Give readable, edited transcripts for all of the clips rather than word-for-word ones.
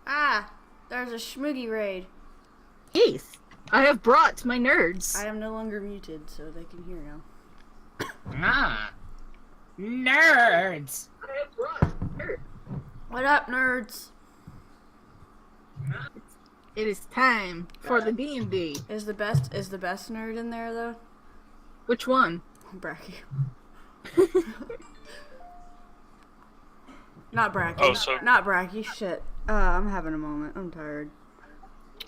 Ah, there's a Schmoogie raid. Yes, I have brought my nerds. I am no longer muted, so they can hear now. Ah, nerds. I have brought nerds. What up, nerds? It is time for the D&D. Is the best nerd in there though? Which one? Bracky. Not Bracky. Oh, so Not Bracky. Shit. I'm having a moment. I'm tired.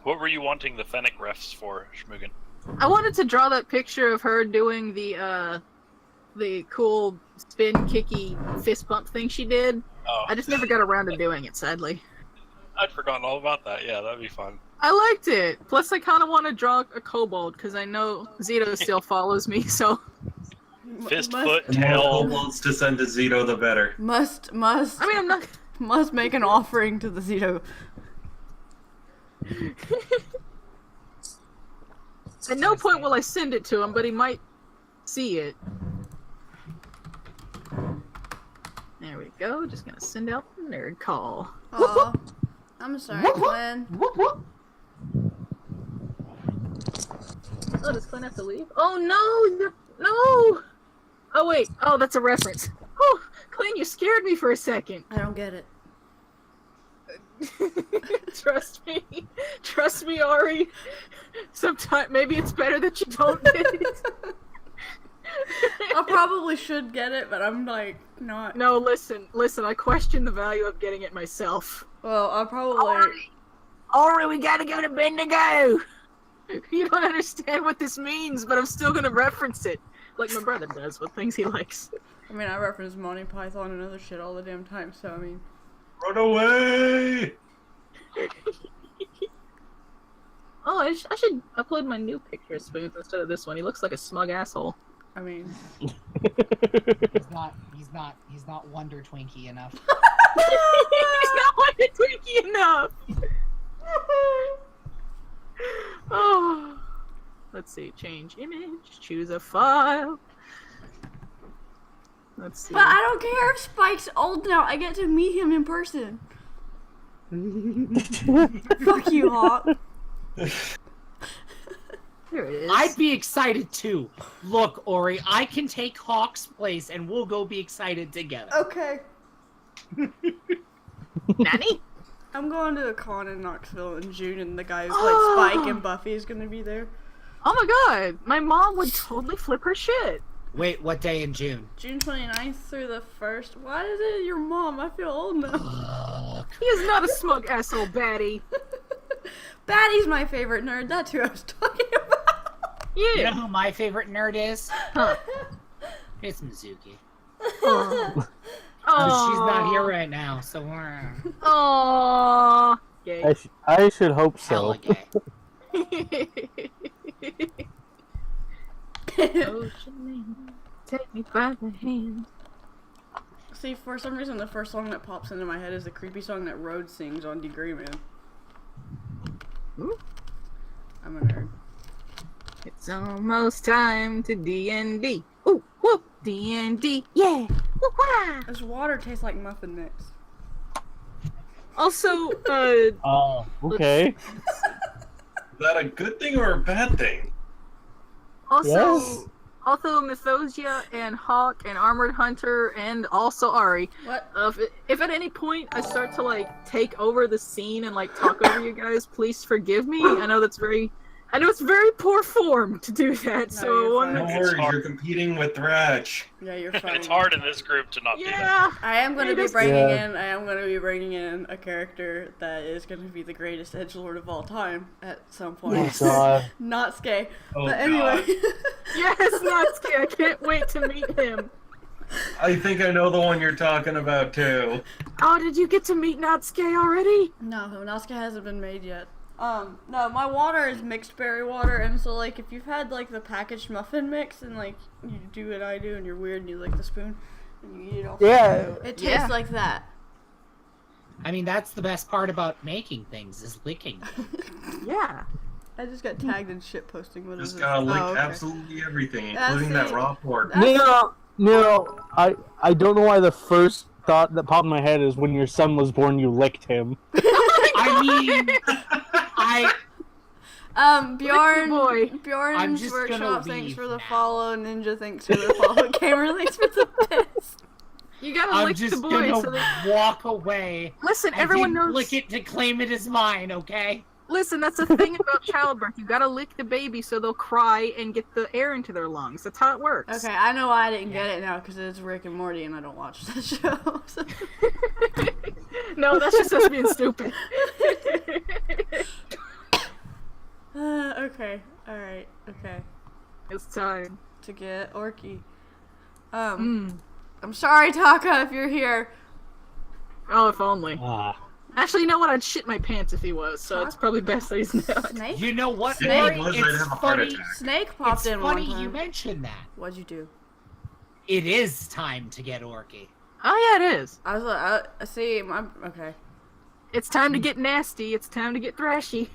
what were you wanting the Fennec refs for, Schmoogan? I wanted to draw that picture of her doing the cool spin kicky fist bump thing she did. Oh, I just never got around to doing it, sadly. I'd forgotten all about that. Yeah, that'd be fun. I liked it. Plus, I kind of want to draw a kobold because I know Zito still follows me. So Fist, Must- foot, The more tail. kobolds to send to Zito, the better. Must. I mean, I'm not. Must make an offering to the Zito. At no point will I send it to him, but he might see it. There we go. Just gonna send out the nerd call. Aw. I'm sorry, Glenn. Oh, does Clint have to leave? Oh no! No! Oh wait. Oh, that's a reference. Oh, Clint, you scared me for a second. I don't get it. Trust me. Trust me, Auri. Sometime maybe it's better that you don't get it. I probably should get it, but I'm like not. No, listen. I question the value of getting it myself. Well, I'll probably. Auri, we gotta go to Bendigo! You don't understand what this means, but I'm still gonna reference it. Like my brother does with things he likes. I mean, I reference Monty Python and other shit all the damn time, so I mean. Run away! Oh, I should upload my new picture of Spoons instead of this one. He looks like a smug asshole. I mean. He's not Wonder Twinkie enough. He's not like a Twinkie enough! Oh. Let's see. Change image. Choose a file. Let's see. But I don't care if Spike's old now. I get to meet him in person. Fuck you, Hawk. Here it is. I'd be excited too. Look, Ori, I can take Hawk's place and we'll go be excited together. Okay. Nanny? I'm going to a con in Knoxville in June, and the guy who's like Spike and Buffy is gonna be there. Oh my god, my mom would totally flip her shit. Wait, what day in June? June 29th through the 1st. Why is it your mom? I feel old now. He is not a smug asshole, baddie. Batty's my favorite nerd. That's who I was talking about. You know Yeah. who my favorite nerd is? Huh. It's Mizuki. Aww. But she's not here right now, so we're Aww. Gay. I should hope so. hella gay. Ocean, take me by the hand. See, for some reason, the first song that pops into my head is the creepy song that Rhodes sings on D. Gray Man. Ooh. I'm a nerd. It's almost time to D&D. Ooh, whoop, D&D, yeah. Woo-wah. This water tastes like muffin mix. Also, Oh, okay. Is that a good thing or a bad thing? Also, Yes. also Mythosia and Hawk and Armored Hunter and also Ari. What? If at any point I start to like take over the scene and like talk over you guys, please forgive me. I know it's very poor form to do that. No, So you're one No fine. It's worries, hard. you're competing with Thratch. Yeah, you're fine. It's hard in this group to not do that. yeah. I am going to It be is- bringing Yeah. in. I am going to be bringing in a character that is going to be the greatest edgelord of all time at some point. Oh, God. Not Skay. Oh, But anyway. Yes, Natsuki, I can't wait to meet him. I think I know the one you're talking about too. Oh, did you get to meet Natsuki already? No, Nasuke hasn't been made yet. No, my water is mixed berry water, and so, like, if you've had, like, the packaged muffin mix, and, like, you do what I do, and you're weird, and you lick the spoon, and you eat it all. Yeah. It tastes Yeah. like that. I mean, that's the best part about making things, is licking. Yeah. I just got tagged in shit posting. What is Just it? gotta lick Oh, okay. absolutely everything, That's including that it. raw pork. No, I don't know why the first thought that popped in my head is when your son was born, you licked him. I mean, boy. Bjorn's I'm just gonna Workshop, thanks leave for the now. follow. Ninja, thanks for the follow. Gamer, thanks for the piss. You gotta I'm lick the just boy gonna so that... walk away. Listen, I everyone didn't knows... lick it to claim it as mine, okay? Listen, that's the thing about childbirth. You gotta lick the baby so they'll cry and get the air into their lungs. That's how it works. Okay, I know why I didn't get it now, because it's Rick and Morty and I don't watch that show. So. No, that's just us being stupid. Okay, alright, okay. It's time. To get Orky. I'm sorry, Taka, if you're here. Oh, if only. Ah. Actually, you know what? I'd shit my pants if he was, so it's probably best that he's not. Snake? You know what, Snake? Mary? If he was, I'd It's have a heart funny. attack. Snake popped It's in funny one time. you mentioned that. What'd you do? It is time to get Orky. Oh, yeah, it is. I was like, see, okay. It's time to get nasty. It's time to get thrashy.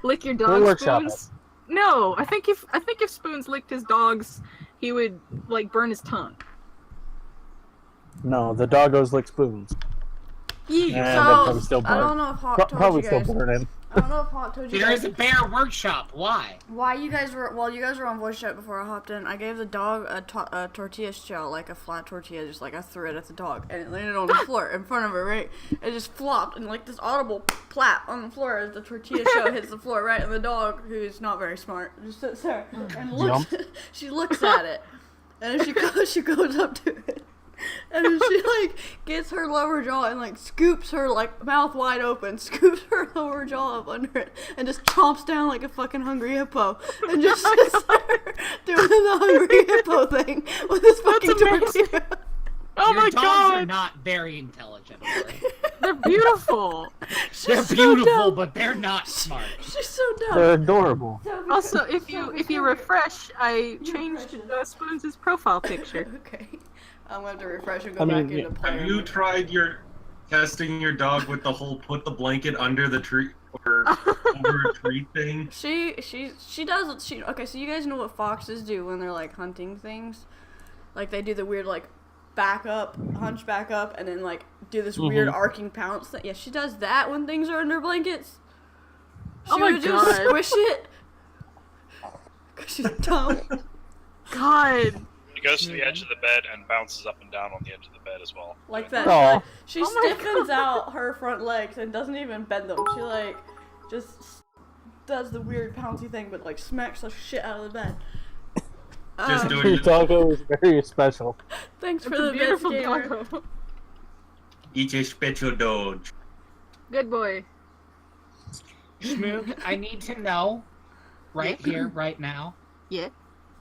Lick your Go dog, workshop Spoons. No, I think if Spoons licked his dogs, he would like burn his tongue. No, the doggos lick spoons. Yeah. And So, they'll probably still burn. I don't know if Hawk told Probably you still guys. burning. I don't know if Hawk told you There guys. is a bear workshop. Why? Why you guys were on voice chat before I hopped in. I gave the dog a tortilla shell, like a flat tortilla, just like I threw it at the dog, and it landed on the floor in front of her. Right, it just flopped, and like this audible plap on the floor as the tortilla shell hits the floor. Right, and the dog, who's not very smart, just sits there and looks. She looks at it, and then she goes up to it. And then she, like, gets her lower jaw and, like, scoops her, like, mouth wide open, scoops her lower jaw up under it, and just chomps down like a fucking hungry hippo. And just sits there doing the hungry hippo thing with his fucking tortilla. Oh Your my dogs god! are not very intelligent. Lori. They're beautiful. They're so beautiful, dumb. but they're not smart. She's so dumb. They're adorable. Also, if you refresh, I changed Spoons' profile picture. Okay. I'm going to refresh and go I mean, back into play. Have you tried testing your dog with the whole put the blanket under the tree or over a tree thing? She does, okay, so you guys know what foxes do when they're, like, hunting things? Like, they do the weird, like, back up, hunch back up, and then, like, do this weird arcing pounce thing. Yeah, she does that when things are under blankets. She Oh my would just God. squish it. Because she's dumb. God. She goes to the edge of the bed and bounces up and down on the edge of the bed as well. Like that. Aw. She Oh my stiffens out her front legs and doesn't even bend them. She, like, just does the weird pouncy thing, but, like, smacks the shit out of the bed. Just doing Your it. doggo is very special. Thanks for It's the a beautiful bits, gamer. dog. Each a special dog. Good boy. Schmoog, I need to know, right here, right now, Yeah.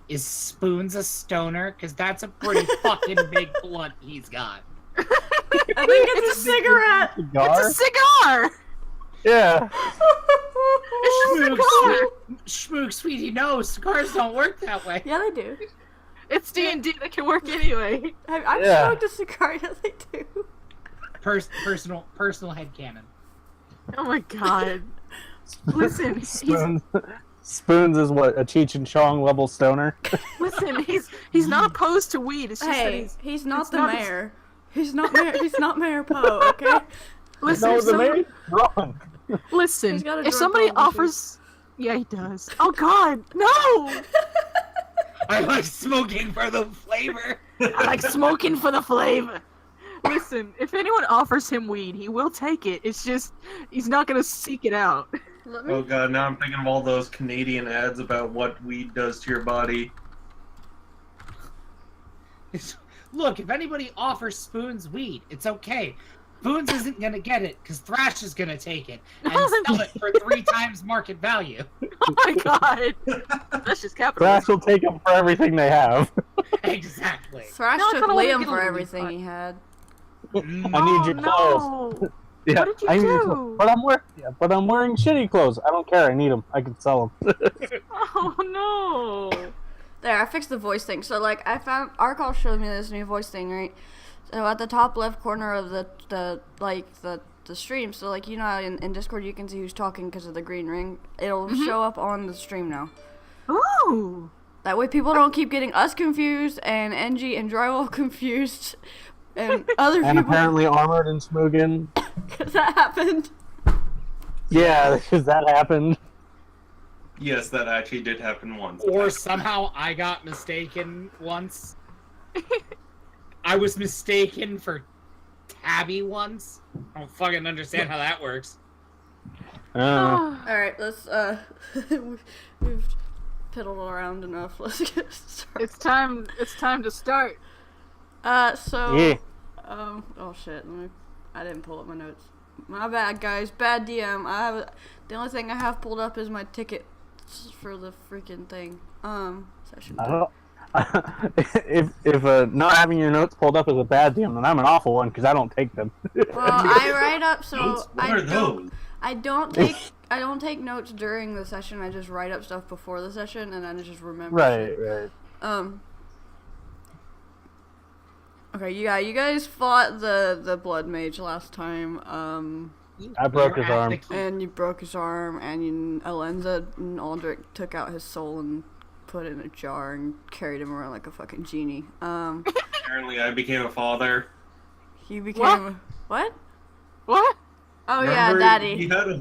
is Spoons a stoner? Because that's a pretty fucking big blunt he's got. I think it's a cigarette. Cigar? It's a cigar! Yeah. It's a Schmoog, cigar! Schmoog, sweetie, no, cigars don't work that way. Yeah, they do. It's D&D that can work anyway. I've Yeah. smoked a cigar. Yeah, they do. Personal headcanon. Oh my god. Listen, he's Spoons is what, a Cheech and Chong level stoner? he's not opposed to weed. It's just that Hey, he's not it's the not- mayor. He's not mayor. He's not Mayor Poe. Okay. listen. No, if the somebody- man? Wrong. Listen, He's got a if drug somebody problem, too. offers, yeah, he does. Oh god, no! I like smoking for the flavor. I like smoking for the flavor. Listen, if anyone offers him weed, he will take it. It's just he's not gonna seek it out. Let me. Oh god, now I'm thinking of all those Canadian ads about what weed does to your body. Look, if anybody offers Spoons weed, it's okay. Spoons isn't gonna get it because Thrash is gonna take it and sell it for 3 times market value. Oh my god, that's just Thrash capitalism. will take them for everything they have. Exactly. Thrash No, I took kinda wanna Liam get a for little everything bit. he had. I need your clothes. No. Yeah, What did you I need your do? clothes. But I'm wearing shitty clothes. I don't care. I need them. I can sell them. Oh no. There, I fixed the voice thing. So, like, I found Arkall showed me this new voice thing, right? So at the top left corner of the stream, so like, you know, how in Discord you can see who's talking because of the green ring. It'll show up on the stream now. Ooh. That way people don't keep getting us confused and NG and Drywall confused And other And people. apparently Armored and Smuggin. Because that happened. Yeah, because that happened. Yes, that actually did happen once. Or somehow I got mistaken once. I was mistaken for Tabby once. I don't fucking understand how that works. Alright, let's, we've piddled around enough. Let's get started. It's time to start. So, Yeah. Oh shit, I didn't pull up my notes. My bad, guys. Bad DM. The only thing I have pulled up is my ticket for the freaking thing. Session. I don't. if not having your notes pulled up is a bad DM, then I'm an awful one because I don't take them. Well, I write up, so Notes? What are those? I don't take notes during the session. I just write up stuff before the session, and then I just remember. Right, shit. right. Okay, yeah, you guys fought the blood mage last time. I broke his arm. And you broke his arm, and Alenza and Aldrich took out his soul and put it in a jar and carried him around like a fucking genie. Apparently, I became a father. He became what? What? Oh Remember, yeah, Daddy. He had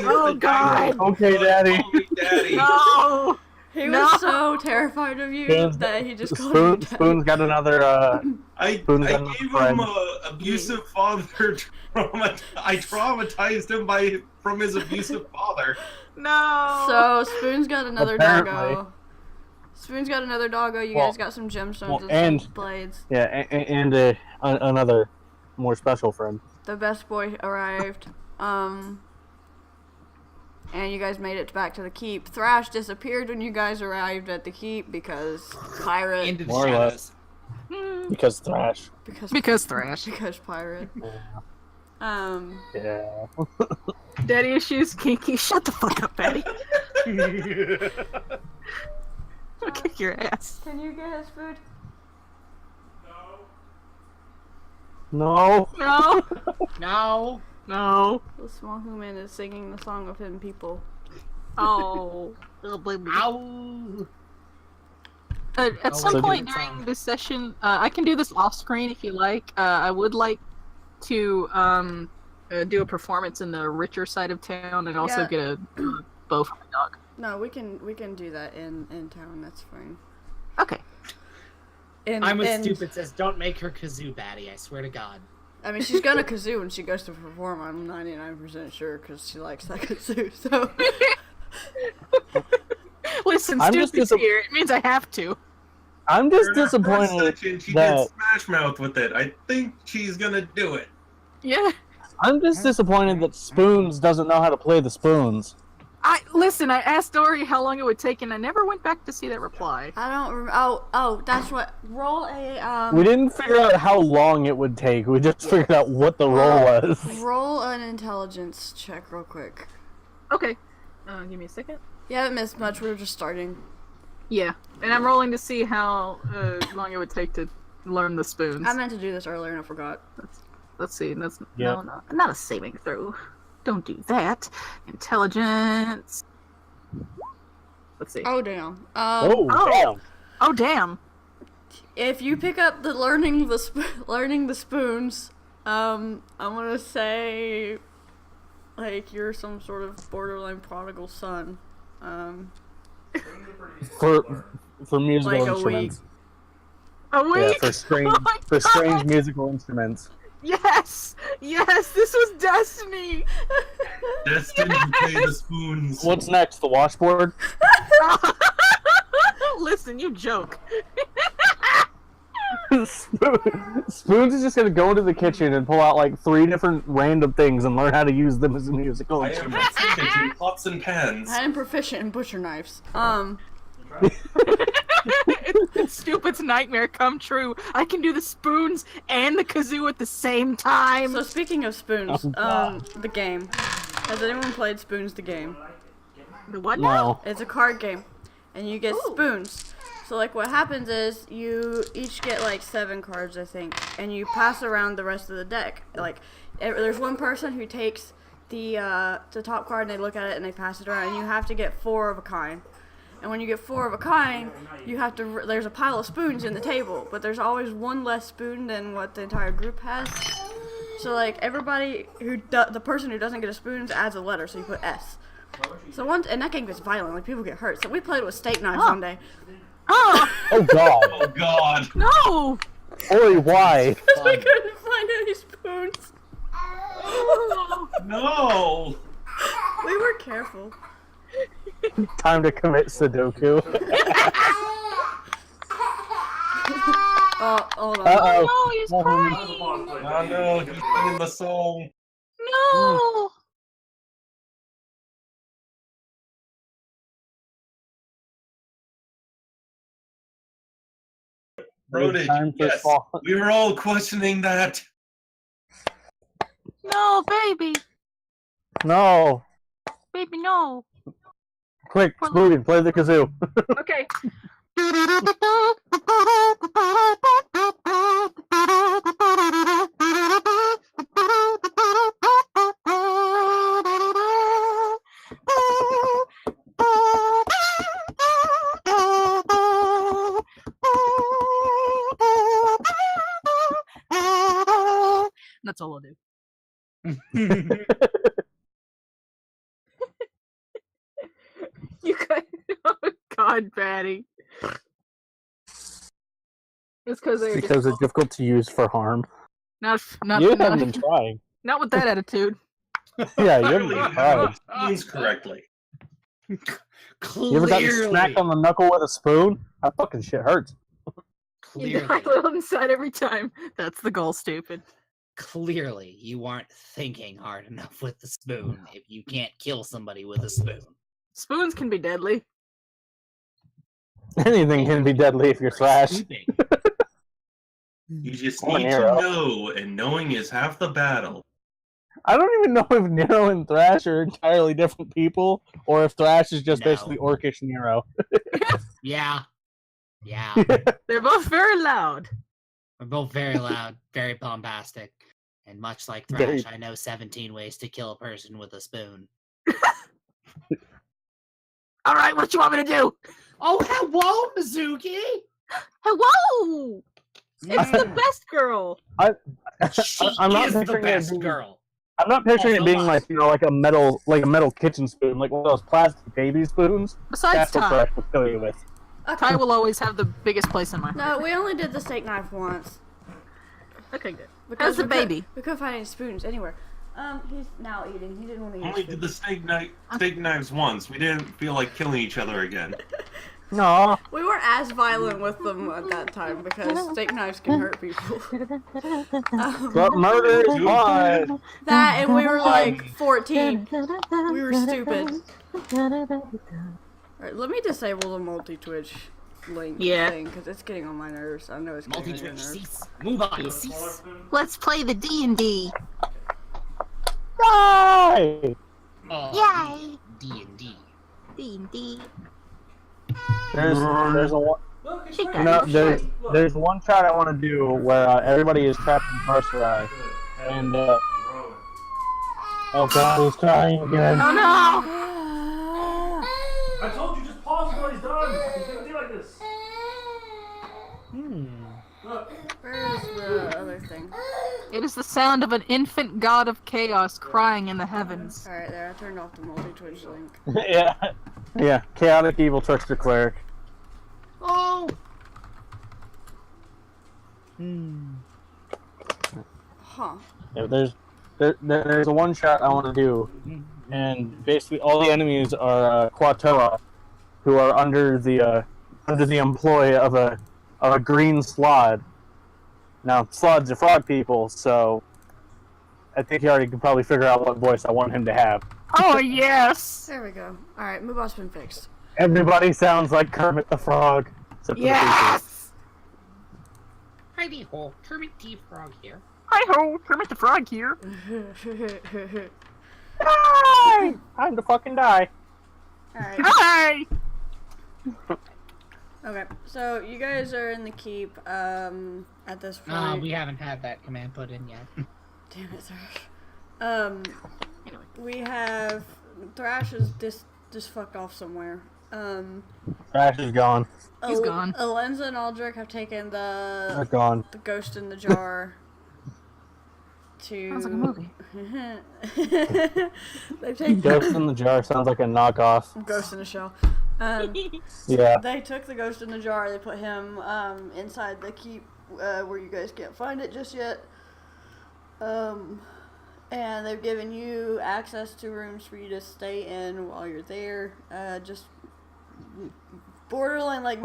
Oh, God. Okay, Daddy. Call me Daddy. No! He No. was so terrified of you Spoon's- that he just called you Daddy. Spoon's got another. I Spoon's got gave another him friend. a abusive father trauma. I traumatized him from his abusive father. No! So Spoon's got another Apparently. doggo. Spoon's got another doggo. You Well- guys got some gemstones well, and some and- blades. Yeah, and another more special friend. The best boy arrived. And you guys made it back to the keep. Thrash disappeared when you guys arrived at the keep because pirate. Into the More or shadows. less. Because Thrash. Because Thrash. Because pirate. Yeah. Daddy issues, kinky. Shut the fuck up, Daddy. I'll kick your ass. Can you get his food? No. No. No. No. The small human is singing the song of hidden people. Oh. Little baby. Ow. At Oh, some so point good during song. this session, I can do this off screen if you like. I would like to do a performance in the richer side of town and also Yeah. get a bow for my dog. No, we can do that in town. That's fine. Okay. I'm with stupid says don't make her kazoo baddie, I swear to God. I mean, she's gonna kazoo when she goes to perform. I'm 99% sure because she likes that kazoo. So Listen, I'm just stupid's here. It means I have to. I'm just During our first disappointed session, she that did Smash Mouth with it. I think she's gonna do it. Yeah. I'm just disappointed that Spoons doesn't know how to play the spoons. I asked Auri how long it would take, and I never went back to see that reply. I don't. Oh, that's what. Roll a We didn't figure out how long it would take. We just figured out what the role was. roll an intelligence check real quick. Okay. Give me a second. You haven't missed much. We were just starting. Yeah, and I'm rolling to see how long it would take to learn the spoons. I meant to do this earlier and I forgot. Let's see. That's Yeah. no, not a saving throw. Don't do that. Intelligence. Let's see. Oh damn. Oh, Oh. damn. Oh damn. If you pick up the learning the spoons, I'm gonna say, like you're some sort of borderline prodigal son. For musical Like a instruments. A week. Yeah, for strange Oh my for strange God. musical instruments. Yes. Yes. This was destiny. Destined to play the spoons. What's next? The washboard? Listen, you joke. Spoons is just gonna go into the kitchen and pull out like 3 different random things and learn how to use them as a musical I am instrument. proficient in pots and pans. I am proficient in butcher knives. It's stupid's nightmare come true. I can do the spoons and the kazoo at the same time. So speaking of spoons, Oh, God. the game. Has anyone played Spoons the game? The what now? No. It's a card game, and you get Ooh. spoons. So like what happens is you each get like 7 cards, I think, and you pass around the rest of the deck. Like there's one person who takes the top card and they look at it and they pass it around, and you have to get 4 of a kind. And when you get 4 of a kind, you have to. There's a pile of spoons in the table, but there's always one less spoon than what the entire group has. So like everybody the person who doesn't get a spoon adds a letter, so you put S. So and that game gets violent, like people get hurt. So we played with steak knives one day. Oh Oh god. Oh god. no! Ori, why? Because we couldn't find any spoons. No. We were careful. Time to commit Sudoku. Oh, hold on. Uh-oh. No, he's crying. Oh no, he's singing the song. No. Rodage, Time for yes. fall. We were all questioning that. No, baby. No. Baby, no. Quick, Spoon, play the kazoo. Okay. That's all I'll do. You guys, oh God, Patty. It's because they're Because it's difficult to use for harm. not You haven't been trying. not with that attitude. Yeah, you haven't been trying. Means correctly. You ever gotten smacked on the knuckle with a spoon? That fucking shit hurts. You die Clearly, a little inside every time. That's the goal, stupid. clearly, you aren't thinking hard enough with the spoon if you can't kill somebody with a spoon. Spoons can be deadly. Anything can be deadly if you're thrash. Stupid. You just Come on, need to Nero. know, and knowing is half the battle. I don't even know if Nero and Thrash are entirely different people, or if Thrash is just No. basically orcish Nero. Yeah. Yeah. They're both very loud. We're both very loud, very bombastic. And much like Very- Thrash, I know 17 ways to kill a person with a spoon. Alright, what you want me to do? Oh, hello, Mizuki! Hello! It's the Mm, best girl. she I'm not is the picturing it best being- girl. I'm not picturing it Also being us. like, like a metal kitchen spoon, like one of those plastic baby spoons. Besides That's what Ty. Thrash will kill you with. Ty will always have the biggest place in my heart. No, we only did the steak knife once. Okay, good. Because How's the we couldn't- baby? We couldn't find any spoons anywhere. He's now eating. He didn't want to eat. Only did the steak knives once. We didn't feel like killing each other again. No. We weren't as violent with them at that time because steak knives can hurt people. But murder is fun. That and we were like 14. We were stupid. Alright, let me disable the multi-twitch link Yeah. thing because it's getting on my nerves. I know it's getting on your Multi-twitch, nerves. cease. Move on, cease. Let's play the D&D. Die! Oh, D&D. D&D. There's a one. She got You know, it. there's one shot I want to do where everybody is trapped in carceri, and oh god, he's crying again. Oh no! I told you just pause until he's done. He's gonna be like this. Look. Where is the other thing? It is the sound of an infant god of chaos crying in the heavens. Alright, there. I turned off the multi-twitch link. yeah, chaotic evil trickster cleric. Oh! Huh. Yeah, there's a one shot I want to do, and basically all the enemies are Quatoa, who are under the employ of a green slod. Now slods are frog people, so I think you already can probably figure out what voice I want him to have. Oh yes! There we go. Alright, Moobot's been fixed. Everybody sounds like Kermit the Frog, except for the Yes! Heidi ho, Kermit the Frog here. Hi ho, Kermit the Frog here. faces. Die! Time to fucking die. Alright. Hi! Okay, so you guys are in the keep, at this point. We haven't had that command put in yet. Damn it, Thrash. We have Thrash is just fucked off somewhere. Thrash is gone. He's gone. Alenza and Aldrich have taken They're the gone. ghost in the jar to. Sounds like a movie. They've taken Ghost in the jar sounds like a knockoff. Ghost in a shell. Yeah. They took the ghost in the jar. They put him inside the keep where you guys can't find it just yet. And they've given you access to rooms for you to stay in while you're there. Just borderline like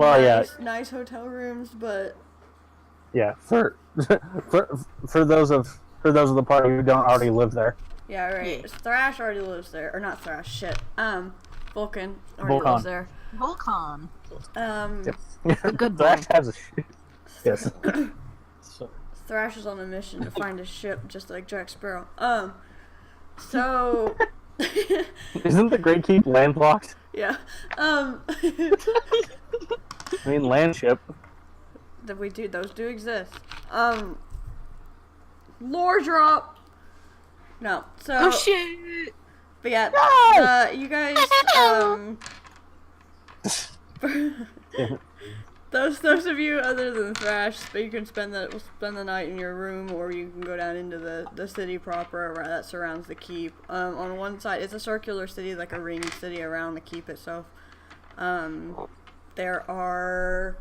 nice hotel rooms, but Yeah. For those of the party who don't already live there. yeah, right. Yeah. Thrash already lives there, or not Thrash. Shit. Vulcan already Vulcan. lives there. Volcon. The good boy. Thrash has a ship. Yes. So, Thrash is on a mission to find his ship, just like Jack Sparrow. So isn't the Great Keep landlocked? yeah. I mean, land ship. That we do, those do exist. Lore drop. No. So. Oh shit! But yeah, you guys. Those of you other than Thrash, you can spend the night in your room, or you can go down into the city proper that surrounds the keep. On one side, it's a circular city, like a ring city around the keep itself. There are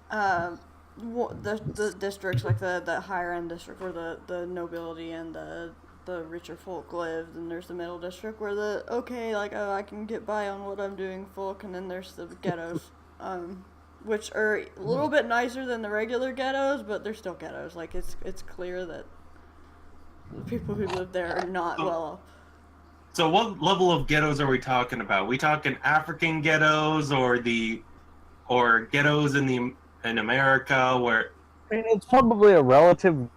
the districts, like the higher end district where the nobility and the richer folk live. Then there's the middle district where I can get by on what I'm doing folk, and then there's the ghettos. Which are a little bit nicer than the regular ghettos, but they're still ghettos. Like, it's clear that the people who live there are not well off. So what level of ghettos are we talking about? We talking African ghettos or ghettos in America where I mean, it's probably a relative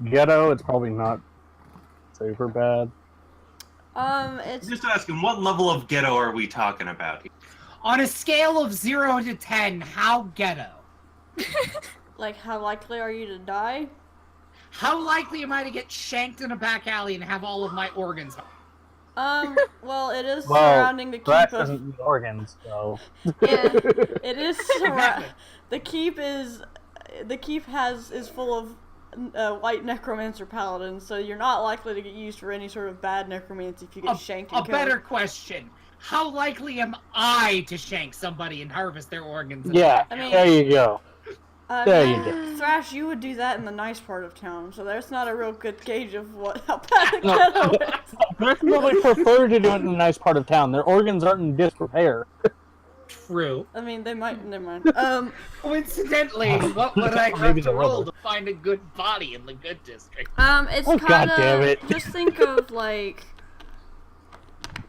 ghetto. It's probably not super bad. It's just asking what level of ghetto are we talking about? On a scale of 0 to 10, how ghetto? like, how likely are you to die? How likely am I to get shanked in a back alley and have all of my organs? Well, it is surrounding the keep Thrash of. doesn't need organs, so. Yeah, it is. The keep is full of white necromancer paladins, so you're not likely to get used for any sort of bad necromancy if you get shanked and A killed. better question. How likely am I to shank somebody and harvest their organs? Yeah, I mean- there you go. There you go. Thrash, you would do that in the nice part of town, so there's not a real good gauge of how bad the No. ghetto is. Thrash probably prefer to do it in a nice part of town. Their organs aren't in disrepair. True. I mean, they might. Never mind. Coincidentally, what would I have Maybe to the roll rubber. to find a good body in the good district? It's Oh, kind God damn it. of. Just think of like.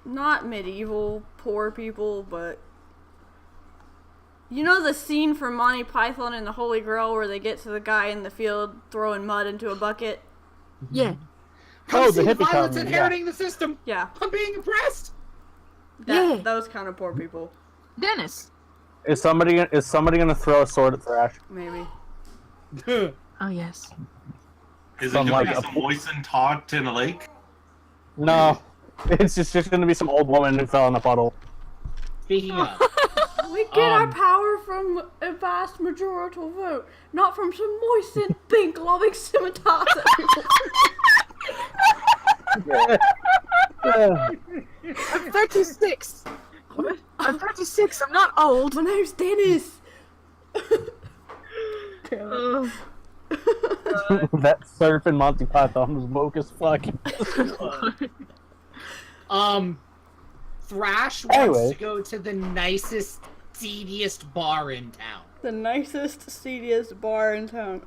Not medieval poor people, but. You know the scene from Monty Python and the Holy Grail where they get to the guy in the field throwing mud into a bucket? Yeah. Oh, See the the hippie violence commune, inheriting the system. Yeah. I'm being oppressed. Yeah. Those kind of poor people. Dennis. Is somebody gonna throw a sword at Thrash? Maybe. Oh yes. Is it Some, going like, to be some moistened tot in a lake? No. It's just gonna be some old woman who fell in a puddle. Speaking of, We get our power from a vast majorital vote, not from some moistened, pink, loving scimitars. I'm 36. I'm 36. I'm not old. My name's Dennis. That surf in Monty Python was woke as fuck. Thrash wants Anyway. to go to the nicest, seediest bar in town. The nicest, seediest bar in town.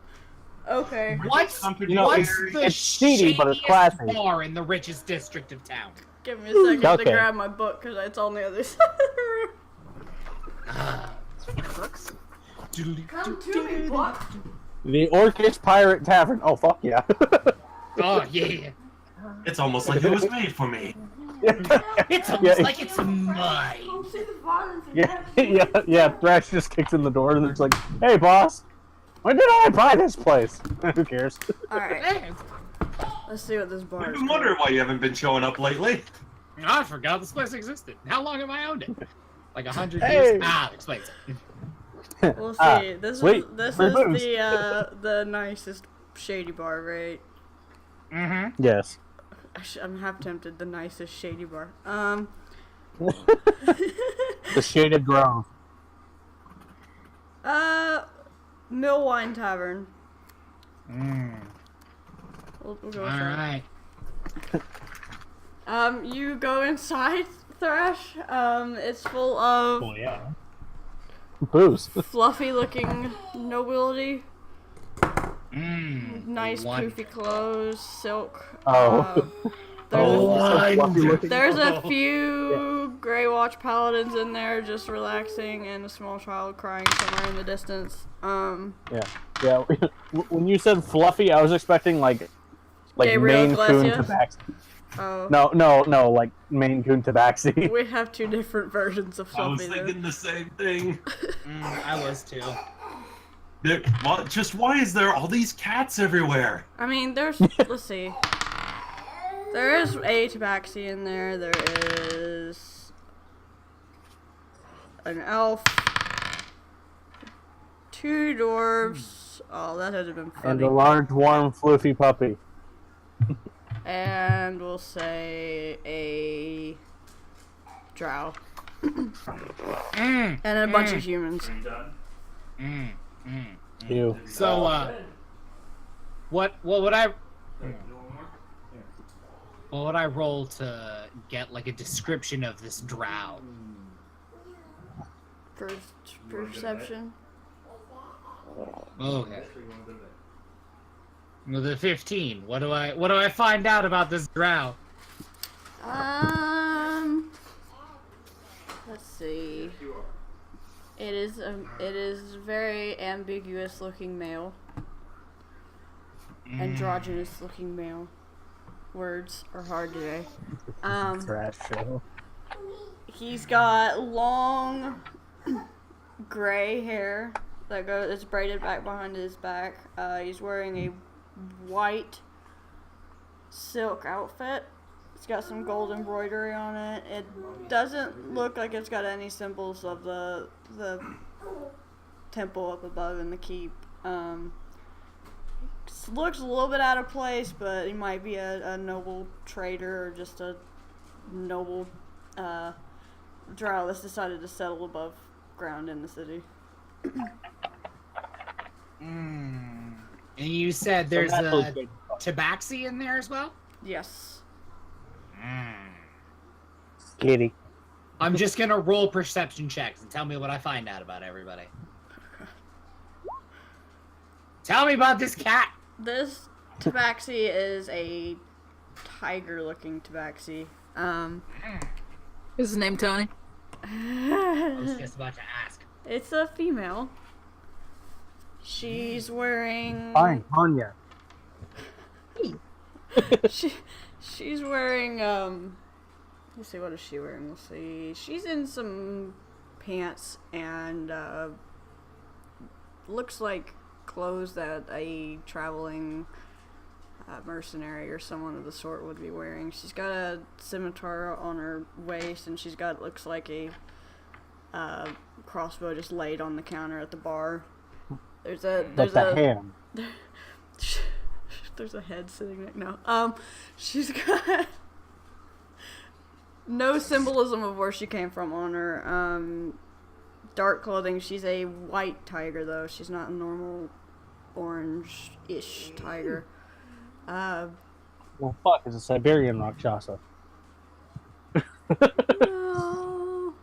Okay. What's Company what's area. the It's seedy, but it's shadiest classy. bar in the richest district of town? Give me a second Okay. to grab my book because it's on the other side of the room. Come to me, book. The Orcish Pirate Tavern. Oh, fuck yeah. Oh yeah, It's almost like it was made for me. it's almost Yeah. like it's mine. Come see the violence in yeah. Thrash just kicks in the door and there's like, hey, boss. When did I buy this place? Who cares? Alright, Man, let's see what this bar I've is. been wondering why you haven't been showing up lately. I forgot this place existed. How long have I owned it? Like 100 Hey! years? Ah, explains it. We'll see. Ah, this sweet. is Free booze. the nicest shady bar, right? Mm-hmm. Yes. I'm half tempted. The nicest shady bar. The Shaded Grove. Mill Wine Tavern. Mm. We'll go All with that. right. You go inside, Thrash. It's full of Oh yeah. Booze. fluffy-looking nobility. Mm. Nice, Wonderful. poofy clothes, silk. Oh. There's a few Grey Watch paladins in there just relaxing and a small child crying somewhere in the distance. Yeah. When you said fluffy, I was expecting like Gabriel Maine Coon Iglesias? Tabaxi. Oh. No, like Maine Coon Tabaxi. We have two different versions of I was fluffy. then. thinking the same thing. I was too. Why is there all these cats everywhere? I mean, there's. Let's see. There is a tabaxi in there. There is an elf, two dwarves. Oh, that hasn't been And funny. a large, warm, floofy puppy. And we'll say a drow. And a bunch of humans. You. So, what would I roll to get like a description of this drow? Perception. Okay. With a 15, what do I find out about this drow? Let's see. It is very ambiguous looking male. Androgynous looking male. Words are hard today. Trash show. He's got long gray hair it's braided back behind his back. He's wearing a white silk outfit. It's got some gold embroidery on it. It doesn't look like it's got any symbols of the temple up above in the keep. Looks a little bit out of place, but he might be a noble trader or just a noble drow that's decided to settle above ground in the city. And you said there's a tabaxi in there as well? Yes. Kitty. I'm just gonna roll perception checks and tell me what I find out about everybody. Tell me about this cat! This tabaxi is a tiger-looking tabaxi. Is his name Tony? I was just about to ask. It's a female. She's wearing. Fine, Anya. She's wearing. Let's see. What is she wearing? Let's see. She's in some pants and looks like clothes that a traveling mercenary or someone of the sort would be wearing. She's got a scimitar on her waist, and she's got looks like a crossbow just laid on the counter at the bar. There's a hand. There's a head sitting there. No. She's got no symbolism of where she came from on her. Dark clothing. She's a white tiger, though. She's not a normal orange-ish tiger. Well, fuck, it's a Siberian Rakshasa. No.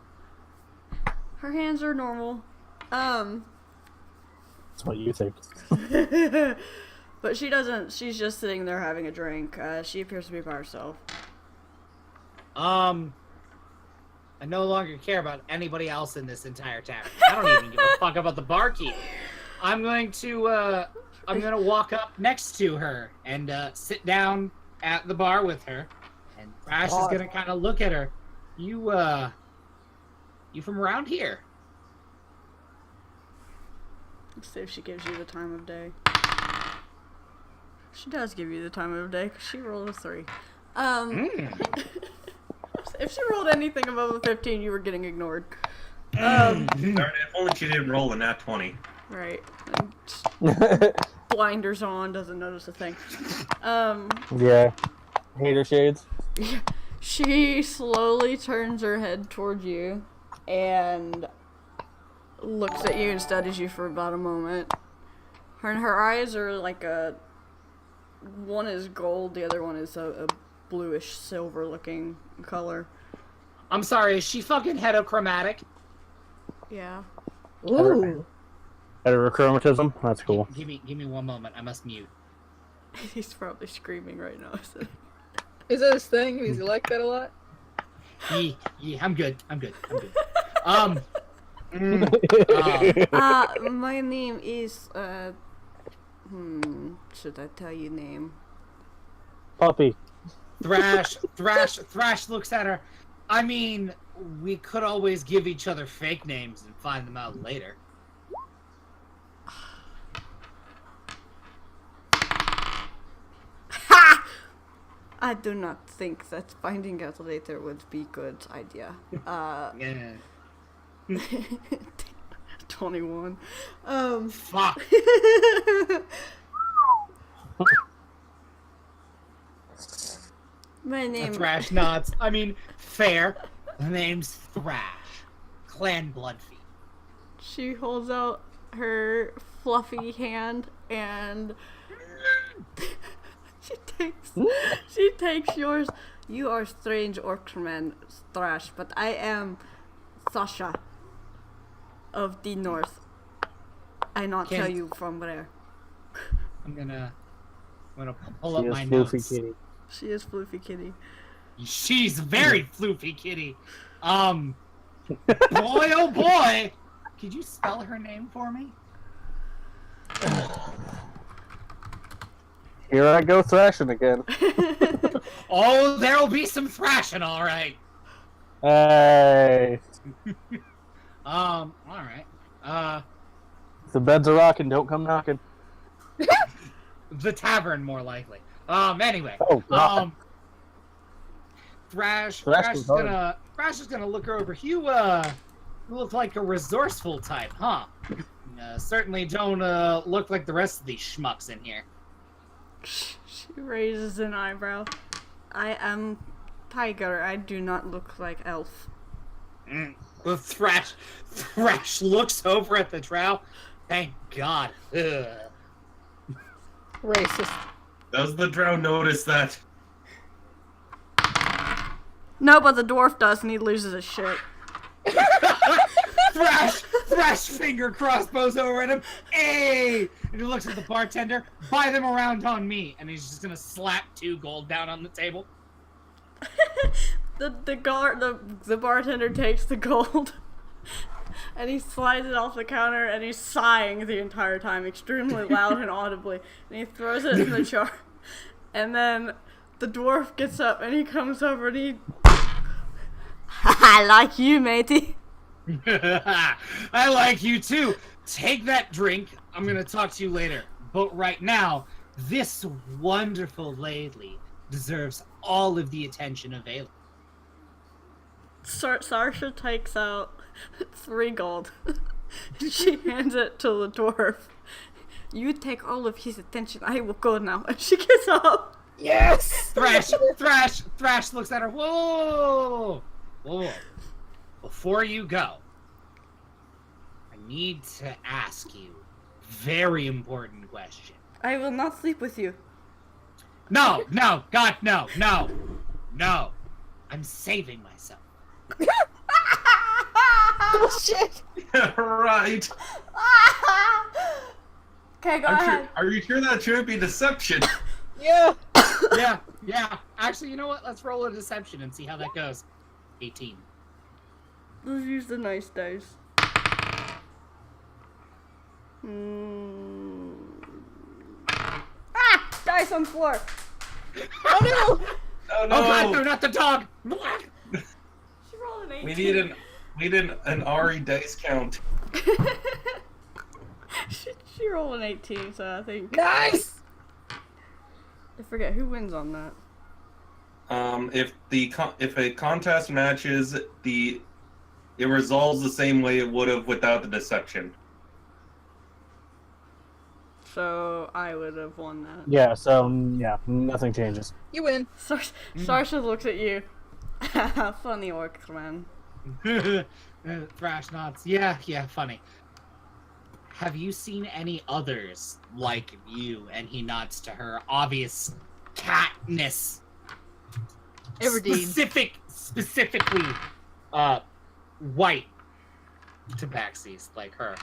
Her hands are normal. That's what you think. But she doesn't. She's just sitting there having a drink. She appears to be by herself. I no longer care about anybody else in this entire tavern. I don't even give a fuck about the barkeep. I'm going to walk up next to her and sit down at the bar with her. And Ash is gonna kind of look at her. You from around here? Let's see if she gives you the time of day. She does give you the time of day because she rolled a 3. If she rolled anything above a 15, you were getting ignored. Darn it, if only she didn't roll a nat 20. Right. Blinders on, doesn't notice a thing. Yeah. Hater shades. She slowly turns her head toward you and looks at you and studies you for about a moment. Her eyes are like one is gold, the other one is a bluish silver looking color. I'm sorry, is she fucking heterochromatic? Yeah. Ooh. Heterochromatism? That's cool. Give me 1 moment. I must mute. He's probably screaming right now. So. Is that his thing? Does he like that a lot? Yeah, I'm good. My name is should I tell you name? Puppy. Thrash looks at her. I mean, we could always give each other fake names and find them out later. Ha! I do not think that finding out later would be good idea. Yeah. 21. Fuck. My name. Thrash nods. I mean, fair. The name's Thrash. Clan Bloodfeet. She holds out her fluffy hand and she takes yours. You are strange orcman, Thrash, but I am Sasha of the North. I not tell you from where. I'm gonna pull up my Floofy notes. kitty. She is Floofy Kitty. She's very floofy kitty. Boy oh boy! Could you spell her name for me? Here I go thrashing again. Oh, there'll be some thrashing, all right. Hey. All right. If the beds are rocking, don't come knocking. The tavern, more likely. Anyway. Oh, God. Thrash Thrash is is hard. gonna look her over. You look like a resourceful type, huh? Certainly don't look like the rest of these schmucks in here. She raises an eyebrow. I am Tiger. I do not look like elf. The Thrash looks over at the drow. Thank God. Ugh. Racist. Does the drow notice that? No, but the dwarf does, and he loses his shit. Thrash finger crossbows over at him. Hey! And he looks at the bartender. Buy them around on me. And he's just gonna slap 2 gold down on the table. The bartender takes the gold, and he slides it off the counter, and he's sighing the entire time, extremely loud and audibly. And he throws it in the jar, and then the dwarf gets up, and he comes over, and he, I like you, matey. I like you too. Take that drink. I'm gonna talk to you later. But right now, this wonderful lady deserves all of the attention available. Sarsha takes out 3 gold. She hands it to the dwarf. You take all of his attention. I will go now. And she gets up. Yes! Thrash looks at her. Whoa! Before you go, I need to ask you a very important question. I will not sleep with you. No, God, no. I'm saving myself. Bullshit! Right. Okay, go ahead. Are you sure that shouldn't be deception? Yeah! Yeah. Actually, you know what? Let's roll a deception and see how that goes. 18. Let's use the nice dice. Dice on floor. Oh no! Oh Oh God, no, no! not the dog! She rolled an 18. We need an Auri dice count. she rolled an 18, so I think. Nice! I forget who wins on that. If a contest matches It resolves the same way it would have without the deception. So I would have won that. Yeah, so, yeah, nothing changes. You win. Sarsha looks at you. Funny orc, man. Thrash nods. Yeah, funny. Have you seen any others like you? And he nods to her obvious catness. Everdeen. Specifically, white tabaxis like her.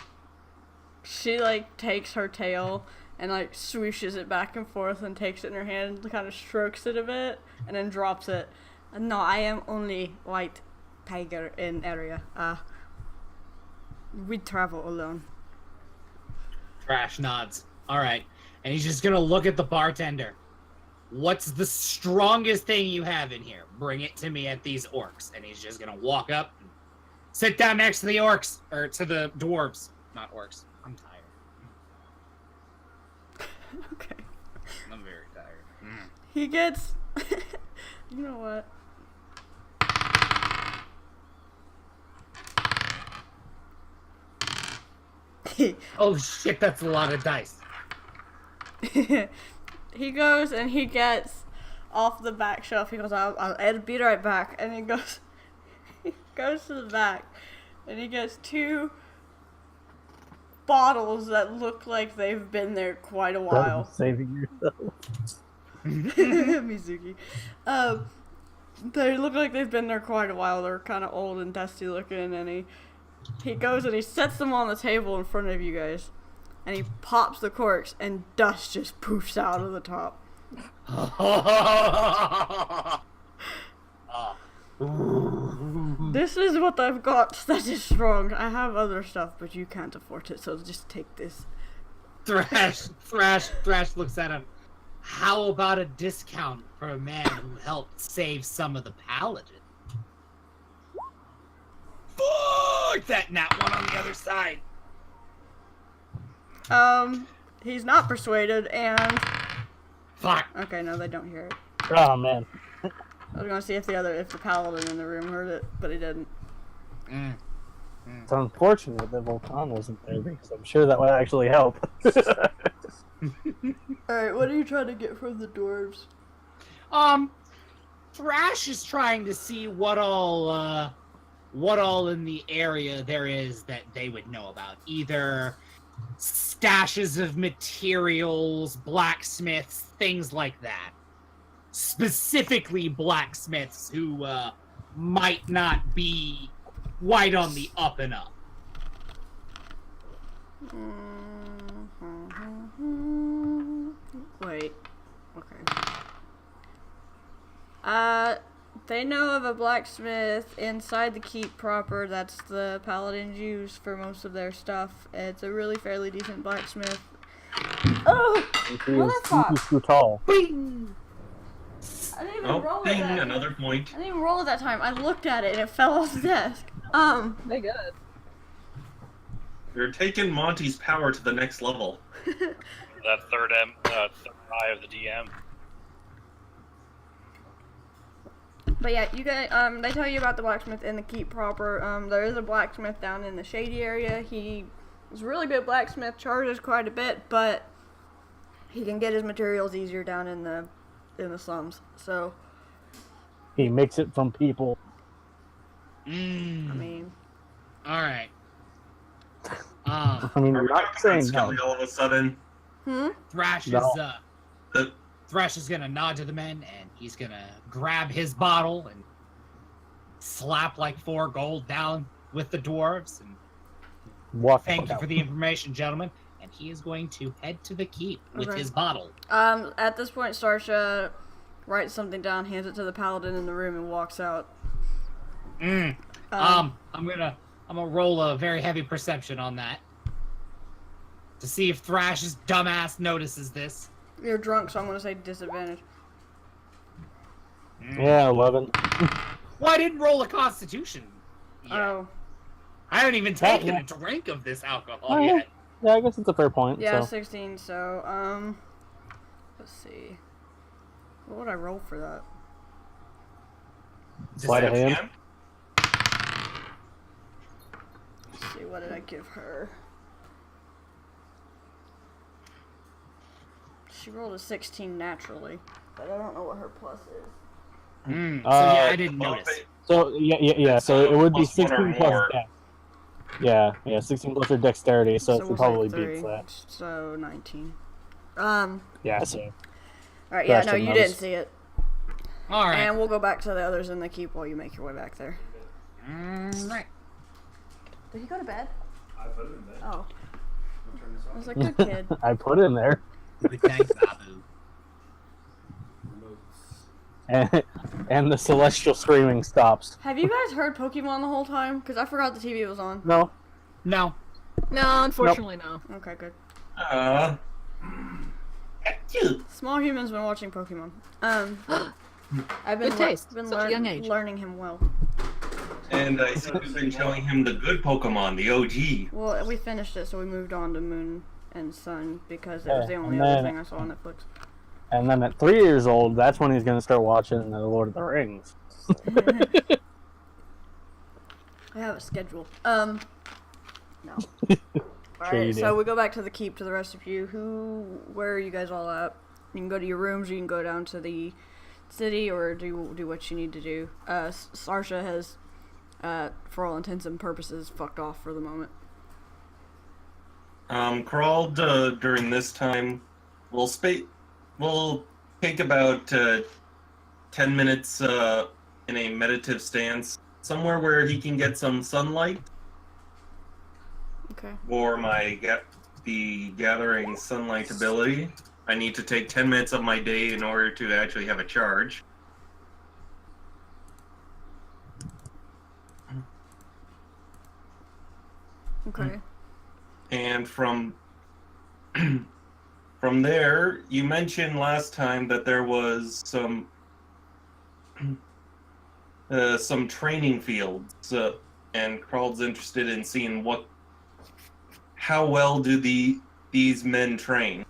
She like takes her tail and like swooshes it back and forth and takes it in her hand and kind of strokes it a bit and then drops it. No, I am only white tiger in area. We travel alone. Thrash nods. Alright. And he's just gonna look at the bartender. What's the strongest thing you have in here? Bring it to me at these orcs. And he's just gonna walk up and sit down next to the orcs. Or to the dwarves. Not orcs. I'm tired. Okay. I'm very tired. He gets... You know what? Oh shit, that's a lot of dice. He goes and he gets off the back shelf. He goes, I'll be right back. And he goes to the back and he gets 2 bottles that look like they've been there quite a while. Saving yourself. Mizuki. They look like they've been there quite a while. They're kind of old and dusty looking, and he goes and he sets them on the table in front of you guys, and he pops the corks, and dust just poofs out of the top. This is what I've got that is strong. I have other stuff, but you can't afford it, so just take this. Thrash looks at him. How about a discount for a man who helped save some of the paladin? Fuck that nat one on the other side. He's not persuaded, and... Fuck. Okay, no, they don't hear it. Oh, man. I was gonna see if the paladin in the room heard it, but he didn't. It's unfortunate that Volcan wasn't there, because I'm sure that would actually help. Alright, what are you trying to get from the dwarves? Thrash is trying to see what all in the area there is that they would know about. Either stashes of materials, blacksmiths, things like that. Specifically blacksmiths who might not be quite on the up and up. Wait. Okay. They know of a blacksmith inside the keep proper. That's the paladins use for most of their stuff. It's a really fairly decent blacksmith. Oh! He's too tall. Bing! I didn't even roll it ding, that another point. I didn't even roll it that time. I looked at it and it fell off the desk. They good. You're taking Monty's power to the next level. That third eye of the DM. But yeah, you guys, they tell you about the blacksmith in the keep proper. There is a blacksmith down in the shady area. He is a really good blacksmith, charges quite a bit, but he can get his materials easier down in the slums. So He makes it from people. I mean, All right. I mean, we're not saying no. Skelly all of a sudden. Thrash No. Thrash is gonna nod to the men, and he's gonna grab his bottle and slap like 4 gold down with the dwarves. And thank you for the information, gentlemen. And he is going to head to the keep with his bottle. at this point, Sarsha writes something down, hands it to the paladin in the room, and walks out. I'm gonna roll a very heavy perception on that to see if Thrash's dumbass notices this. You're drunk, so I'm gonna say disadvantage. Yeah, 11. Well, I didn't roll a Constitution yet. Oh, I haven't even taken yeah. a drink of this alcohol Oh, yeah. yet. Yeah, I guess it's a fair point. yeah, So. 16. So let's see. What would I roll for that? Sleight of hand. give her. She rolled a 16 naturally, but I don't know what her plus is. So yeah, I didn't Well, notice. So yeah. So it would be plus one or 16 plus more. dex. Yeah, 16 plus her dexterity, so it we'll probably say beats 3, that. so 19. Yeah, so Alright, yeah, Rest no, of you them didn't is- see it. All right. And we'll go back to the others in the keep while you make your way back there. Right. Did he go to bed? I put it in bed. Oh. Don't turn this I off. was like, good kid. I put it in there, Thanks, Babu. Remotes. and the celestial screaming stops. Have you guys heard Pokemon the whole time? Because I forgot the TV was on. No, No. No, unfortunately, no. Okay, good. Small human's been watching Pokemon. I've been Good taste. been Such a young age. learning him well. And I think we've been showing him the good Pokemon, the OG. Well, we finished it, so we moved on to Moon and Sun because it was the Yeah, only and other then- thing I saw on Netflix. and then at 3 years old, that's when he's gonna start watching The Lord of the Rings. I have a schedule. No. Sure Alright, you so do. we go back to the keep to the rest of you. Where are you guys all at? You can go to your rooms, you can go down to the city, or do what you need to do. Sarsha has, for all intents and purposes, fucked off for the moment. Crawled during this time. We'll take about 10 minutes in a meditative stance, somewhere where he can get some sunlight. Okay. For the gathering sunlight ability, I need to take 10 minutes of my day in order to actually have a charge. Okay. And from there, you mentioned last time that there was some training fields, and Crawled's interested in seeing how well do these men train.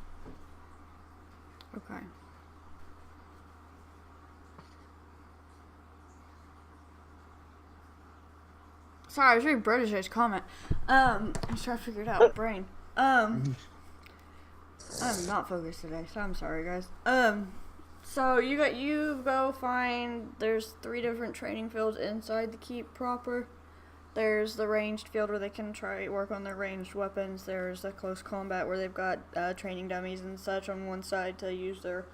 Okay. Sorry, I was reading Brodish's comment. I was trying to figure it out. Brain. I'm not focused today, so I'm sorry, guys. So you go find there's 3 different training fields inside the keep proper. There's the ranged field where they can work on their ranged weapons. There's the close combat where they've got training dummies and such on one side to use their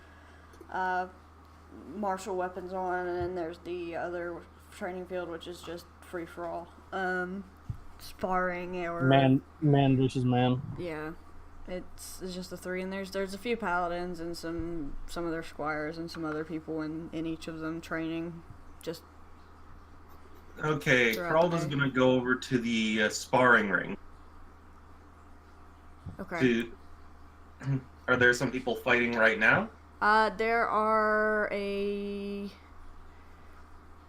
martial weapons on, and then there's the other training field which is just free for all. Sparring or Man versus man. yeah. It's just the 3, and there's a few paladins and some of their squires and some other people in each of them training. Just Okay, Throughout Crawled the is day. going to go over to the sparring ring. okay. Are there some people fighting right now?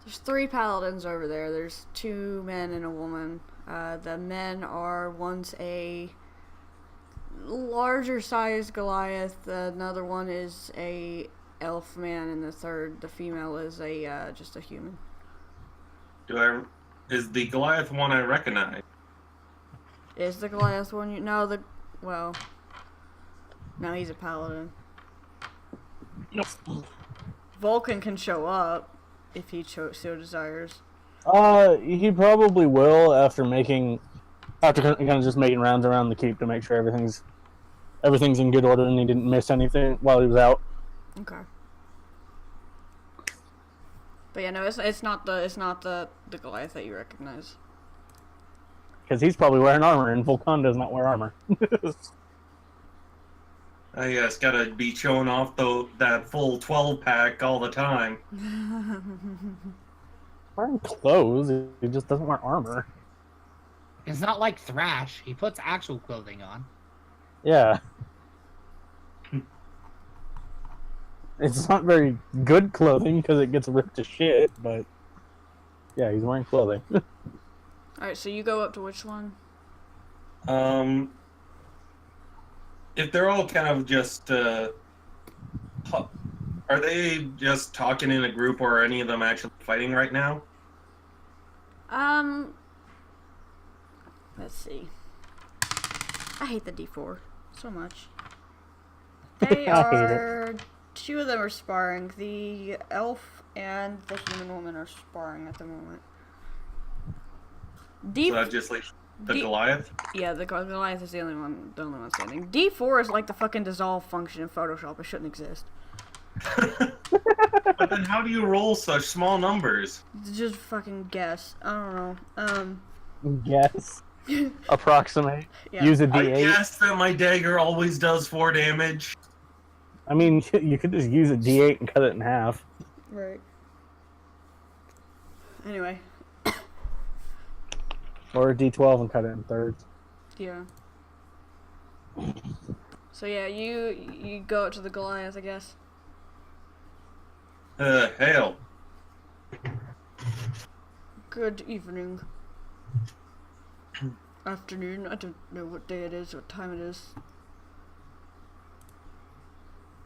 There's 3 paladins over there. There's 2 men and a woman. The men one's a larger sized Goliath, another one is a elf man, and the female is just a human. Is the Goliath one I recognize? Is the Goliath one no, he's a paladin. Vulcan can show up if he so desires. He probably will after kind of just making rounds around the keep to make sure everything's in good order and he didn't miss anything while he was out. Okay. But yeah, no, it's not the Goliath that you recognize. Because he's probably wearing armor, and Vulcan does not wear armor. I guess gotta be showing off that full 12-pack all the time. Wearing clothes, he just doesn't wear armor. It's not like Thrash. He puts actual clothing on. Yeah. It's not very good clothing because it gets ripped to shit, but yeah, he's wearing clothing. Alright, so you go up to which one? If they're all kind of just, are they just talking in a group, or are any of them actually fighting right now? Let's see. I hate the D4 so much. They I hate it. are... Two of them are sparring. The elf and the human woman are sparring at the moment. So that just like the Goliath? Yeah, the Goliath is the only one standing. D4 is like the fucking dissolve function in Photoshop. It shouldn't exist. But then how do you roll such small numbers? Just fucking guess. I don't know. Guess. Approximate. Yeah. Use a I D8. guess that my dagger always does 4 damage. I mean, you could just use a D8 and cut it in half. Right. Anyway. Or a D12 and cut it in thirds. Yeah. So yeah, you go up to the Goliath, I guess. Hail. Good evening. Afternoon. I don't know what day it is, what time it is.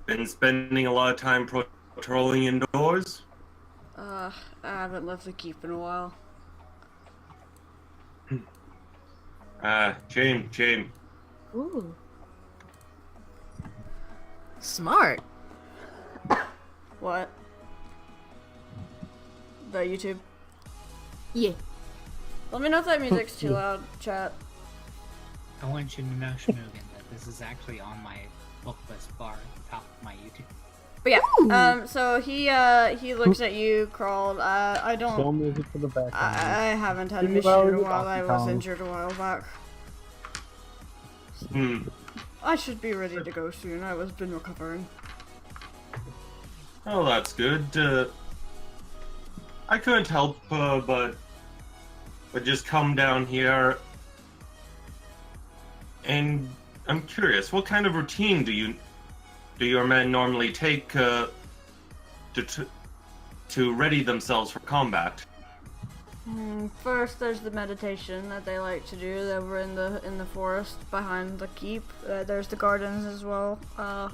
Been spending a lot of time patrolling indoors? I haven't left the keep in a while. Shame. Ooh. Smart. What? The YouTube? Yeah. Let me know if that music's too loud, chat. I want you to know, Shmugan, that this is actually on my book list bar at the top of my YouTube. But yeah, so he looks at you, Crawled. I Film don't... music for the background. I haven't had a Think mission about in a it, while. I was Tom. injured a while back. I should be ready to go soon. I was been recovering. Oh, that's good. I couldn't help, but just come down here. And I'm curious, what kind of routine do your men normally take to ready themselves for combat? First, there's the meditation that they like to do over in the forest behind the keep. There's the gardens as well. And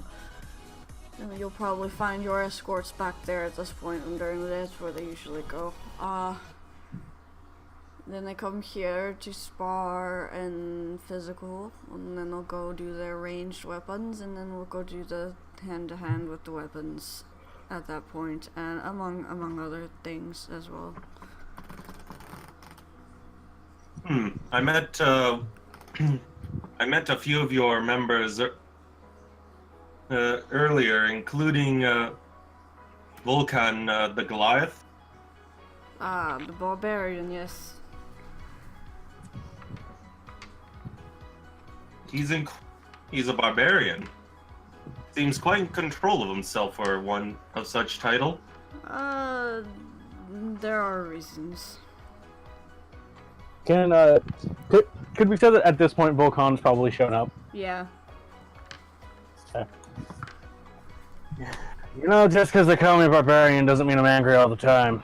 you'll probably find your escorts back there at this point, and during the day that's where they usually go. Then they come here to spar and physical, and then they'll go do their ranged weapons, and then we'll go do the hand-to-hand with the weapons at that point, and among other things as well. I met I met a few of your members earlier, including Vulcan, the Goliath. The barbarian, yes. He's a barbarian. Seems quite in control of himself for one of such title. There are reasons. Could we say that at this point Volcan's probably shown up? Yeah. Okay. You know, just because they call me a barbarian doesn't mean I'm angry all the time.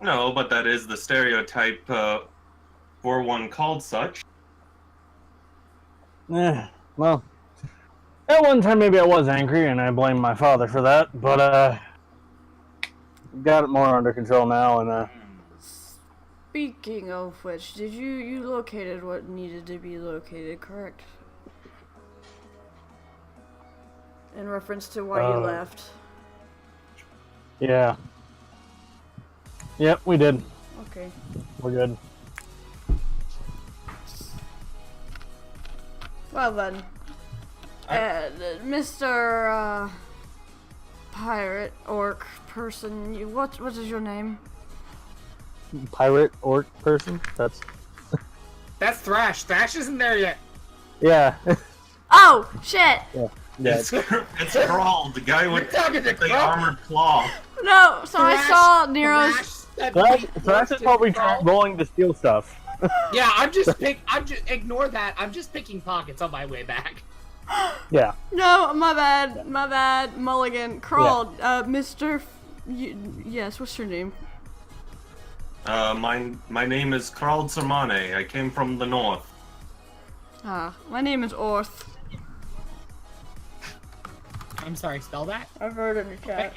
No, but that is the stereotype for one called such. Well, at one time maybe I was angry and I blame my father for that, but got it more under control now, and Speaking of which, did you located what needed to be located, correct? In reference to why you left. Yeah. Yep, we did. Okay. We're good. Well then, Mr. Pirate Orc person, what is your name? Pirate orc person? That's Thrash. Thrash isn't there yet. yeah. Oh shit! Yeah. It's Crawl, the guy with the Crawl. armored claw. No, so I saw Nero's. Thrash is probably rolling to steal stuff. Yeah, ignore that. I'm just picking pockets on my way back. Yeah. No, my bad, Mulligan. Crawled, Mr. Yes, what's your name? My name is Krald Sermane. I came from the north. My name is Orth. I'm sorry, spell that? I've heard in the chat.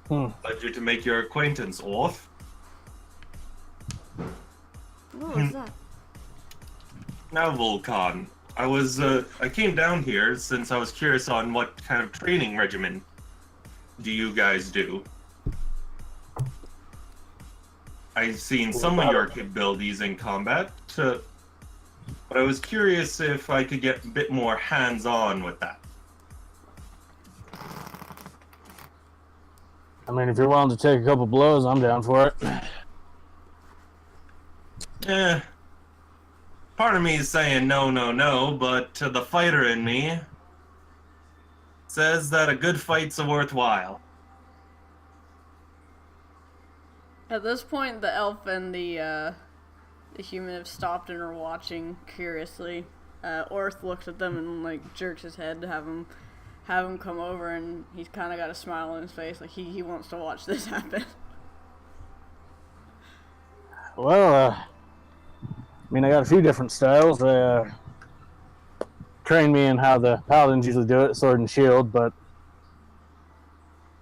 Pleasure to make your acquaintance, Orth. What's that? Now, Volcan, I came down here since I was curious on what kind of training regimen do you guys do. I've seen some of your capabilities in combat, but I was curious if I could get a bit more hands-on with that. I mean, if you're willing to take a couple blows, I'm down for it. Part of me is saying no, no, no, but the fighter in me says that a good fight's worthwhile. At this point, the elf and the human have stopped and are watching curiously. Orth looks at them and like jerks his head to have him come over, and he's kind of got a smile on his face, like he wants to watch this happen. Well, I mean, I got a few different styles. They trained me in how the paladins usually do it, sword and shield, but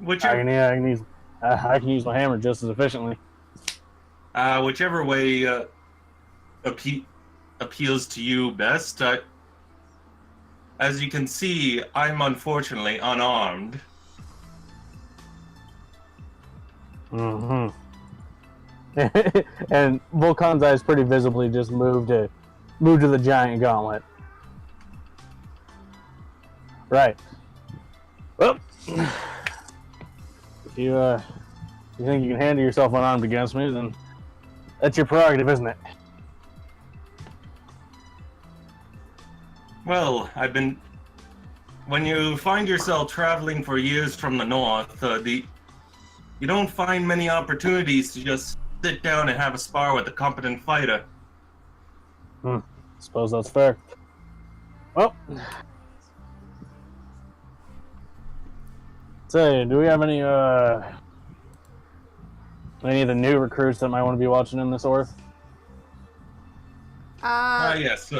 Whichever, I can use my hammer just as efficiently. whichever way appeals to you best. As you can see, I'm unfortunately unarmed. Mm-hmm. And Volcan's eyes pretty visibly just moved to the giant gauntlet. Right. Well, if you think you can handle yourself unarmed against me, then that's your prerogative, isn't it? Well, when you find yourself traveling for years from the north, you don't find many opportunities to just sit down and have a spar with a competent fighter. Suppose that's fair. Well, say, do we have any of the new recruits that might want to be watching in this Orth? Yes,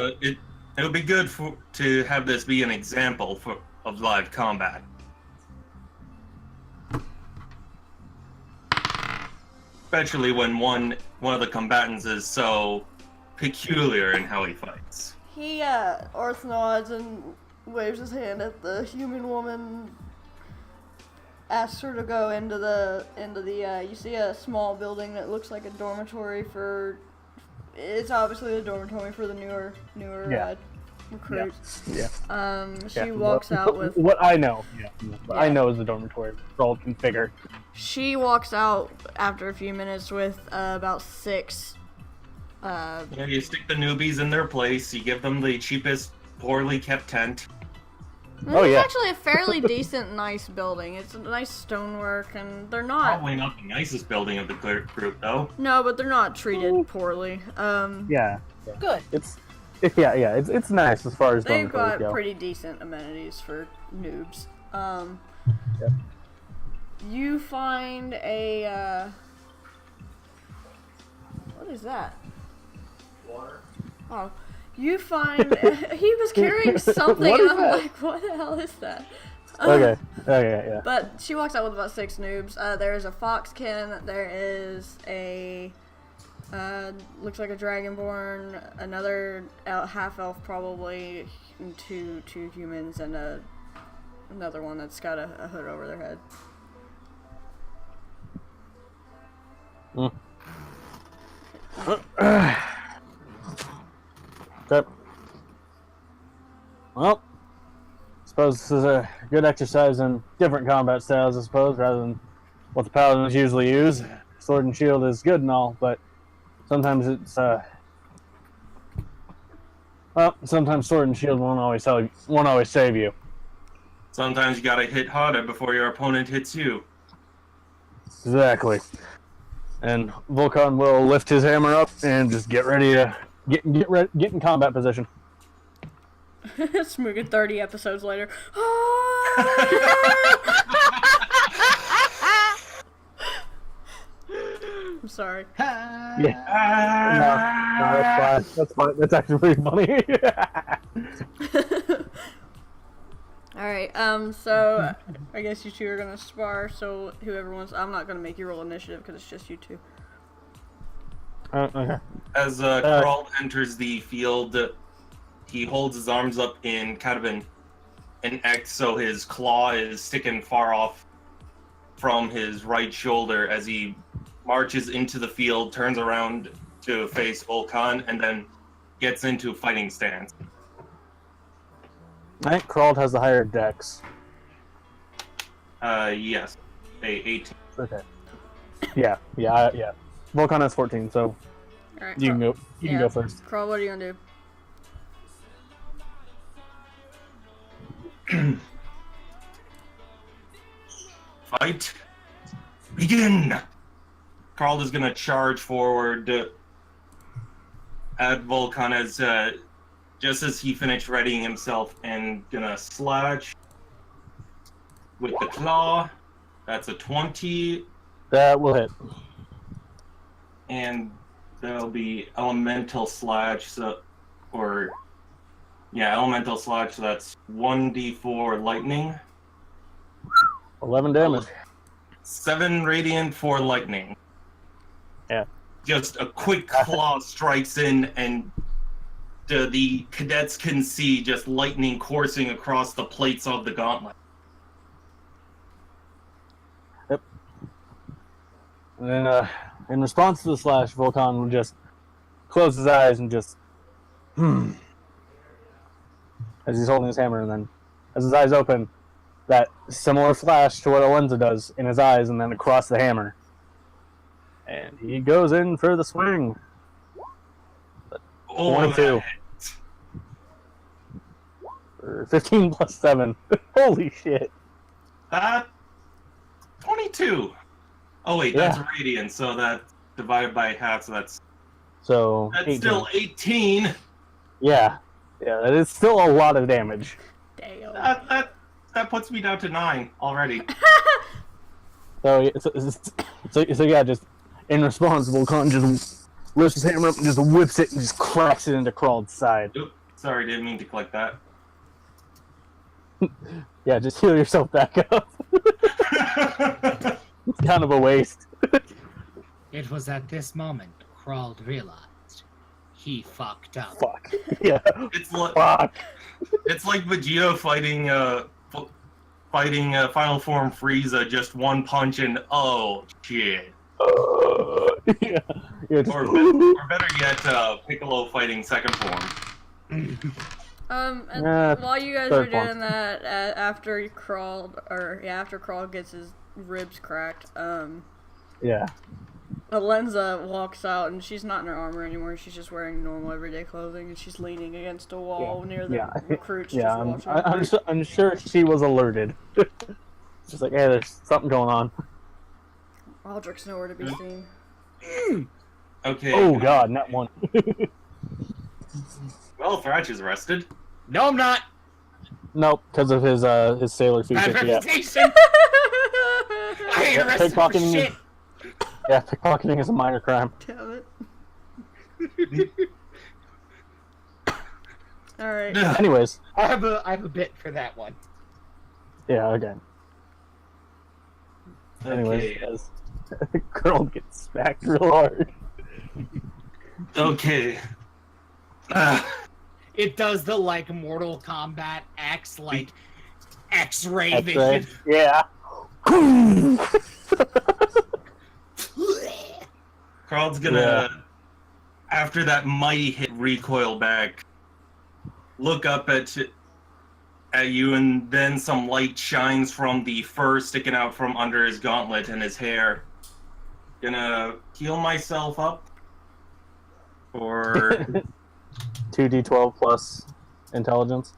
it would be good to have this be an example of live combat. Especially when one of the combatants is so peculiar in how he fights. He Orth nods and waves his hand at the human woman. Asks her to go into the you see a small building that looks like a dormitory for. It's obviously a dormitory for the newer recruits. Yeah. She walks out with what I know. What I know is the dormitory. It's all configured. She walks out after a few minutes with about 6. You stick the newbies in their place. You give them the cheapest, poorly kept tent. It's actually a fairly decent, nice building. It's a nice stonework, and they're not. Probably not the nicest building of the group, though. No, but they're not treated poorly. Yeah. Good. It's nice as far as They've dormitories got go. pretty decent amenities for noobs. Yep. You find a what is that? Water. Oh, you find he was carrying something, What and is I'm that? like, what the hell is that? Okay, yeah. But she walks out with about 6 noobs. There is a foxkin. There is a looks like a dragonborn. Another half elf probably. And two humans and another one that's got a hood over their head. Okay. Well, suppose this is a good exercise in different combat styles, I suppose, rather than what the paladins usually use. Sword and shield is good and all, but sometimes it's sometimes sword and shield won't always save you. Sometimes you gotta hit harder before your opponent hits you. Exactly. And Volcan will lift his hammer up and just get ready to get in combat position. Smoogan 30 episodes later. I'm sorry. Yeah. No, that's fine. That's actually pretty funny. Alright, so I guess you two are gonna spar, so whoever wants. I'm not gonna make you roll initiative because it's just you two. Okay. As Krald enters the field, he holds his arms up in kind of an X, so his claw is sticking far off from his right shoulder as he marches into the field, turns around to face Volkan, and then gets into fighting stance. I think Crawled has the higher dex. Yes. A 18. Okay. Yeah. Volcon has 14, so Alright, you can go. You can go first. Crawl, what are you gonna do? Fight. Begin! Carl is gonna charge forward at Volkan as just as he finished readying himself and gonna slash with the claw. That's a 20. That will hit. And there'll be elemental slash, elemental slash, so that's 1d4 lightning. 11 damage. 7 radiant for lightning. Yeah. Just a quick claw strikes in, and the cadets can see just lightning coursing across the plates of the gauntlet. Yep. And then, in response to the slash, Volkan will just close his eyes and just, as he's holding his hammer, and then, as his eyes open, that similar flash to what Alenza does in his eyes, and then across the hammer. And he goes in for the swing. 22. 15 plus 7. Holy shit. 22. Oh wait, Yeah. that's radiant, so that's divided by half, so that's So, 18. still 18. Yeah, that is still a lot of damage. Damn. That puts me down to 9 already. So yeah, just in response, Volkan just lifts his hammer up and just whips it and just cracks it into Crawled's side. Oop, sorry, didn't mean to click that. Yeah, just heal yourself back up. It's kind of a waste. It was at this moment Crawled realized he fucked up. Fuck. Yeah. It's like Fuck. it's like Vegeta fighting Final Form Frieza, just one punch and oh shit. Yeah. Just, Or better yet, Piccolo fighting Second Form. And Yeah, while you guys are third one. doing that, after Crawl gets his ribs cracked, yeah. Alenza walks out, and she's not in her armor anymore. She's just wearing normal everyday clothing, and she's leaning against a wall near the recruits. Yeah, just watching. I'm sure she was alerted. Just like, hey, there's something going on. Aldrich's nowhere to be seen. Okay. Oh god, not one. Well, Thrash is arrested. No, I'm not. Nope, because of his sailor Bad feature. Yeah. reputation. I ain't arrested for Pickpocketing shit. Yeah, pickpocketing is a minor crime. Damn it. Alright. Anyways, I have a bit for that one. yeah, again. Anyways, Okay. as girl gets smacked real hard. Okay. It does the like Mortal Kombat X like X-ray X-ray. vision. Yeah. Carl's gonna, after that mighty hit, recoil back, look up at you, and then some light shines from the fur sticking out from under his gauntlet and his hair. Gonna heal myself up. Or 2d12 plus intelligence.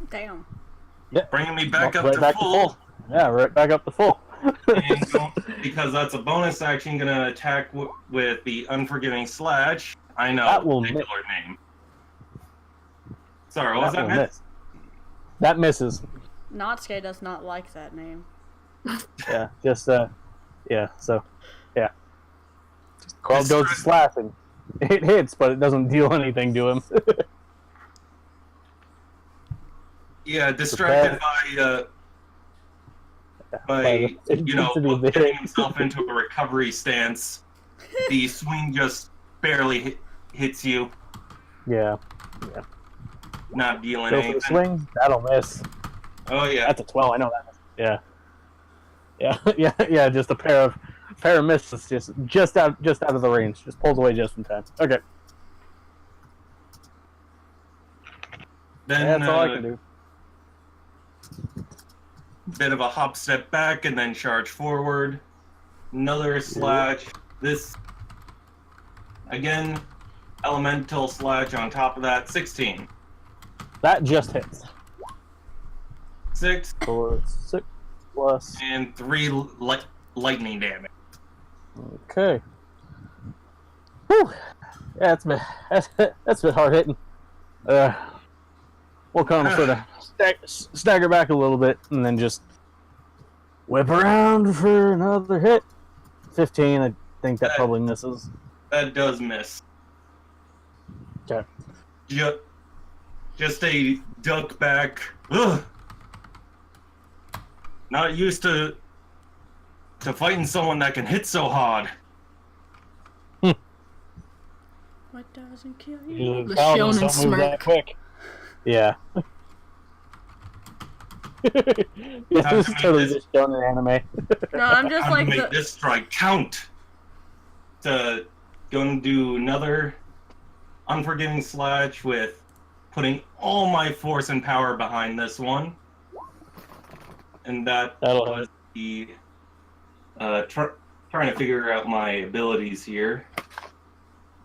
Damn. Yeah. bringing me back up Right to back full. Yeah, right back up to full. And because that's a bonus action, gonna attack with the Unforgiving Slash. I know, That will particular name. Sorry, what was that will meant? miss. That misses. Natsuke does not like that name. Yeah, just yeah. So, yeah. Carl It's goes right. to slash and it hits, but it doesn't deal anything to him. Yeah, distracted by by the intensity of the getting hit. himself into a recovery stance. The swing just barely hits you, Yeah. not dealing Go for anything. the swing. That'll miss. Oh yeah. That's a 12. I know that. Yeah. Yeah. Just a pair of misses, just out of the range. Just pulls away just in time. Okay. Then That's all I can do. bit of a hop step back and then charge forward. Another slash. This again, elemental slash on top of that. 16. That just hits. 6 So 6 plus. and 3 lightning damage. Okay. Whew. Yeah, that's been hard hitting. We'll kind of sort of stagger back a little bit and then just whip around for another hit. 15. I think that probably misses. That does miss. Okay. Just a duck back. Ugh. Not used to fighting someone that can hit so hard. What doesn't kill you? The shonen don't move that smirk. quick. Yeah. Yeah, this is totally just shonen anime. No, I'm just I'm like gonna make this strike count. Gonna do another unforgiving slash with putting all my force and power behind this one, and that'll was the trying to figure out my abilities here.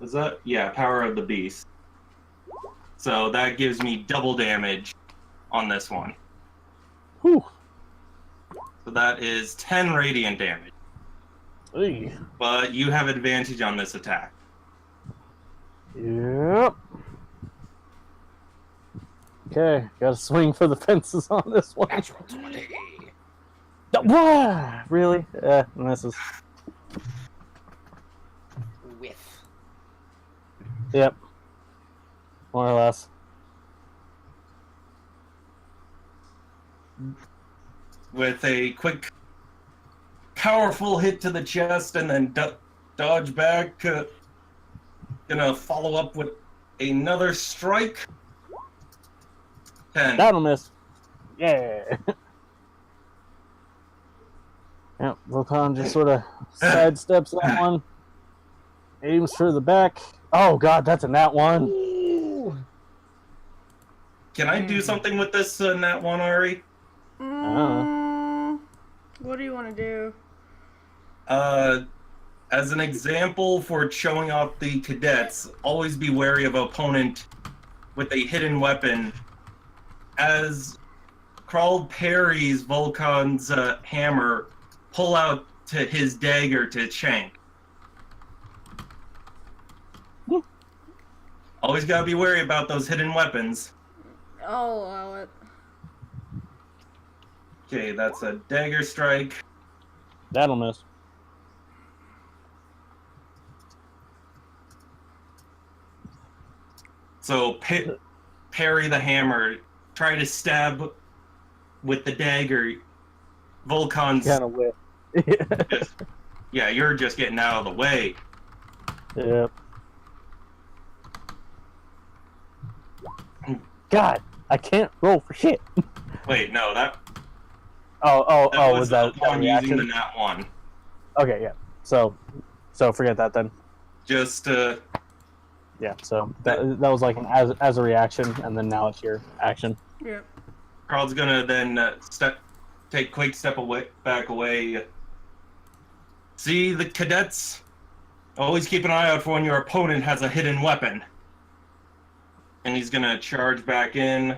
Was that power of the beast? So that gives me double damage on this one. Whew. So that is 10 radiant damage. Hey. But you have advantage on this attack. Yep. Okay, gotta swing for the fences on this one. Natural 20. Wah! Really? Misses. Whiff. Yep. More or less. With a quick, powerful hit to the chest and then dodge back. Gonna follow up with another strike. 10. That'll miss. Yeah. Yep, Volcan just sort of sidesteps that one. Aims for the back. Oh god, that's a nat one. Can I do something with this nat one, Auri? What do you want to do? As an example for showing off the cadets, always be wary of opponent with a hidden weapon. As Kral parries Volcan's hammer, pull out to his dagger to shank. Always gotta be wary about those hidden weapons. I'll allow it. Okay, that's a dagger strike. That'll miss. So parry the hammer, try to stab with the dagger. Volcan's Kind of whip. you're just getting out of the way. Yep. God, I can't roll for shit. Wait, no, that Was that upon using reaction? the nat one. Okay, yeah. So forget that then. Just Yeah. So that was like an as a reaction, and then now it's your action. Yeah. Carl's gonna then take quick step back away. See the cadets? Always keep an eye out for when your opponent has a hidden weapon. And he's gonna charge back in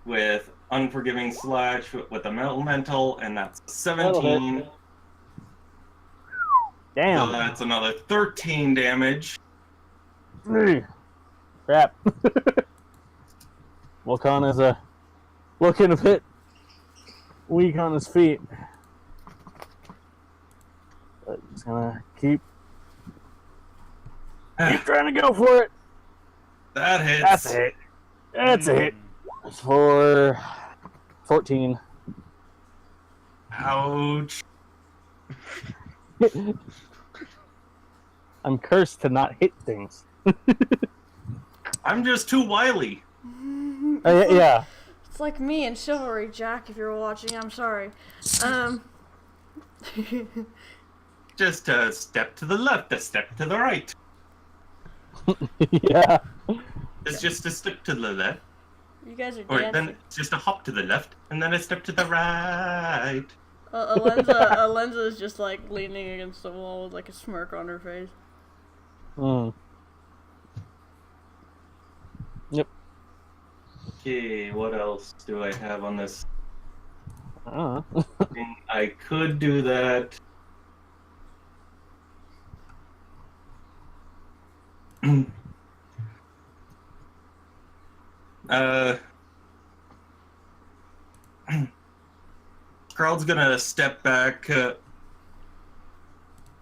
with unforgiving slash with a elemental, and that's 17. Damn. So that's another 13 damage. Crap. Volcan is looking a bit weak on his feet. But he's gonna keep trying to go for it. That hits. That's a hit. That's a hit. For 14. Ouch. I'm cursed to not hit things. I'm just too wily. Yeah. It's like me in Chivalry, Jack, if you're watching, I'm sorry. Just a step to the left, a step to the right. Yeah. It's just a step to the left. You guys are Or dancing. then it's just a hop to the left, and then a step to the right. Alenza is just like leaning against the wall with like a smirk on her face. Yep. Okay, what else do I have on this Uh-huh. thing? I could do that. Carl's gonna step back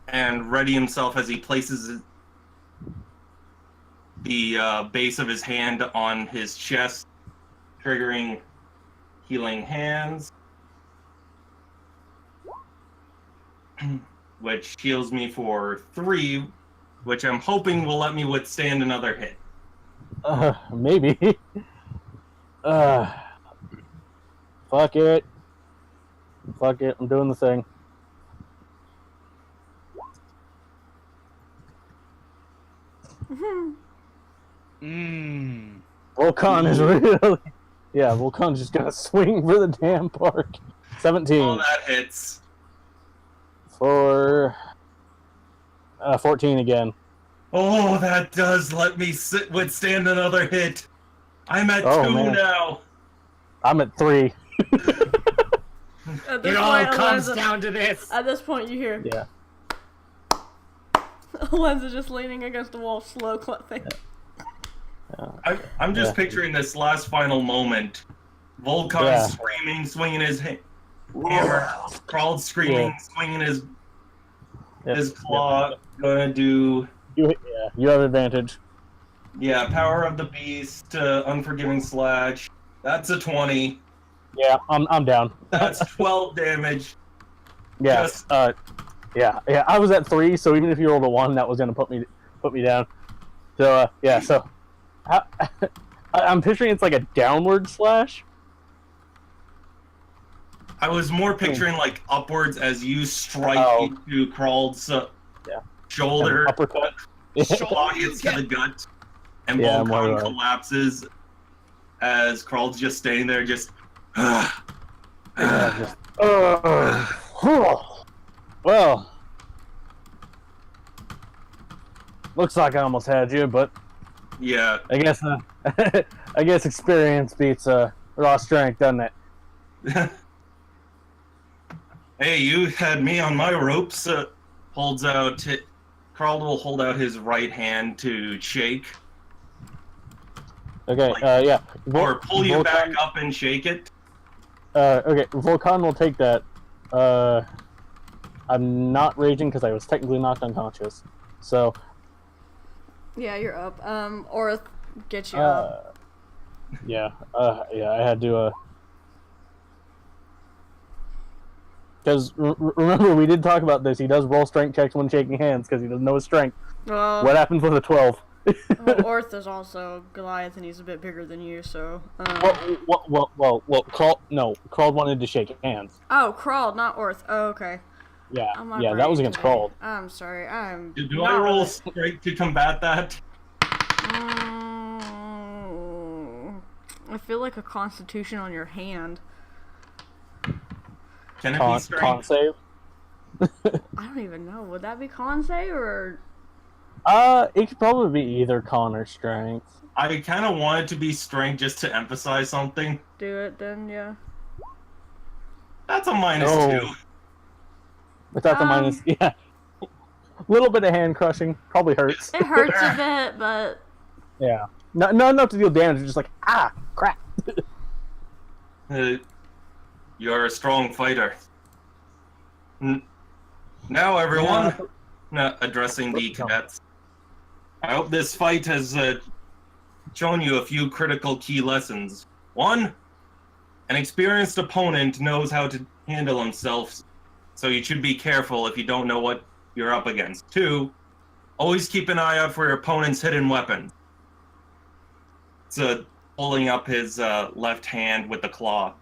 and ready himself as he places the base of his hand on his chest, triggering healing hands, which heals me for 3, which I'm hoping will let me withstand another hit. Maybe. Fuck it. Fuck it. I'm doing the thing. Volcan is really... Yeah, Volcan's just gonna swing for the damn park. 17. Oh, that hits. For... 14 again. Oh, that does let me withstand another hit. I'm at 2 man. now. I'm at 3. At this It all point, comes down to this. At this point, you hear Yeah. Alenza just leaning against the wall, slow clapping. I'm just Yeah. picturing this last final moment. Volcan screaming, swinging his hammer. Crawled screaming, swinging his claw. Gonna do... You have advantage. Yeah, Power of the Beast, Unforgiving Slash. That's a 20. Yeah, I'm down. That's 12 damage. Yeah. Just- Yeah. I was at 3, so even if you rolled a 1, that was gonna put me down. So yeah. So I'm picturing it's like a downward slash. I was more picturing like upwards as you strike into Crawled's shoulder. Uppercut. Shaw hits to the gut, and Yeah, Volcan more collapses as Crawled's just standing there, just. Well, looks like I almost had you, but Yeah. I guess I guess experience beats raw strength, doesn't it? Hey, you had me on my ropes. Holds out. Carl will hold out his right hand to shake, Okay. Like- Yeah. or pull you Volcan- back up and shake it. Okay. Volcan will take that. I'm not raging because I was technically knocked unconscious. So. Yeah, you're up. Or get you up. Yeah. Yeah. I had to. Because remember, we did talk about this. He does roll strength checks when shaking hands because he doesn't know his strength. Well, What happens with a 12? well, Orth is also Goliath, and he's a bit bigger than you, so. Well, Crawled wanted to shake hands. Oh, Crawled, not Orth. Oh, okay. Yeah, My yeah, that brain was against today. Crawled. I'm sorry. Do I roll strength to combat that? I feel like a constitution on your hand. Can it be Con strength? save. I don't even know. Would that be con save or? It could probably be either con or strength. I kind of want it to be strength just to emphasize something. Do it then, yeah. That's a -2. Without the minus, yeah. A little bit of hand crushing probably hurts. It hurts a bit, but Yeah. Not enough to deal damage. Just like crap. You're a strong fighter. Now, everyone, addressing the cadets. I hope this fight has shown you a few critical key lessons. 1, An experienced opponent knows how to handle himself, so you should be careful if you don't know what you're up against. 2, always keep an eye out for your opponent's hidden weapon. It's pulling up his left hand with the claw.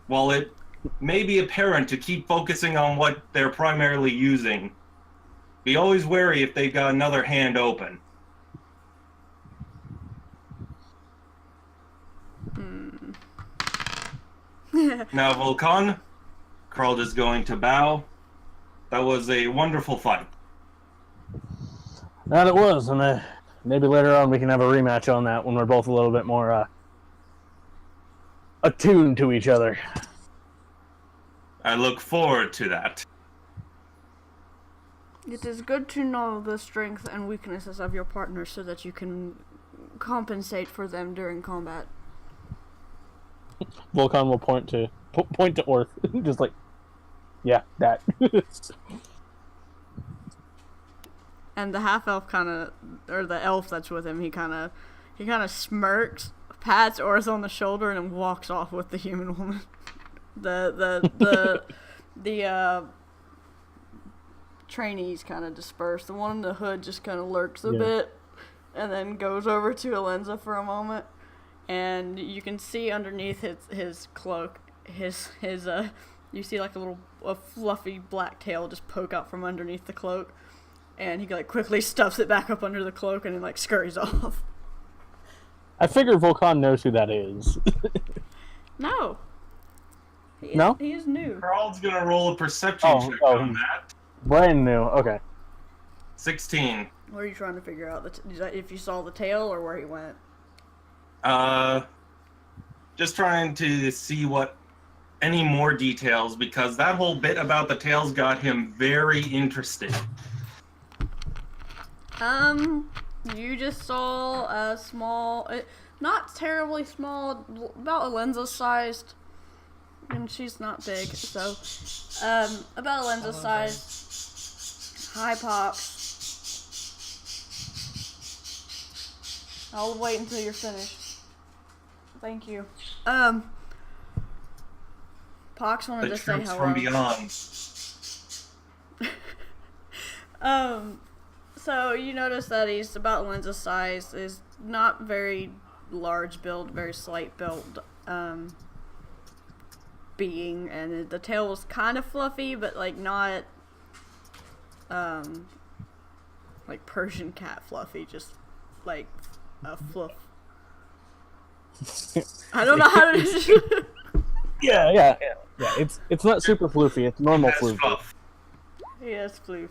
While it may be apparent to keep focusing on what they're primarily using, be always wary if they've got another hand open. Now, Volkan, Carl is going to bow. That was a wonderful fight. That it was, and maybe later on we can have a rematch on that when we're both a little bit more attuned to each other. I look forward to that. It is good to know the strengths and weaknesses of your partner so that you can compensate for them during combat. Volkan will point to Orth, just like, yeah, that. And the half elf or the elf that's with him, he kind of smirks, pats Orth on the shoulder, and then walks off with the human woman. The trainees kind of disperse. The one in the hood just kind of lurks a bit, and then goes over to Alenza for a moment. And you can see underneath his cloak, you see like a fluffy black tail just poke out from underneath the cloak, and he like quickly stuffs it back up under the cloak and then like scurries off. I figure Volkan knows who that is. No. No? He is new. Carl's gonna roll a perception check on that. Brand new. Okay. 16. What are you trying to figure out? If you saw the tail or where he went? Just trying to see what any more details, because that whole bit about the tails got him very interested. You just saw a small, not terribly small, about Alenza's sized, and she's not big, so, about Alenza's sized, high pox. I'll wait until you're finished. Thank you. Pox wanted The to say troops hello. from beyond. So you notice that he's about Lenza's size, is not very large build, very slight build, being, and the tail was kind of fluffy, but like not, like Persian cat fluffy, just like a fluff. I don't know how to. Yeah. It's not super floofy. It's normal That's floofy. fluff. Yes, floof.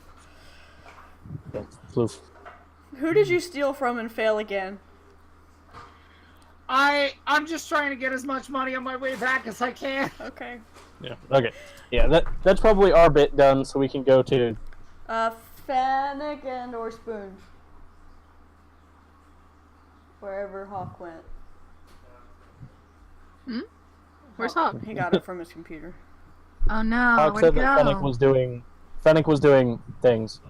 Yeah, floof. Who did you steal from and fail again? I'm just trying to get as much money on my way back as I can. Okay. Yeah. Okay. Yeah. That's probably our bit done, so we can go to. Fennec and or Spoon. Wherever Hawk went. Where's Hawk? He got it from his computer. Oh no, Hawk where'd said he that go? Fennec was doing things.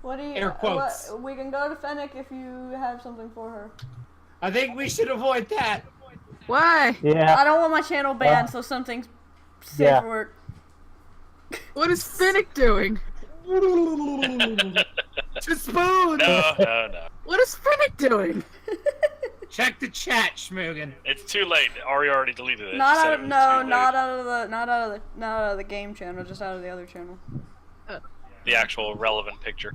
What do you? Air quotes. We can go to Fennec if you have something for her. I think we should avoid that. Why? Yeah. I don't want my channel banned, so something's safe Yeah. for work. What is Finnick doing? To Spoon! No. What is Finnick doing? Check the chat, Schmoogan. It's too late. Ari already deleted it. Not She said out it of was no, too not late. out of the game channel, just out of the other channel. The actual relevant picture.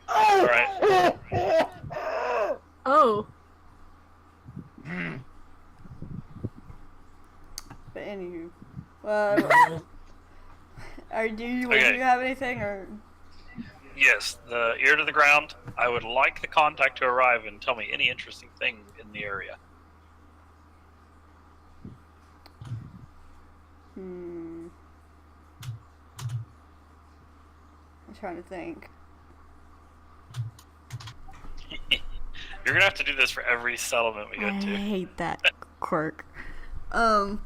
Alright. Oh. But anywho, do you Okay. have anything or? Yes, the ear to the ground. I would like the contact to arrive and tell me any interesting thing in the area. I'm trying to think. You're gonna have to do this for every settlement we I go to. hate that quirk. I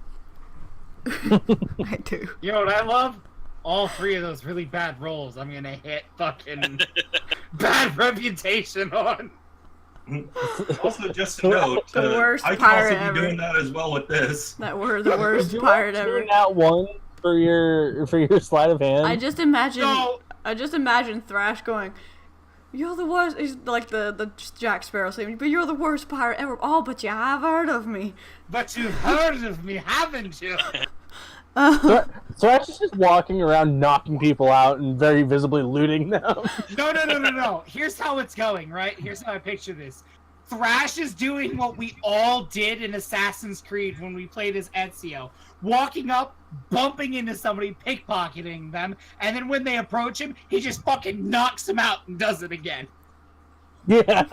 do. You know what I love? All three of those really bad rolls I'm gonna hit fucking bad reputation on. Also, just a note, The worst I can pirate also be ever. doing that as well with this. That were the worst Did you pirate actually ever. not one for your sleight of hand? I just imagine. No. I just imagine Thrash going, "You're the worst." He's like the Jack Sparrow saying, "But you're the worst pirate ever." Oh, but you have heard of me. But you've heard of me, haven't you? Thrash is just walking around knocking people out and very visibly looting them. No. Here's how it's going, right? Here's how I picture this. Thrash is doing what we all did in Assassin's Creed when we played as Ezio. Walking up, bumping into somebody, pickpocketing them, and then when they approach him, he just fucking knocks them out and does it again. Yeah.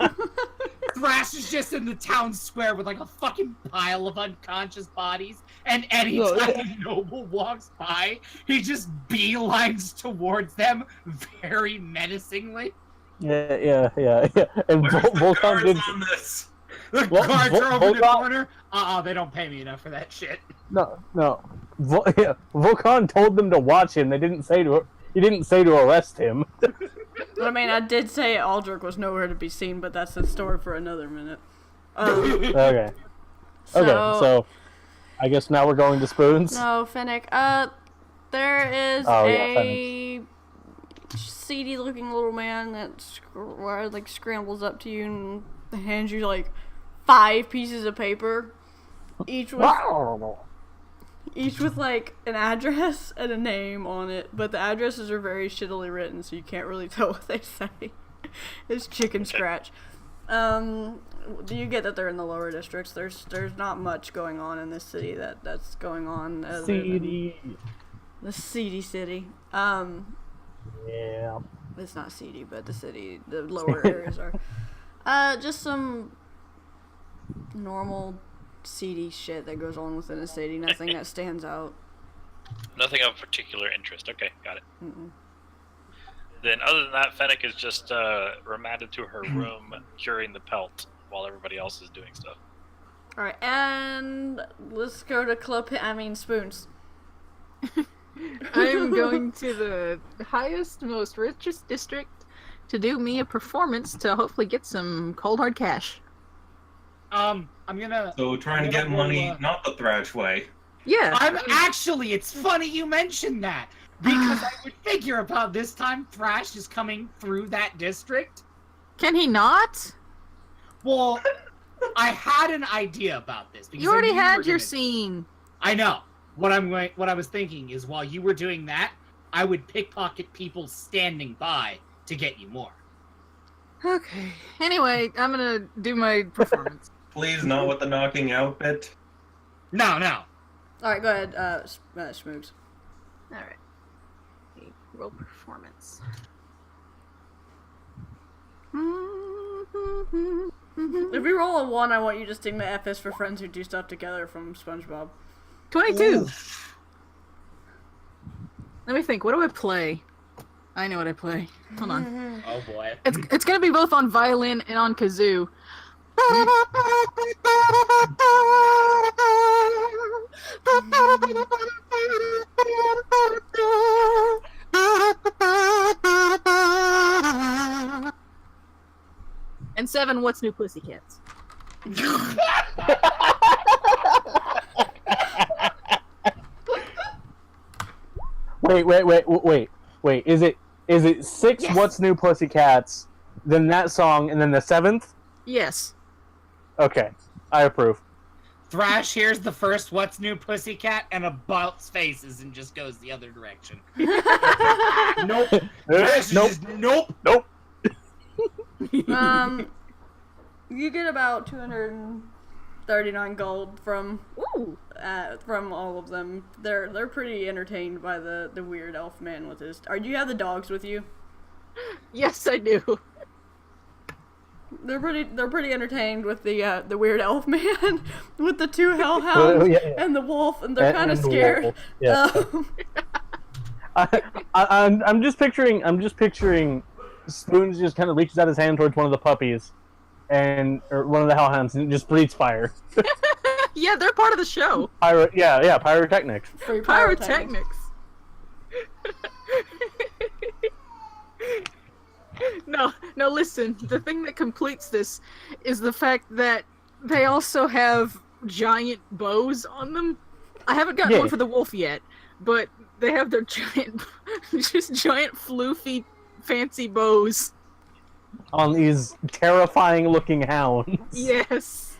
Thrash is just in the town square with like a fucking pile of unconscious bodies, and anytime a noble walks by, he just beelines towards them very menacingly. Yeah. And Where's the Volcon guards did. on this? The What? guards are over in the Volcon- corner. They don't pay me enough for that shit. No. Volcon told them to watch him. They didn't say to. He didn't say to arrest him. I mean, I did say Aldrich was nowhere to be seen, but that's a story for another minute. Okay. So I guess now we're going to spoons. No, Finnick. There is seedy looking little man that scrambles up to you and hands you like 5 pieces of paper, each with like an address and a name on it, but the addresses are very shittily written, so you can't really tell what they say. It's chicken scratch. Do you get that they're in the lower districts? There's not much going on in this city that's going on. Seedy. The seedy city. Yeah. It's not seedy, but the lower areas are. Just some normal seedy shit that goes on within a city. Nothing that stands out. Nothing of particular interest. Okay, got it. Mm-mm. Then, other than that, Fennec is just remanded to her room, curing the pelt while everybody else is doing stuff. All right, and let's go to Spoons. I'm going to the highest, most richest district to do me a performance to hopefully get some cold hard cash. I'm gonna. So trying to get money, not the Thrash way. Yeah. It's funny you mentioned that. Because I would figure about this time Thrash is coming through that district. Can he not? Well, I had an idea about this. Because You already I knew had were your gonna- scene. I know. What I was thinking is while you were doing that, I would pickpocket people standing by to get you more. Okay. Anyway, I'm gonna do my performance. Please, not with the knocking out bit. No. All right, go ahead, Schmoogs. All right. Roll performance. If you roll a 1, I want you to sing the F is for friends who do stuff together from SpongeBob. 22. Oof. Let me think. What do I play? I know what I play. Hold on. Oh boy. It's gonna be both on violin and on kazoo. And 7, what's new, Pussycats? Wait. Is it 6 Yes. What's New Pussycats, then that song, and then the 7th? Yes. Okay. I approve. Thrash hears the first "What's New, Pussycat?" and about faces and just goes the other direction. Nope. Thrash is Nope. just, nope. You get about 239 gold from Ooh. all of them. They're pretty entertained by the weird elf man with his. Do you have the dogs with you? Yes, I do. They're pretty entertained with the weird elf man with the 2 hellhounds Yeah. and the wolf, and they're kind of And the scared. wolf, yeah. I'm just picturing Spoons just kind of reaches out his hand towards one of the puppies, or one of the hellhounds, and just breathes fire. Yeah, they're part of the show. Pyrotechnics. Free Pyrotechnics. No, listen. The thing that completes this is the fact that they also have giant bows on them. I haven't gotten one for the wolf yet, but they have their giant, just giant floofy, fancy bows. On these terrifying-looking hounds. Yes.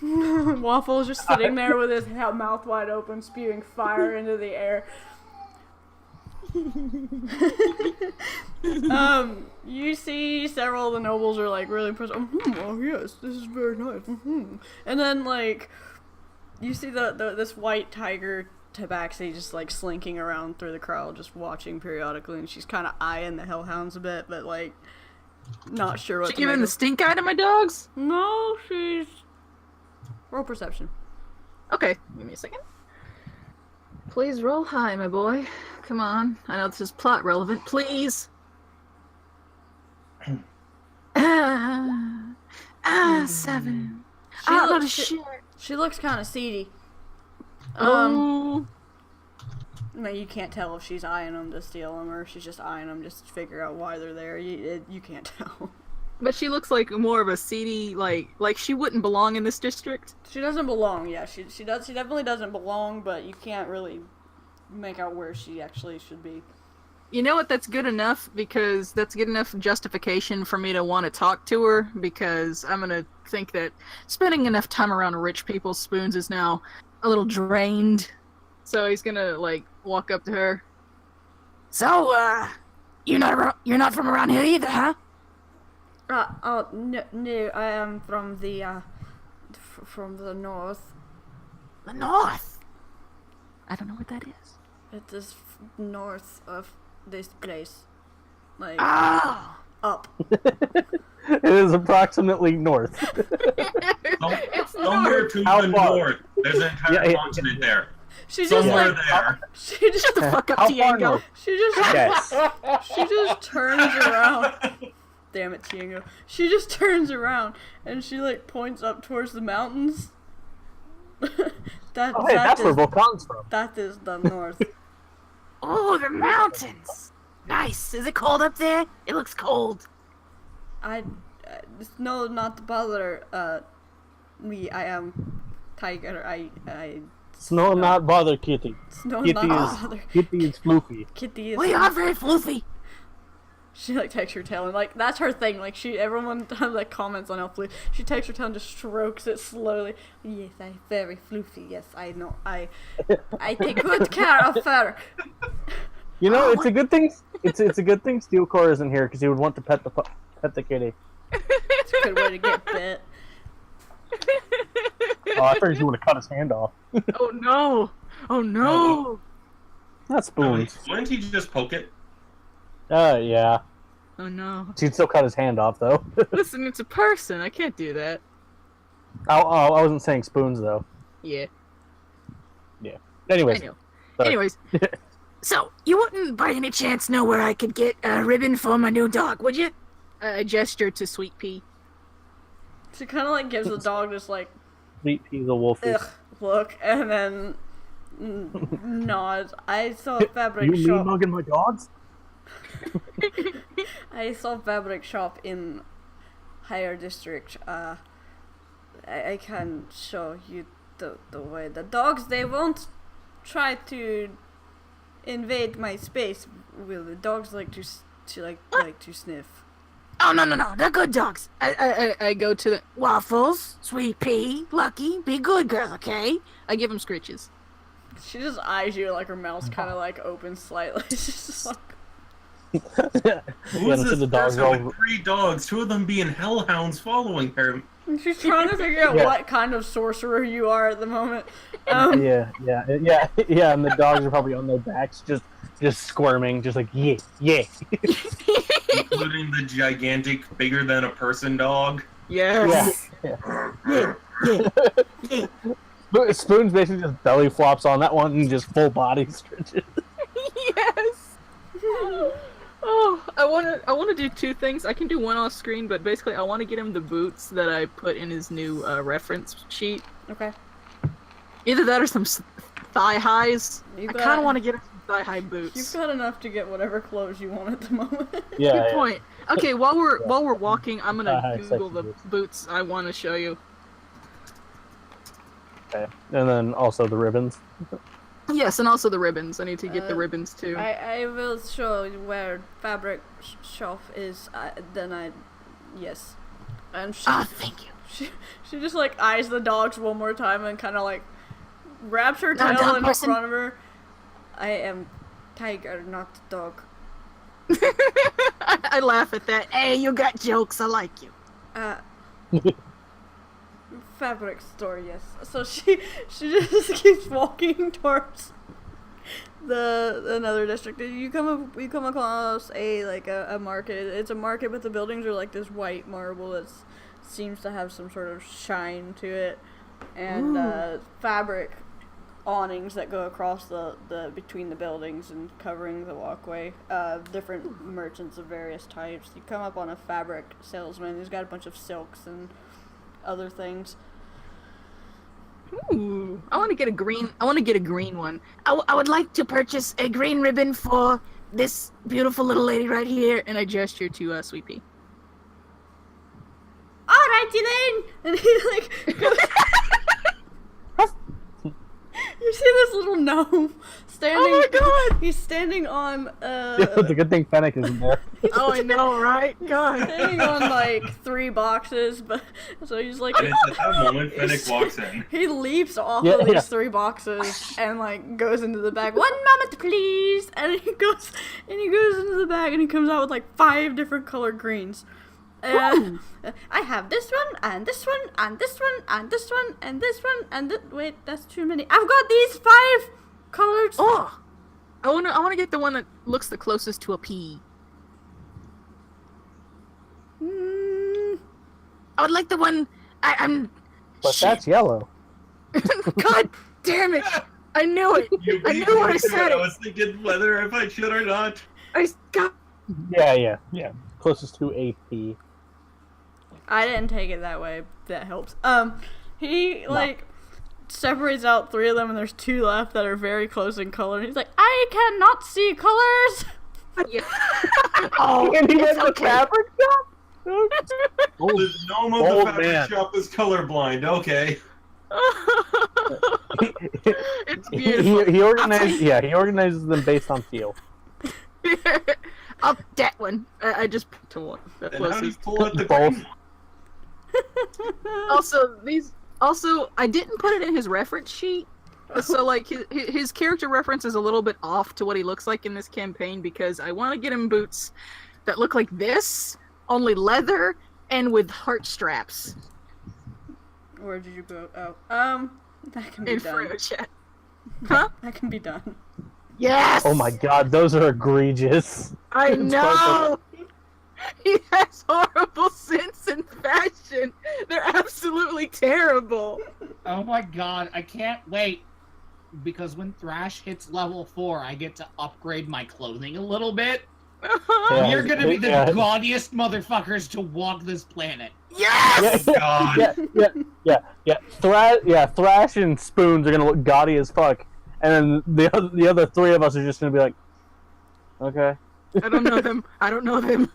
Waffle's just sitting there with his mouth wide open, spewing fire into the air. You see several of the nobles are like really impressed. Oh yes, this is very nice. And then like you see this white tiger tabaxi just like slinking around through the crowd, just watching periodically, and she's kind of eyeing the hellhounds a bit, but like not sure what. She giving the stink eye to my dogs? No, she's roll perception. Okay, give me a second. Please roll high, my boy. Come on. I know this is plot relevant. Please. 7. Not a shit. She looks kind of seedy. Oh. No, you can't tell if she's eyeing them to steal them or if she's just eyeing them just to figure out why they're there. You can't tell. But she looks like more of a seedy, like she wouldn't belong in this district. She doesn't belong. Yeah, she definitely doesn't belong. But you can't really make out where she actually should be. You know what? That's good enough, because that's good enough justification for me to want to talk to her, because I'm gonna think that spending enough time around rich people's spoons is now a little drained. So he's gonna like walk up to her. So, you're not from around here either, huh? No, I am from the north. The north? I don't know what that is. It is north of this place. Like, up. It is approximately north. Somewhere to the north. There's an entire continent there. She just Somewhere like, there. she just Shut the fuck up, Tiango. She just turns around. Damn it, Tiango. She just turns around and she like points up towards the mountains. That's where Volcan's from. That is the north. Oh, the mountains! Nice. Is it cold up there? It looks cold. No, not to bother me. I am Tiger. Snow not bother Kitty. Snow Kitty not is, bother. Kitty is floofy. Kitty is. We are very floofy. She like takes her tail and like that's her thing. Like everyone like comments on how floofy. She takes her tail and just strokes it slowly. Yes, I'm very floofy. Yes, I know. I take good care of her. You know, it's a good thing. It's a good thing Steelcore isn't here, because he would want to pet the kitty. It's a good way to get bit. Oh, I figured you would have cut his hand off. Oh no! Oh no! Not spoons. Wouldn't he just poke it? Yeah. Oh no! She'd still cut his hand off, though. Listen, it's a person. I can't do that. I wasn't saying spoons, though. Yeah. Anyways. I know. Sorry. Anyways. So, you wouldn't by any chance know where I could get a ribbon for my new dog, would you? I gesture to Sweet Pea. She kind of like gives the dog this like Sweet Pea's a wolfie. look, and then nods. I saw a fabric You shop. mugging my dogs? I saw a fabric shop in higher district. I can show you the way. The dogs, they won't try to invade my space. Will the dogs like to sniff? Oh, no, they're good dogs. I go to the Waffles, Sweet Pea, Lucky, be good girl, okay? I give them scritches. She just eyes you like her mouth's kind of like open slightly. She's just like, Who is this person with 3 dogs, 2 of them being hellhounds following her? she's trying to figure out what kind of sorcerer you are at the moment. Yeah, and the dogs are probably on their backs, just squirming, just like, yeah. Including the gigantic, bigger than a person dog. Yes. Yeah. Spoons basically just belly flops on that one and just full body stretches. Yes. Oh, I want to do 2 things. I can do one off screen, but basically I want to get him the boots that I put in his new reference sheet. Okay. Either that or some thigh highs. I kind of want to get him some thigh-high You've boots. got enough to get whatever clothes you want at the moment. Yeah. Good yeah. point. Okay, while we're walking, I'm gonna Thigh-high Google sexy the boots. boots I want to show you. Okay. And then also the ribbons. Yes, and also the ribbons. I need to get the ribbons too. I will show you where fabric shelf is. Yes. And she, Thank you. she just like eyes the dogs one more time and kind of like wraps her Not a tail dog in person. front of her. I am tiger, not the dog. I laugh at that. Hey, you got jokes. I like you. Fabric store, yes. So she just keeps walking towards another district. You come across a market. It's a market, but the buildings are like this white marble that seems to have some sort of shine to it, and fabric awnings that go across the between the buildings and covering the walkway. Different merchants of various types. You come up on a fabric salesman who's got a bunch of silks and other things. Ooh, I want to get a green. I want to get a green one. I would like to purchase a green ribbon for this beautiful little lady right here. And I gesture to Sweet Pea. Alrighty then! And he like goes... You see this little gnome standing. Oh my god! He's standing on It's a good thing Fennec isn't there. Oh, I know, right? God. standing on like 3 boxes, but so he's like And it's at that moment Fennec walks in. he leaps off Yeah, of these yeah. 3 boxes and like goes into the bag. 1 moment, please. And he goes into the bag and he comes out with like 5 different colored greens. And I have this one, and this one, and this one, and this one, and this one, and wait, that's too many. I've got these 5 colors. Oh, I wanna get the one that looks the closest to a pea. Mm, I would like the one. I'm. But that's yellow. God damn it! I knew it. I knew when I said I it. was thinking whether if I should or not. I got. Yeah. Closest to AP. I didn't take it that way. That helps. He like separates out 3 of them, and there's 2 left that are very close in color. And he's like, I cannot see colors. Oh, And he it's went to okay. fabric shop? The gnome of the old fabric man. shop is colorblind. Okay. It's beautiful. He organizes. Yeah, he organizes them based on feel. Up that one. I just picked one. That And how do you closest. pull out the Both. green? Also, I didn't put it in his reference sheet. So, like, his character reference is a little bit off to what he looks like in this campaign because I want to get him boots that look like this, only leather, and with heart straps. Where did you go? Oh, that can be In done. Froyo chat. Huh? That can be done. Yes. Oh my god, those are egregious. I It's know! He has horrible sense and fashion. They're absolutely terrible. Oh my god, I can't wait. Because when Thrash hits level 4, I get to upgrade my clothing a little bit. Yeah, You're gonna be the yeah. gaudiest motherfuckers to walk this planet. Yes. God. Thrash and Spoons are gonna look gaudy as fuck, and then the other 3 of us are just gonna be like, okay. I don't know them. I don't know them.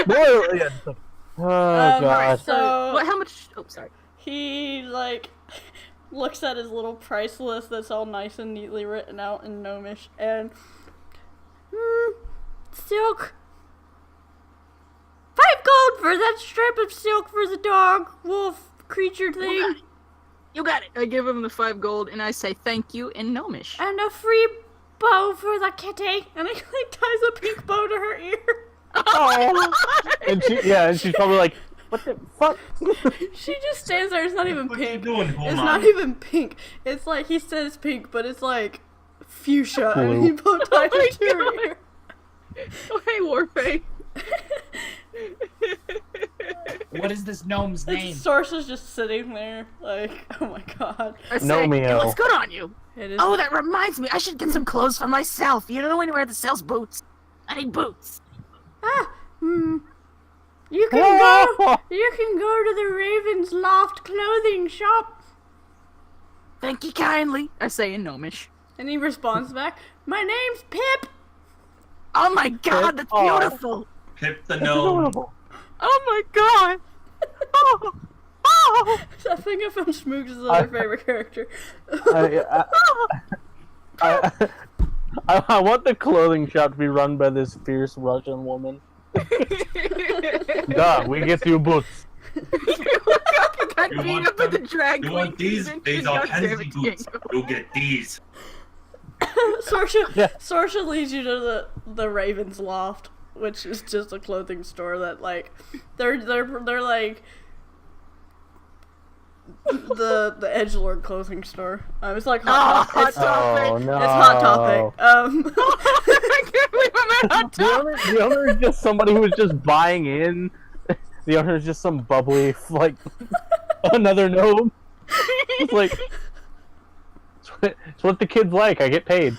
Well, yeah, it's like, oh god. So What? How much? Oh, sorry. he like looks at his little price list that's all nice and neatly written out in gnomish, and silk. 5 gold for that strip of silk for the dog, wolf, creature thing, You got it. I give him the 5 gold and I say thank you in Gnomish. and a free bow for the kitty. And he like ties a pink bow to her ear. Oh. And she's probably like, what the fuck? She just stands there. It's not even What are you pink. doing, It's Homan? not even pink. It's like he says pink, but it's like fuchsia, and Blue. he bow ties Oh my it to her God. ear. Oh, hey, Warface. What is this gnome's And name? Source is just sitting there, like, oh my god. I say, Nomeo. It looks good on you. It is. Oh, that reminds me. I should get some clothes for myself. You know anywhere that sells boots? I need boots. You can go. You can go to the Raven's Loft clothing shop. Thank you kindly. I say in Gnomish. And he responds back, "My name's Pip." Oh my god, that's Aw. beautiful! Pip the That's gnome. adorable. Oh my god! Oh! Oh! I think I found Schmoogs as other favorite character. I want the clothing shop to be run by this fierce Russian woman. Duh, we get you boots. Got You beat want up with the them? drag You queen want these? convention, These are God damn Hensley it, boots. Diego. You'll get these. Sorsha, Yeah. Sorsha leads you to the Raven's Loft, which is just a clothing store that like they're like the edgelord clothing store. It's like Hot Topic. It's, Oh no! it's Hot Topic. I can't believe I'm at Hot Topic. The owner is just somebody who was just buying in. The owner is just some bubbly, like, another gnome. It's like, it's what the kids like. I get paid.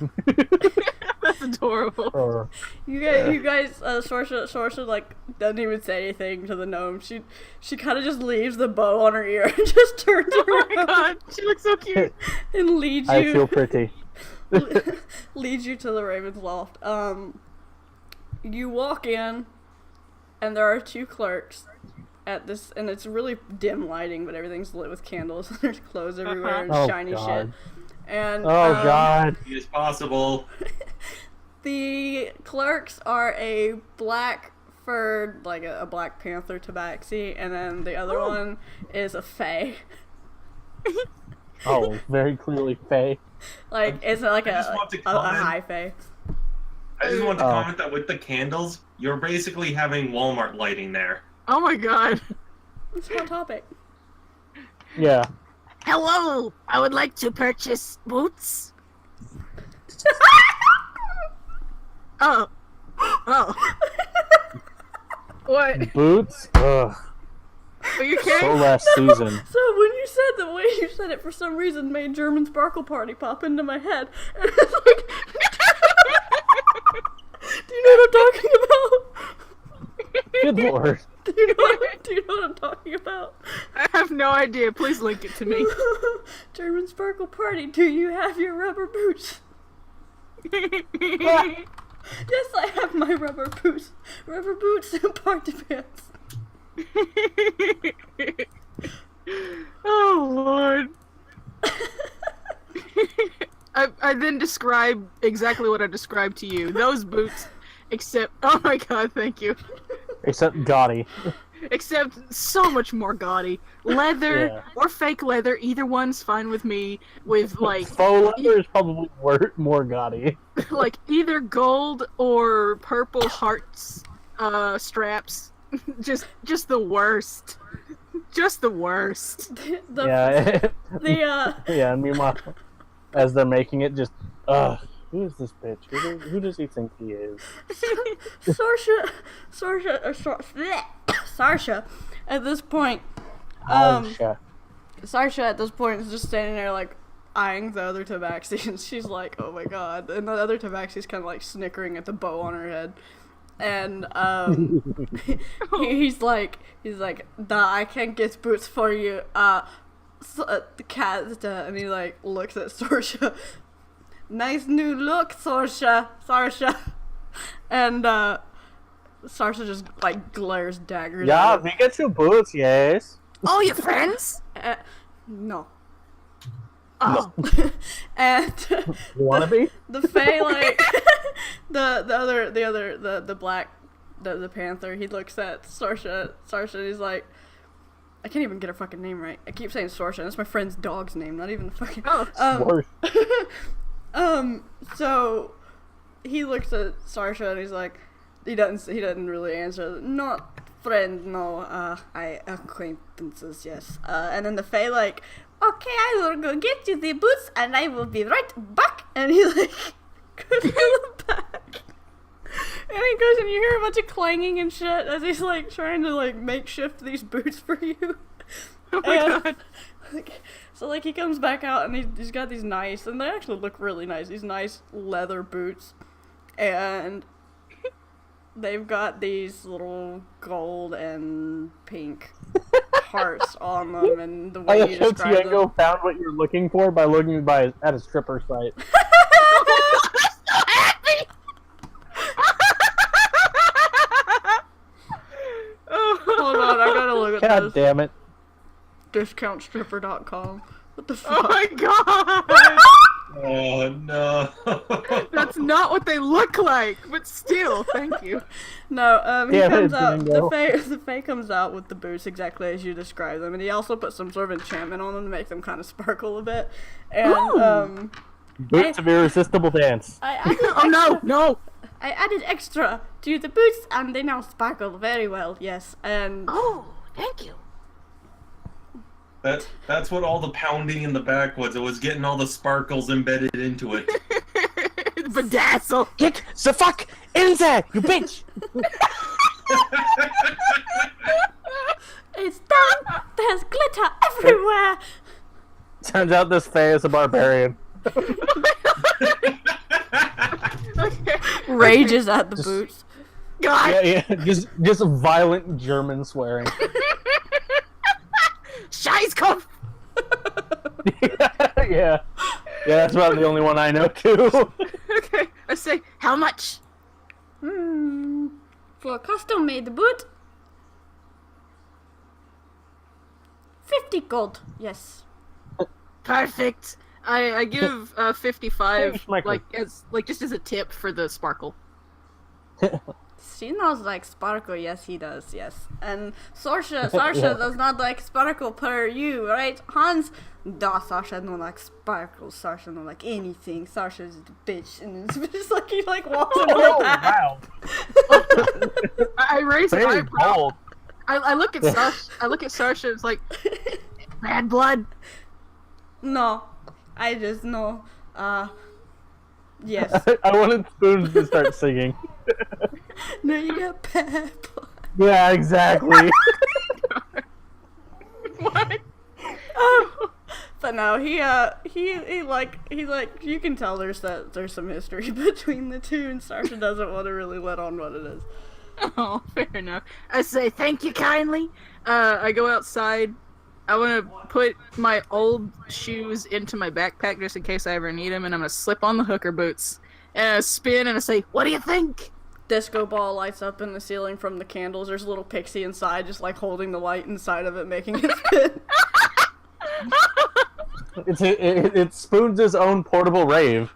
That's adorable. Or, You guys, Sorsha like doesn't even say anything to the gnome. She kind of just leaves the bow on her ear and just turns Oh my around god, she looks so cute. and leads I you feel pretty. leads you to the Raven's Loft. You walk in, and there are two clerks at this, and it's really dim lighting, but everything's lit with candles. And there's clothes everywhere and Oh, shiny God. shit. And Oh god. It is possible. the clerks are a black furred, like a Black Panther tabaxi, and then the other one is a fae. Oh, very clearly Faye. Like it's like I just want to a comment. high fae. I just want to Oh. comment that with the candles, you're basically having Walmart lighting there. Oh my god. It's Hot Topic. Yeah. Hello! I would like to purchase boots. Oh. Oh. What? Boots? Ugh. Are you So kidding? last season. So when you said the way you said it, for some reason made German Sparkle Party pop into my head. And it's like, do you know what I'm talking about? Good lord. Do you know what I'm talking about? I have no idea. Please link it to me. German Sparkle Party, do you have your rubber boots? Yes, I have my rubber boots. Rubber boots and party pants. Oh lord. I then describe exactly what I described to you. Those boots, except, oh my god, thank you. Except gaudy. Except so much more gaudy. Leather Yeah. or fake leather, either one's fine with me. With like Faux leather is probably more gaudy. like either gold or purple hearts straps. Just the worst. Just the worst. Yeah. The Yeah, and meanwhile, as they're making it, just, who is this bitch? Who does he think he is? Sarsha, at this point, Arsha. Sarsha at this point is just standing there like eyeing the other tabaxi, and she's like, "Oh my god!" And the other tabaxi's kind of like snickering at the bow on her head, and he's like, "Nah, I can't get boots for you." The cat, and he like looks at Sarsha. Nice new look, Sarsha. And Sarsha just like glares daggers. Yeah, at him. we get you boots, yes. Oh, your friends? No. Oh. And You wanna be? the Fae, like the Panther, he looks at Sarsha, and he's like, I can't even get her fucking name right. I keep saying Sarsha, and it's my friend's dog's name, not even the fucking. Worse. So he looks at Sarsha and he's like, he doesn't really answer. Not friend, no. I acquaintances, yes. And then the Fae like, okay, I will go get you the boots, and I will be right back. And he like goes to the back, and he goes, and you hear a bunch of clanging and shit as he's like trying to like makeshift these boots for you. Oh my god. So like he comes back out and he's got these nice, and they actually look really nice, these nice leather boots, and they've got these little gold and pink hearts on them, and the I way you assume describe them. Diego found what you're looking for by looking at a stripper site. God does. damn it. Discountstripper.com. What the Oh fuck? my god! Oh no. That's not what they look like, but still, thank you. No, he Damn it, comes out. Dingo. The Fae comes out with the boots exactly as you described them, and he also put some sort of enchantment on them to make them kind of sparkle a bit. And Boots of irresistible dance. I added Oh no, no! I added extra to the boots, and they now sparkle very well. Yes, and Oh, thank you. That's what all the pounding in the back was. It was getting all the sparkles embedded into it. Bedazzle! Get the fuck in there, you bitch! it's done. There's glitter everywhere. Turns out this Fae is a barbarian. Okay. Rages at the boots. God! Yeah, just violent German swearing. Scheißkopf! Yeah, that's about the only one I know too. Okay, I say, how much? For a custom-made boot, 50 gold. Yes. Perfect. I give 55 Thanks, Michael. just as a tip for the sparkle. She knows like sparkle. Yes, he does. Yes. And Sarsha does not like sparkle per you, right, Hans? Da, Sasha don't like sparkle. Sasha don't like anything. Sasha's the bitch, and it's just like he like walks into the back. Wow. I raise an Very eyebrow. bold. I look at Sasha. I look at Sasha. It's like bad blood. No, I just know. Yes. I wanted Spoons to start singing. No, you got bad blood. Yeah, exactly. What? But no, he like you can tell there's some history between the two, and Sarsha doesn't want to really let on what it is. Oh, fair enough. I say thank you kindly. I go outside. I want to put my old shoes into my backpack just in case I ever need them, and I'm gonna slip on the hooker boots and I spin and I say, "What do you think?" Disco ball lights up in the ceiling from the candles. There's a little pixie inside, just like holding the light inside of it, making it spin. It's Spoons' own portable rave.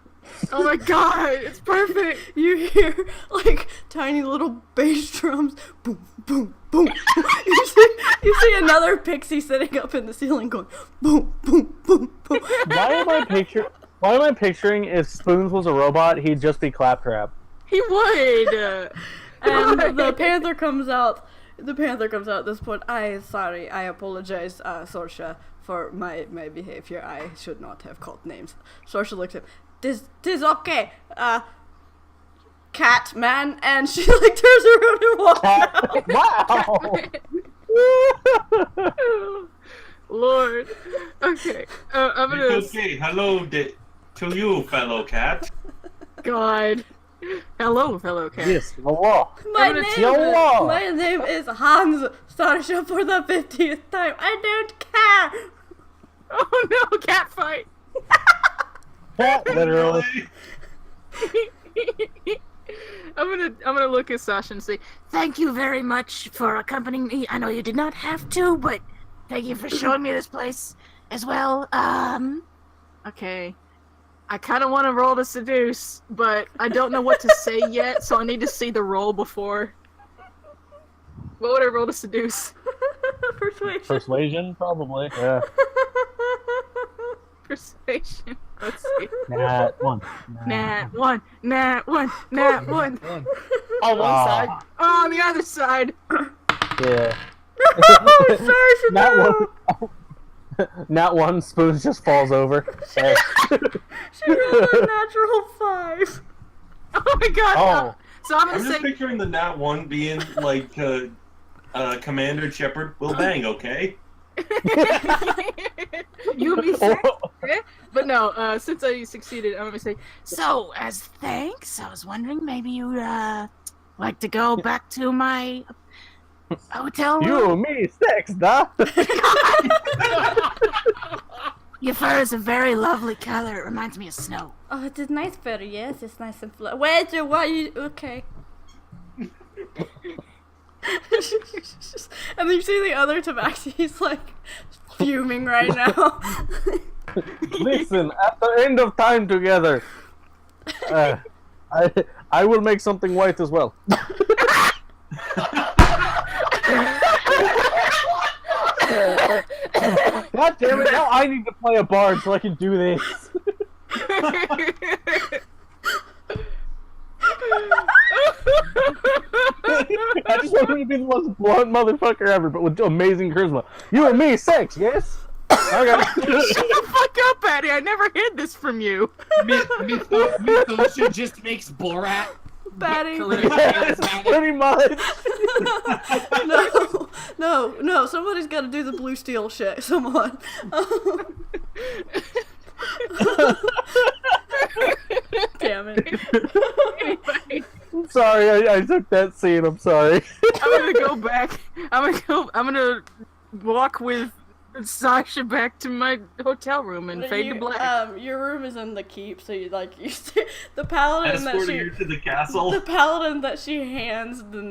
Oh my god, it's perfect. You hear like tiny little bass drums, boom, boom, boom. you see another pixie sitting up in the ceiling going, boom, boom, boom, boom. Why am I picturing if Spoons was a robot, he'd just be Claptrap? He would. And the panther comes out. The panther comes out at this point. I apologize, Sarsha, for my behavior. I should not have called names. Sarsha looks at him. This okay, cat man, and she like turns around and walks out. Wow! Lord. Okay. I'm gonna. Okay, hello to you, fellow cat. God. Hello, fellow cat. Yes, Allah. My Yalla. name is Hans Sarsha for the 50th time. I don't care. Oh no, cat fight. Cat, literally. I'm gonna look at Sasha and say, Thank you very much for accompanying me. I know you did not have to, but thank you for showing me this place as well. okay, I kind of want to roll to seduce, but I don't know what to say yet, so I need to see the roll before. What would I roll to seduce? Persuasion. Persuasion, probably. Yeah. Persuasion. Let's see. Nat one. Nat one. Nat one. Nat one. On one Aw. side. Oh, on the other side. Yeah. Oh, Sarsha, Nat no. one. Nat one. Spoons just falls over. She rolled a natural 5. Oh my god. Oh. So I'm I'm gonna just say. picturing the Nat 1 being like Commander Shepard. We'll bang, okay? You be sick. But no, since I succeeded, I'm gonna say, So, as thanks, I was wondering maybe you'd like to go back to my hotel room? You, me, sex, da. Your fur is a very lovely color. It reminds me of snow. Oh, it is nice fur. Yes, it's nice and flat. Wait, why you? Okay. And then you see the other tabaxi, he's like fuming right now. Listen, at the end of time together, I will make something white as well. God damn it! Now I need to play a bard so I can do this. I just want him to be the most blunt motherfucker ever, but with amazing charisma. You and me, sex, yes? Okay. Shut the fuck up, Patty. I never hid this from you. Mythosha just makes Borat. Batty. Yes, pretty much. No, somebody's got to do the blue steel shit. Someone. Damn it. Anyway, I'm sorry, I took that scene, I'm sorry. I'm gonna go back. I'm gonna walk with Sasha back to my hotel room and fade to black. Your room is in the keep, so you see the paladin Escorting you to the castle. The paladin that she handed the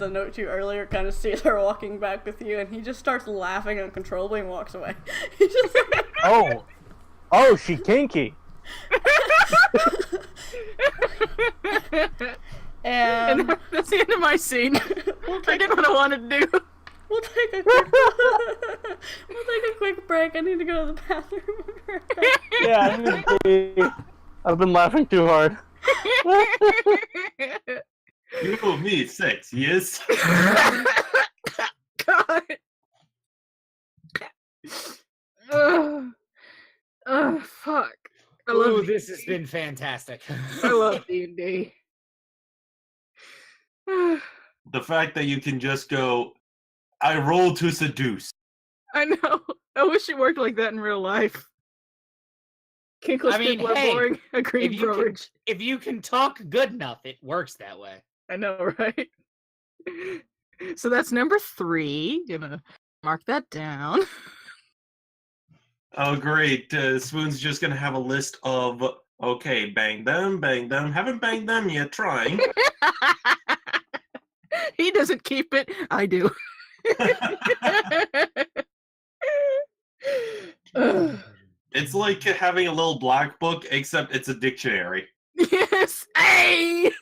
note to earlier kind of sees her walking back with you, and he just starts laughing uncontrollably and walks away. He just Oh, she kinky. and that's the end of my scene. I did what I wanted to do. We'll take a quick break. I need to go to the bathroom. Yeah, I've been laughing too hard. You know me, sex, yes? God. Fuck. Ooh, this has been fantastic. I love D&D. The fact that you can just go, I roll to seduce. I know. I wish it worked like that in real life. Kinkless people are boring. Agreed, brokerage. If you can talk good enough, it works that way. I know, right? So that's number 3. Gonna mark that down. Oh, great. Spoon's just gonna have a list of, okay, bang them, haven't banged them yet, trying. He doesn't keep it. I do. It's like having a little black book, except it's a dictionary. Yes. Hey!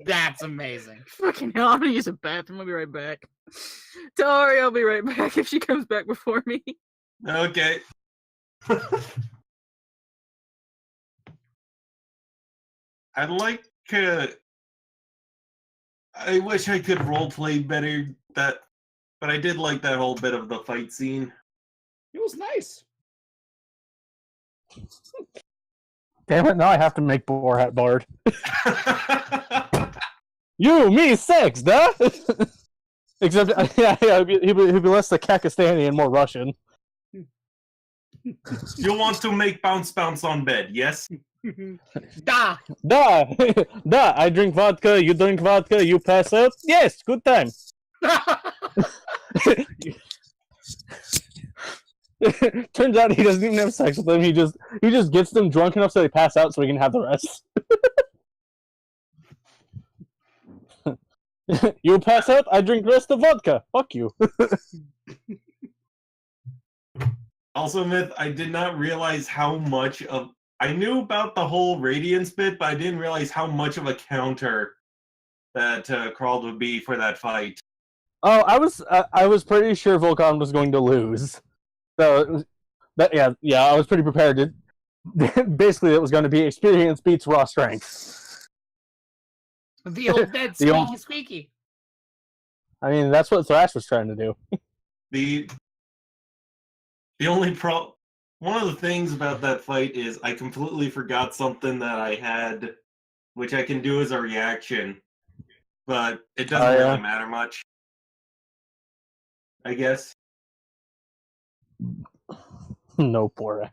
That's amazing. Fucking hell, I'm gonna use a bathroom. I'll be right back. Tori, I'll be right back if she comes back before me. Okay. I'd like I wish I could roleplay better, but I did like that whole bit of the fight scene. It was nice. Damn it, now I have to make Borat Bard. You, me, sex, duh? Except, he'll be less the Kakistani and more Russian. You want to make bounce on bed, yes? Da! Da! Da! I drink vodka, you drink vodka, you pass out? Yes, good time. Turns out he doesn't even have sex with them, he just gets them drunk enough so they pass out so he can have the rest. You pass out, I drink the rest of vodka. Fuck you. Also, Myth, I did not realize how much of... I knew about the whole Radiance bit, but I didn't realize how much of a counter that Crawled would be for that fight. Oh, I was pretty sure Volkan was going to lose. So, I was pretty prepared. Basically, it was going to be experience beats raw strength. The old dead squeaky. I mean, that's what Thrash was trying to do. The only one of the things about that fight is I completely forgot something that I had, which I can do as a reaction, but it doesn't really matter much, I guess. No, Borat.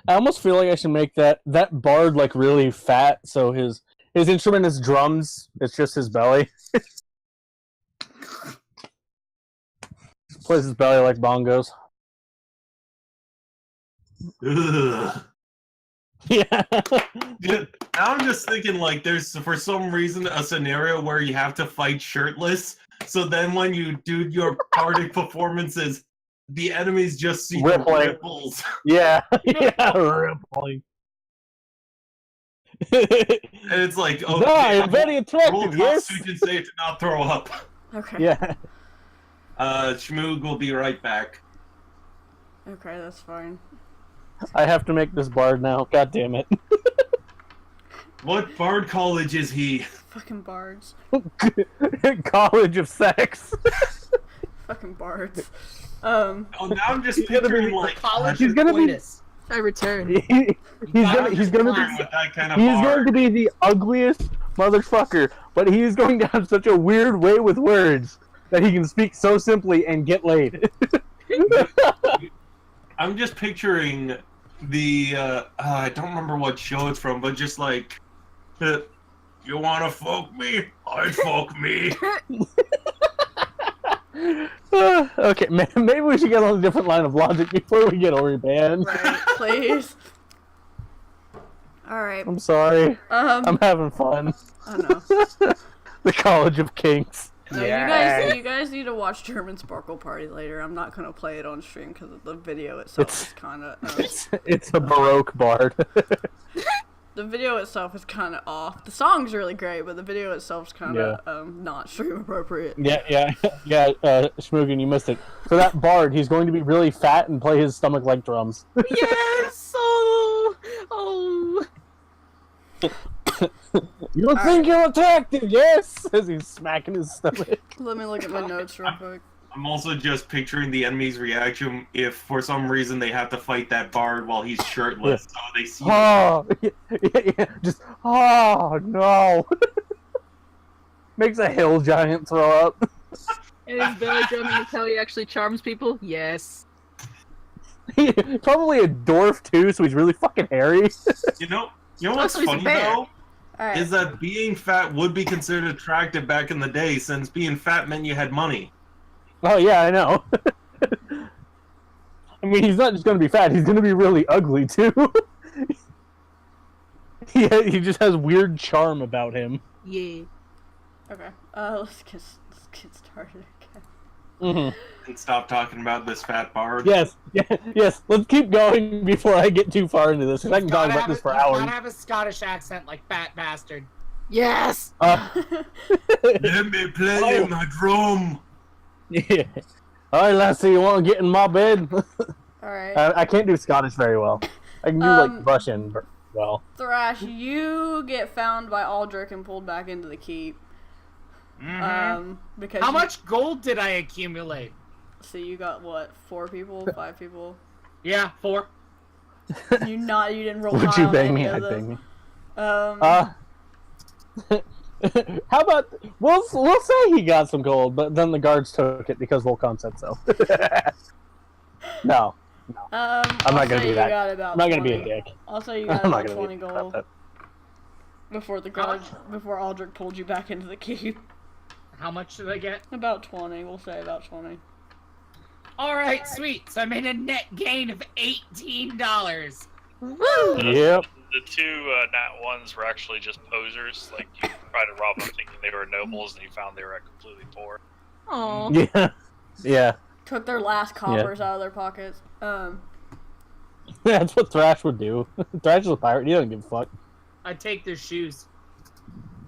I almost feel like I should make that bard like really fat, so his instrument is drums. It's just his belly. Plays his belly like bongos. Ugh. Yeah. Now I'm just thinking, like, there's for some reason a scenario where you have to fight shirtless. So then when you do your party performances, the enemies just see the Rippling. ripples. Yeah. Yeah. Rippling. And it's like, okay, No, I'm very roll attractive, yes? Constitution save to not throw up. Okay. Yeah. Schmoog will be right back. Okay, that's fine. I have to make this bard now. God damn it. What bard college is he? Fucking bards. College of sex. Fucking bards. Oh, now I'm just He's gonna picturing be- like College He's of gonna be- coitus. I return. He's gonna be with that kind of he's bard. going to be the ugliest motherfucker, but he's going to have such a weird way with words that he can speak so simply and get laid. I'm just picturing the I don't remember what show it's from, but just like you wanna fuck me? I fuck me. Okay, maybe we should get on a different line of logic before we get Ori banned. Right, please. Alright. I'm sorry. I'm having fun. I know. The College of Kinks. No, Yeah. you guys need to watch German Sparkle Party later. I'm not gonna play it on stream because the video itself is kind of. It's a Baroque bard. The video itself is kind of off. The song's really great, but the video itself's kind of not stream appropriate. Yeah. Schmoogan, you missed it. So that bard, he's going to be really fat and play his stomach like drums. Yes! Oh! You think you're attractive, yes? As he's smacking his stomach. Let me look at my notes real quick. I'm also just picturing the enemy's reaction if for some reason they have to fight that bard while he's shirtless. So they see Oh, yeah. Just, oh, no. Makes a hill giant throw up. And his belly drumming is how he actually charms people? Yes. Probably a dwarf, too, so he's really fucking hairy. You know what's Also, he's a funny bear. though? Alright. Is that being fat would be considered attractive back in the day, since being fat meant you had money. Oh, yeah, I know. I mean, he's not just gonna be fat, he's gonna be really ugly, too. He just has weird charm about him. Yeah. Okay. Let's get started again. Mm-hmm. And stop talking about this fat bard. Yes, let's keep going before I get too far into this, because I can talk about this for hours. Gotta have a Scottish accent like fat bastard. Yes! Let me play my drum. Yeah. Alright, lassie, you want to get in my bed? Alright. I can't do Scottish very well. I can do, like, Russian, but, well. Thrash, you get found by Aldrich and pulled back into the keep. Because How much gold did I accumulate? So you got what? 4 people? 5 people? Yeah, 4. You didn't roll Would high you on bang any me? of I'd those. bang me. How about we'll say he got some gold, but then the guards took it because Volcon said so. No. I'm not gonna do that. I'm not gonna be a dick. I'll say you got I'm about not gonna 20 be gold that. before Aldrich pulled you back into the keep. How much did I get? About 20. We'll say about 20. Alright, sweet. So I made a net gain of $18. Woo! Yep. The two nat ones were actually just posers. Like, you tried to rob them thinking they were nobles, and you found they were completely poor. Aw. Yeah. Took their last coppers out of their pockets. That's what Thrash would do. Thrash is a pirate. He doesn't give a fuck. I take their shoes.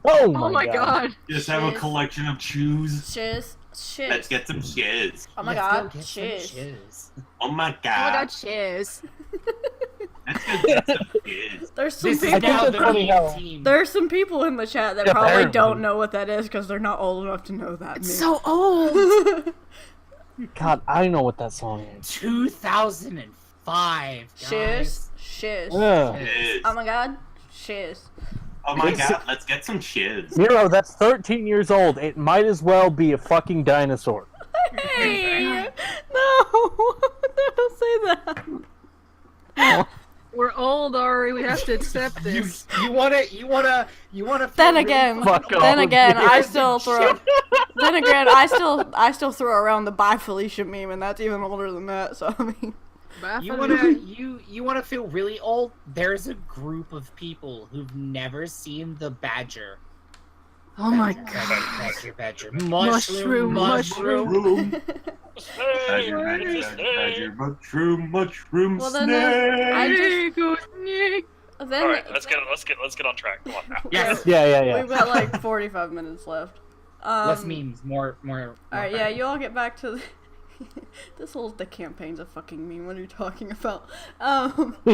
Oh Oh my god. Just have a collection of shoes. Shiz. Let's get some shiz. Oh my Let's god. go get some Shiz. shoes. Oh my Oh my god. god, cheers. Let's go get some shiz. There's some This is I think people. now that's the funny meme how- team. There's some people in the chat that Yeah, probably apparently. don't know what that is because they're not old enough to know that. It's meme. so old. God, I know what that song is. 2005, Shiz. guys. Shiz. Ugh. Shiz. Oh my god. Shiz. Oh my It's- god, let's get some shiz. Miro, that's 13 years old. It might as well be a fucking dinosaur. Hey! No! Don't say that. We're old, Auri. We have to accept this. You wanna Then feel again, Fuck off. I Yeah. still throw. Then again, I still throw around the "Bye Felicia" meme, and that's even older than that. So I mean, You wanna feel really old? There's a group of people who've never seen the badger. Oh my god. Badger. Mushroom. Mushroom, well then then All right, let's get on track. Come on now. Yes. Yeah. we've got like 45 minutes left. Less memes, more. Alright, yeah, you all get back to the... the campaign's a fucking meme. What are you talking about?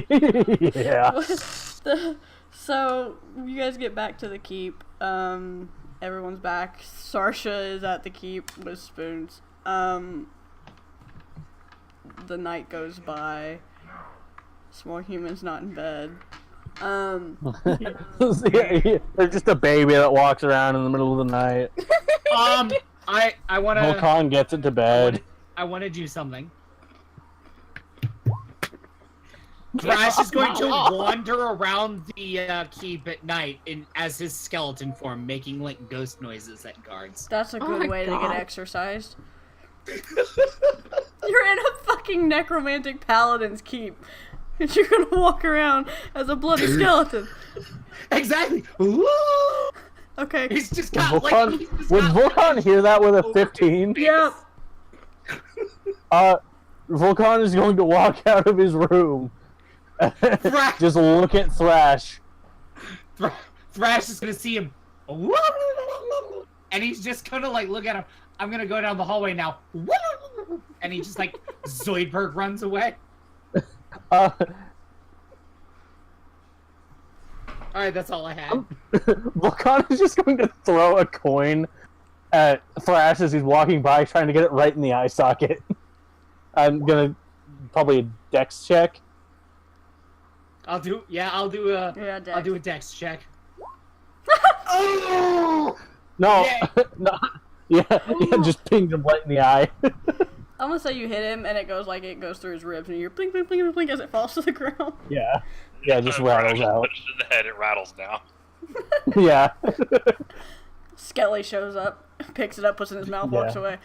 Yeah. So, you guys get back to the keep. Everyone's back. Sarsha is at the keep with spoons. The night goes by. Small human's not in bed. They're just a baby that walks around in the middle of the night. I wanna. Volkan gets it to bed. I wanna do something. Thrash is going to wander around the keep at night as his skeleton form, making like ghost noises at guards. That's a good way to get exercised. You're in a fucking necromantic paladin's keep. And you're gonna walk around as a bloody skeleton. Exactly. Woo! Okay. He's just got Would Volkan hear that with a 15? Yep. Volkan is going to walk out of his room. Just look at Thrash. Thrash is gonna see him. And he's just gonna like look at him. I'm gonna go down the hallway now. And he just like Zoidberg runs away. Alright, that's all I had. Volkan is just going to throw a coin at Thrash as he's walking by, trying to get it right in the eye socket. I'm gonna probably a dex check. I'll do a dex check. Oh! No, Yeah. no, yeah, just pinged him right in the eye. I'm gonna say you hit him and it goes through his ribs and you're blink, blink, blink, blink as it falls to the ground. Yeah, just rattles out. Push it in the head, it rattles now. Yeah. Skelly shows up, picks it up, puts it in his mouth, walks away.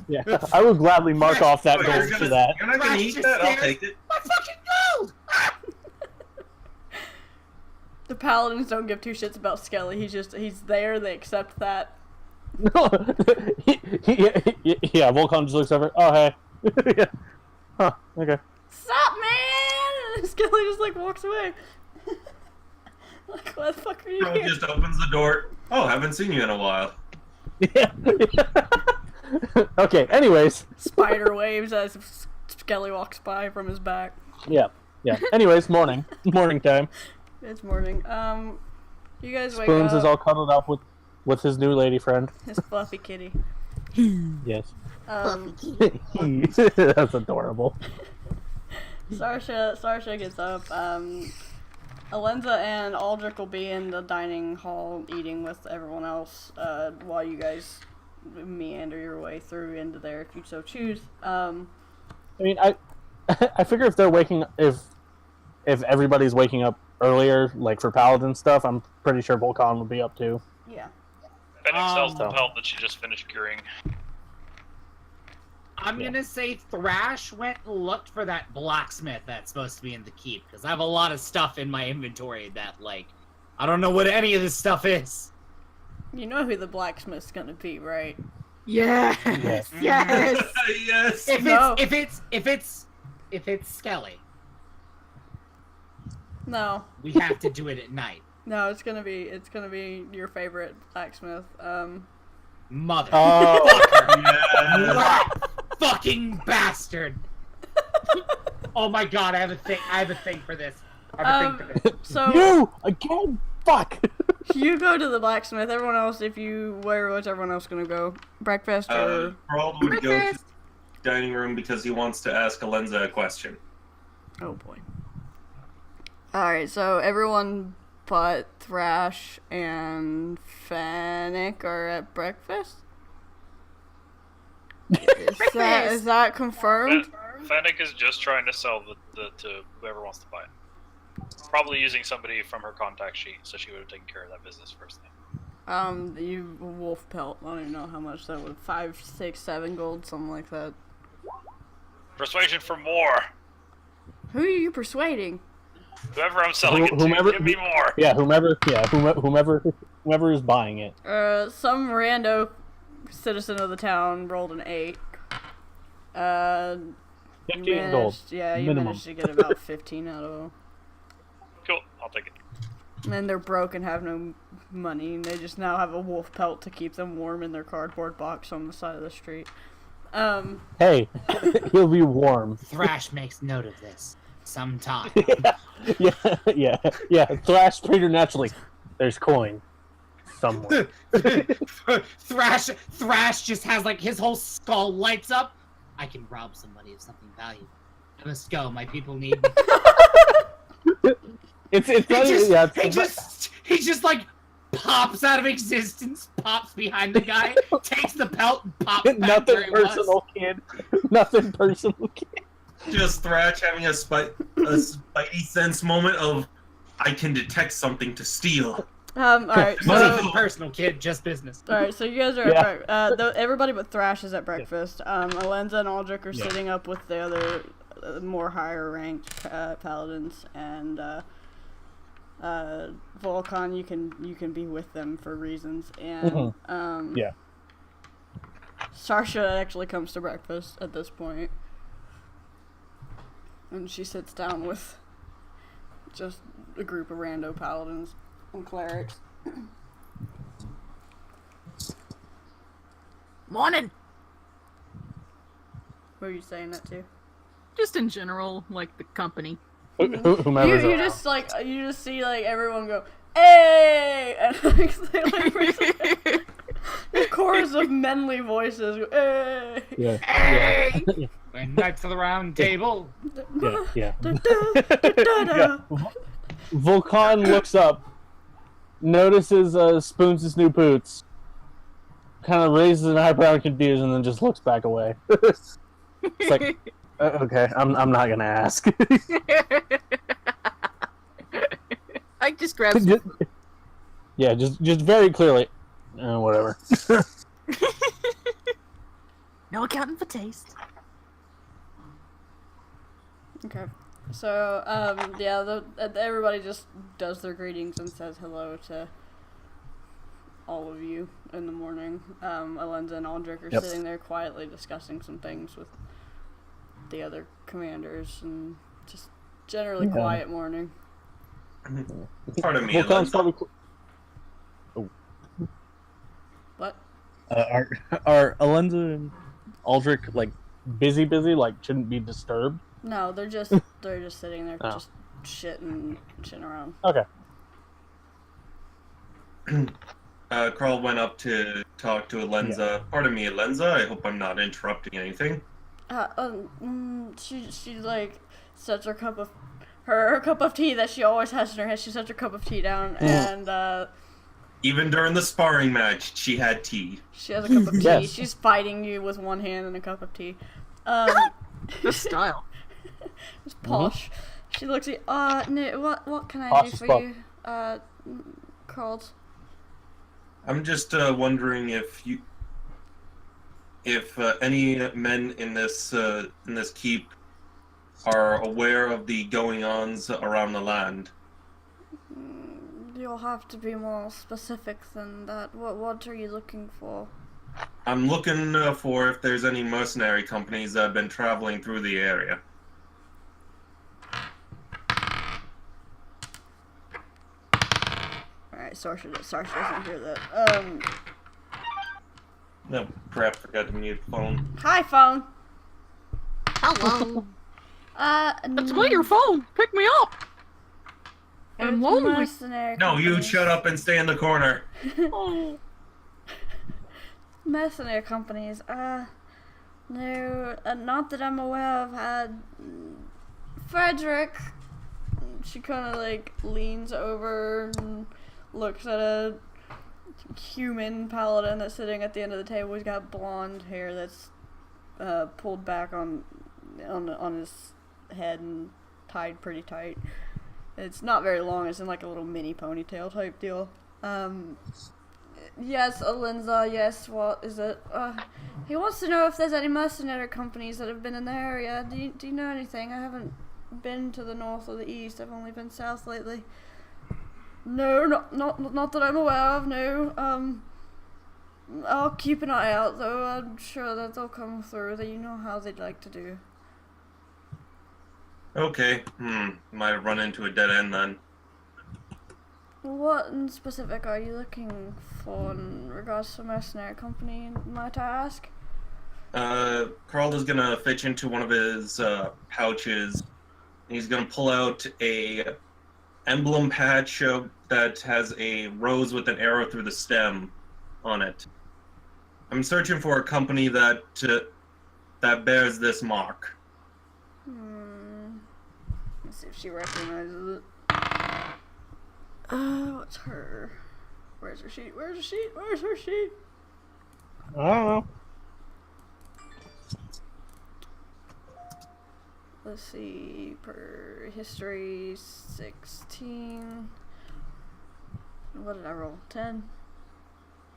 Yeah, I would gladly mark off that gold for that. You're not gonna eat that? I'll take it. My fucking gold! The paladins don't give two shits about Skelly. He's there. They accept that. No, yeah, Volkan just looks over. Oh, hey. Yeah. Huh, okay. Sup, man? And Skelly just like walks away. Like, what the fuck are you Bro here? just opens the door. Oh, haven't seen you in a while. Yeah. Okay, anyways. Spider waves as Skelly walks by from his back. Yeah. Anyways, morning time. It's morning. You guys wake Spoons up. is all cuddled up with his new lady friend. His fluffy kitty. Yes. Fluffy That's adorable. Sarsha gets up. Alenza and Aldrich will be in the dining hall eating with everyone else while you guys meander your way through into there if you so choose. I mean, I figure if they're if everybody's waking up earlier, like for paladin stuff, I'm pretty sure Volkan would be up too. Yeah. Fennec sells the pelt that she just finished curing. I'm gonna say Thrash went and looked for that blacksmith that's supposed to be in the keep, because I have a lot of stuff in my inventory that, like, I don't know what any of this stuff is. You know who the blacksmith's gonna be, right? Yes. Yes. Yes. Yes. If it's Skelly, No. we have to do it at night. No, it's gonna be your favorite blacksmith. Mother. Oh. Yeah. Fucking bastard. Oh my god, I have a thing for this. So You again? Fuck. you go to the blacksmith. Everyone else, where's everyone else gonna go? Breakfast or? Brawl would go to the dining room because he wants to ask Alenza a question. Oh boy. Alright, so everyone but Thrash and Fennec are at breakfast? Is that confirmed? Fennec is just trying to sell to whoever wants to buy it. Probably using somebody from her contact sheet, so she would have taken care of that business first thing. You wolf pelt. I don't even know how much that would. 5, 6, 7 gold, something like that. Persuasion for more. Who are you persuading? Whoever I'm selling it Whomever, to, give me more. Yeah, whomever is buying it. Some rando citizen of the town rolled an 8. 15 gold. Yeah, you minimum. managed to get about 15 out of them. Cool, I'll take it. And they're broke and have no money, and they just now have a wolf pelt to keep them warm in their cardboard box on the side of the street. Hey, he'll be warm. Thrash makes note of this. Sometime. Yeah. Thrash preternaturally. There's coin. Somewhere. Thrash just has like his whole skull lights up. I can rob somebody of something valuable. I must go. My people need me. He just like pops out of existence, pops behind the guy, takes the pelt, and pops back Nothing where he personal, kid. Nothing personal, kid. Just Thrash having a spidey sense moment of, I can detect something to steal. Alright, Nothing so... personal, kid, just business. Alright, so you guys are at everybody but Thrash is at breakfast. Alenza and Aldrich are sitting up with the other more higher ranked paladins, and Volcon, you can be with them for reasons, and Sarsha actually comes to breakfast at this point, and she sits down with just a group of rando paladins and clerics. Morning. Who are you saying that to? Just in general, like the company. Whomever's You around. just like you just see like everyone go, "Hey!" and like they like a chorus of manly voices go, "Hey!" Yeah. Hey! When Knights of the Round Table. Yeah. Da-da. Volcan looks up, notices Spoons' new boots, kind of raises an eyebrow in confusion, and then just looks back away. It's like, okay, I'm not gonna ask. I just grabbed. just very clearly, whatever. No accounting for taste. Okay. So, everybody just does their greetings and says hello to all of you in the morning. Alenza and Aldrich are sitting there quietly discussing some things with the other commanders, and just generally quiet morning. Pardon me, Volcan's Alenza. probably. What? Are Alenza and Aldrich like busy, like shouldn't be disturbed? No, they're just sitting there, just shitting around. Okay. Carl went up to talk to Alenza. Yeah. Pardon me, Alenza. I hope I'm not interrupting anything. She like sets her cup of tea that she always has in her hand. She sets her cup of tea down, and Even during the sparring match, she had tea. she has a cup of tea. Yes. She's fighting you with one hand and a cup of tea. The style. It's posh. She looks at no, what can I Posh do as for fuck. you, Carl? I'm just wondering if any men in this keep are aware of the going-ons around the land. You'll have to be more specific than that. What are you looking for? I'm looking for if there's any mercenary companies that have been traveling through the area. Alright, Sarsha doesn't hear that. No, crap, forgot to mute the phone. Hi, phone. Hello. That's no, me, your phone. Pick me up. I'm it's lonely. mercenary No, you companies. shut up and stay in the corner. Oh. Mercenary companies. No, not that I'm aware of. Frederick. She kind of like leans over and looks at a human paladin that's sitting at the end of the table. He's got blonde hair that's pulled back on his head and tied pretty tight. It's not very long. It's in like a little mini ponytail type deal. Yes, Alinza, yes, what is it? He wants to know if there's any mercenary companies that have been in the area. Do you know anything? I haven't been to the north or the east. I've only been south lately. No, not that I'm aware of, no. I'll keep an eye out, though. I'm sure that they'll come through. That you know how they'd like to do. Okay. Might run into a dead end then. What in specific are you looking for in regards to mercenary company, might I ask? Carl is gonna fetch into one of his pouches, and he's gonna pull out a emblem patch that has a rose with an arrow through the stem on it. I'm searching for a company that bears this mark. Let's see if she recognizes it. What's her? Where's her sheet? Where's her sheet? Where's her sheet? I don't know. Let's see. Per history 16. What did I roll? 10?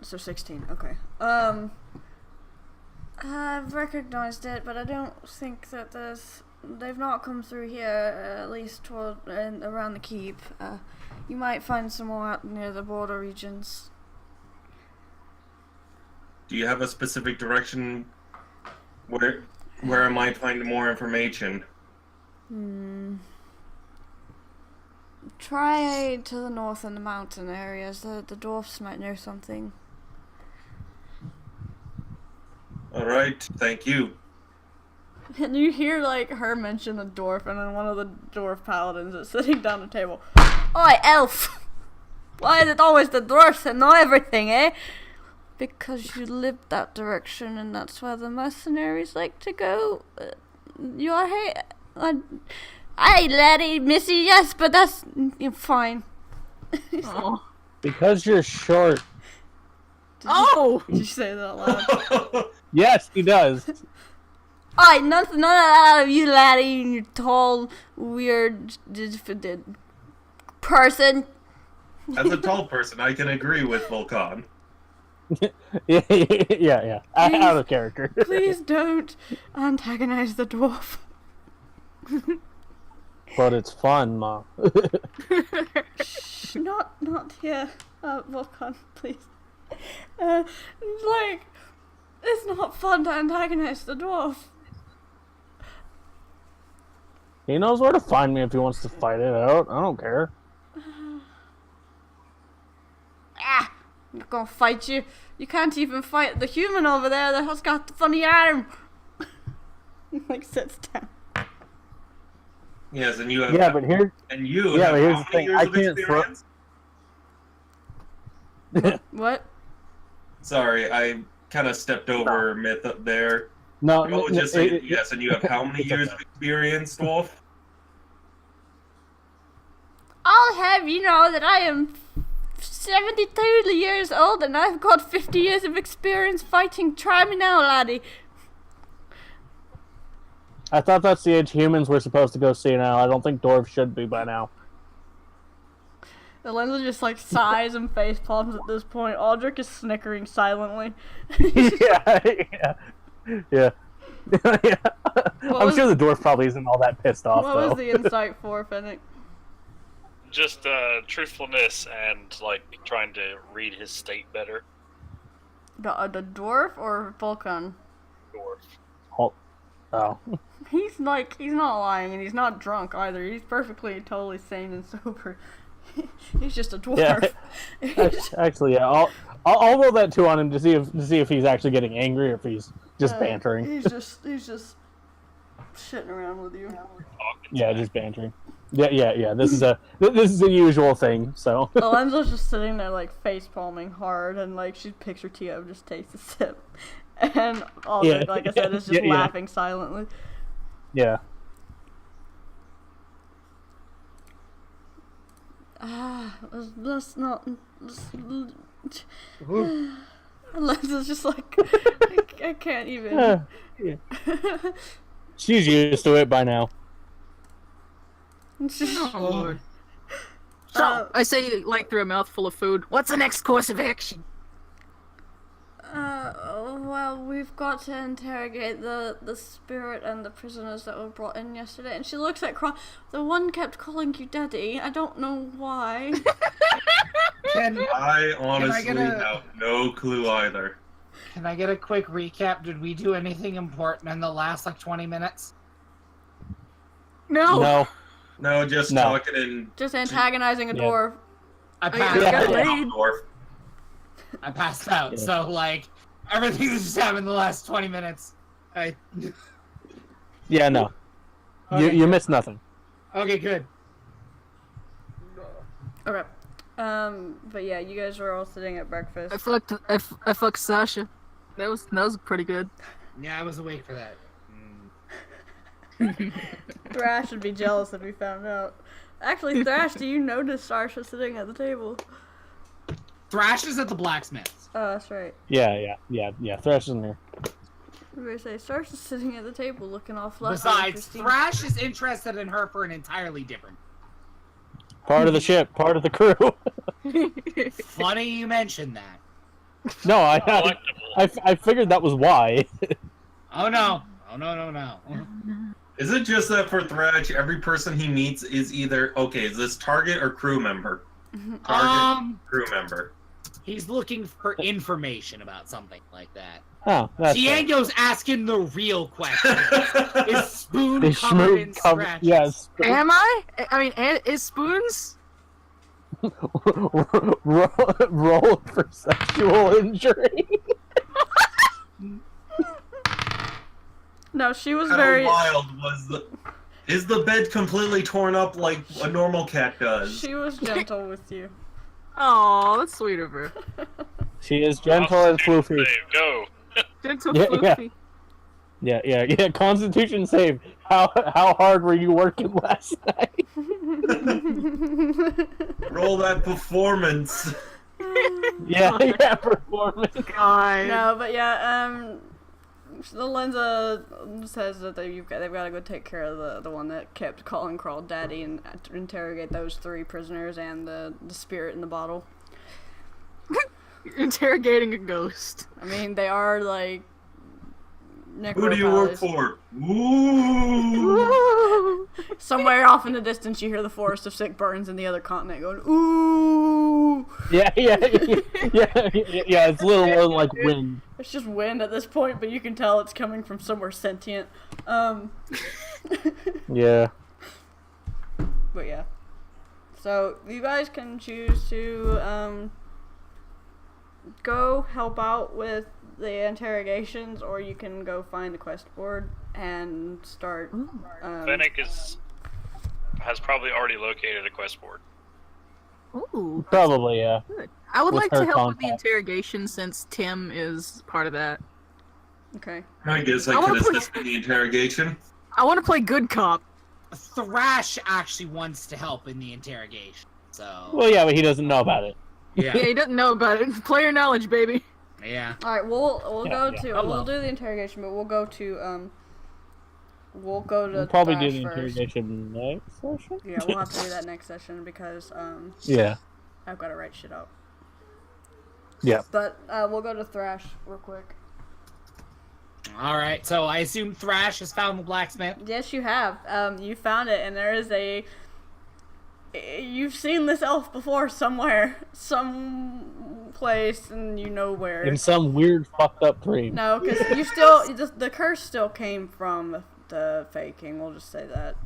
So 16. Okay. I've recognized it, but I don't think that they've not come through here, at least around the keep. You might find some more out near the border regions. Do you have a specific direction where I might find more information? Try to the north in the mountain areas. The dwarfs might know something. Alright, thank you. And you hear, like, her mention the dwarf, and then one of the dwarf paladins is sitting down at the table. Oi, elf! Why is it always the dwarfs that know everything, eh? Because you live that direction, and that's where the mercenaries like to go. You're Aye, laddie, missy, yes, but that's fine. Oh. Because you're short. Did you say that out loud? Yes, he does. Aye, none of that out of you, laddie, and you tall, weird person. As a tall person, I can agree with Volkan. yeah. Out of character. Please don't antagonize the dwarf. But it's fun, Ma. Shh, not here, Volkan, please. It's not fun to antagonize the dwarf. He knows where to find me if he wants to fight it out. I don't care. I'm not gonna fight you. You can't even fight the human over there that has got the funny arm. He sits down. Yes, and you have. Yeah, but here. And you. Yeah, have but here's how the many thing. I years of can't throw. experience? What? Sorry, I kind of stepped over myth up there. No, I would just say yes, and you have how many years of experience, Dwarf? I'll have you know that I am 72 years old and I've got 50 years of experience fighting. Try me now, laddie. I thought that's the age humans were supposed to go see now. I don't think dwarves should be by now. The Lenza just sighs and face palms at this point. Aldrich is snickering silently. yeah. I'm sure the dwarf probably isn't all that pissed off, What though. was the insight for, Fennec? Just truthfulness and trying to read his state better. The dwarf or Vulcan? Dwarf. Oh. He's not lying and he's not drunk either. He's perfectly, totally sane and sober. He's just a dwarf. Yeah. Actually, yeah. I'll roll that 2 on him to see if he's actually getting angry or if he's just bantering. He's just shitting around with you. Yeah, just bantering. Yeah. This is a usual thing. So. Alenza's just sitting there face palming hard, and she picks her tea up and just takes a sip, and Aldrich, like I said, is just laughing silently. Yeah. Let's not. Alenza's just I can't even. Yeah. She's used to it by now. Oh, Lord. So, I say, through a mouthful of food, what's the next course of action? Well, we've got to interrogate the spirit and the prisoners that were brought in yesterday. And she looks at the one kept calling you daddy. I don't know why. I honestly have no clue either. Can I get a quick recap? Did we do anything important in the last, 20 minutes? No. No, just talking and... Just antagonizing a dwarf. I passed Dwarf. I passed out, so, everything that's just happened in the last 20 minutes. Yeah, no. Okay. You missed nothing. Okay, good. Okay. But yeah, you guys were all sitting at breakfast. I fucked Sasha. That was pretty good. Yeah, I was awake for that. Thrash would be jealous if he found out. Actually, Thrash, do you notice Sasha sitting at the table? Thrash is at the blacksmith's. Oh, that's right. Yeah. Thrash is in there. I was gonna say, Sasha's sitting at the table looking all fluffy. Besides, Thrash is interested in her for an entirely different. Part of the ship, part of the crew. Funny you mentioned that. No, I figured that was why. Oh no. No. Is it just that for Thrash, every person he meets is either, is this target or crew member? Target, crew member. He's looking for information about something like that. Oh, that's Diego's asking the real question. Is Spoon covered in scratches? Yes. Am I? I mean, is Spoons? Roll for sexual injury. No, she was How very wild was is the bed completely torn up like a normal cat does? She was gentle with you. Oh, that's sweet of her. She is gentle and floofy. Go. Gentle, floofy. Yeah. Constitution save. How hard were you working last night? Roll that performance. Yeah, performance. God. No, but yeah, Lenza says that they've got to go take care of the one that kept calling Crawl daddy and interrogate those 3 prisoners and the spirit in the bottle. Interrogating a ghost. I mean, they are Who do you work for? Ooh. Somewhere off in the distance, you hear the forest of sick burns in the other continent going, ooh! Yeah, it's a little more like wind. It's just wind at this point, but you can tell it's coming from somewhere sentient. Yeah. But yeah. So, you guys can choose to, go help out with the interrogations, or you can go find the quest board and start. Fennec has probably already located a quest board. Ooh. Probably, yeah. Good. I would With like to her help with the contact. interrogation since Tim is part of that. Okay. I guess I wanna can put- assist in the interrogation. I want to play good cop. Thrash actually wants to help in the interrogation, so... Well, yeah, but he doesn't know about it. Yeah, he doesn't know about it. Player knowledge, baby. Yeah. All right, we'll go yeah. to Oh, well. we'll do the interrogation, but we'll go to We'll probably do Thrash the first. interrogation next session. Yeah, we'll have to do that next session because Yeah. I've got to write shit out. Yeah. But we'll go to Thrash real quick. Alright, so I assume Thrash has found the blacksmith. Yes, you have. You found it, and there is a. You've seen this elf before somewhere, some place, and you know where. In some weird fucked up dream. No, because the curse still came from the Fey King. We'll just say that.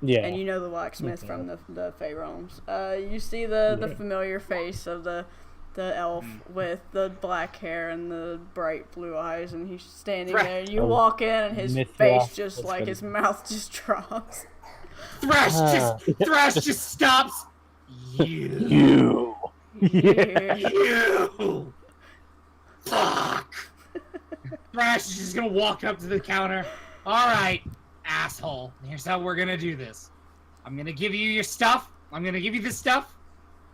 Yeah. And you know the blacksmith from the Fey realms. You see the familiar face of the elf with the black hair and the bright blue eyes, and he's standing there. And you walk in, and his Mithra. face just That's like good. his mouth just drops. Thrash just stops. You. Yeah. You. Fuck. Thrash is just gonna walk up to the counter. Alright, asshole. Here's how we're gonna do this. I'm gonna give you your stuff. I'm gonna give you this stuff.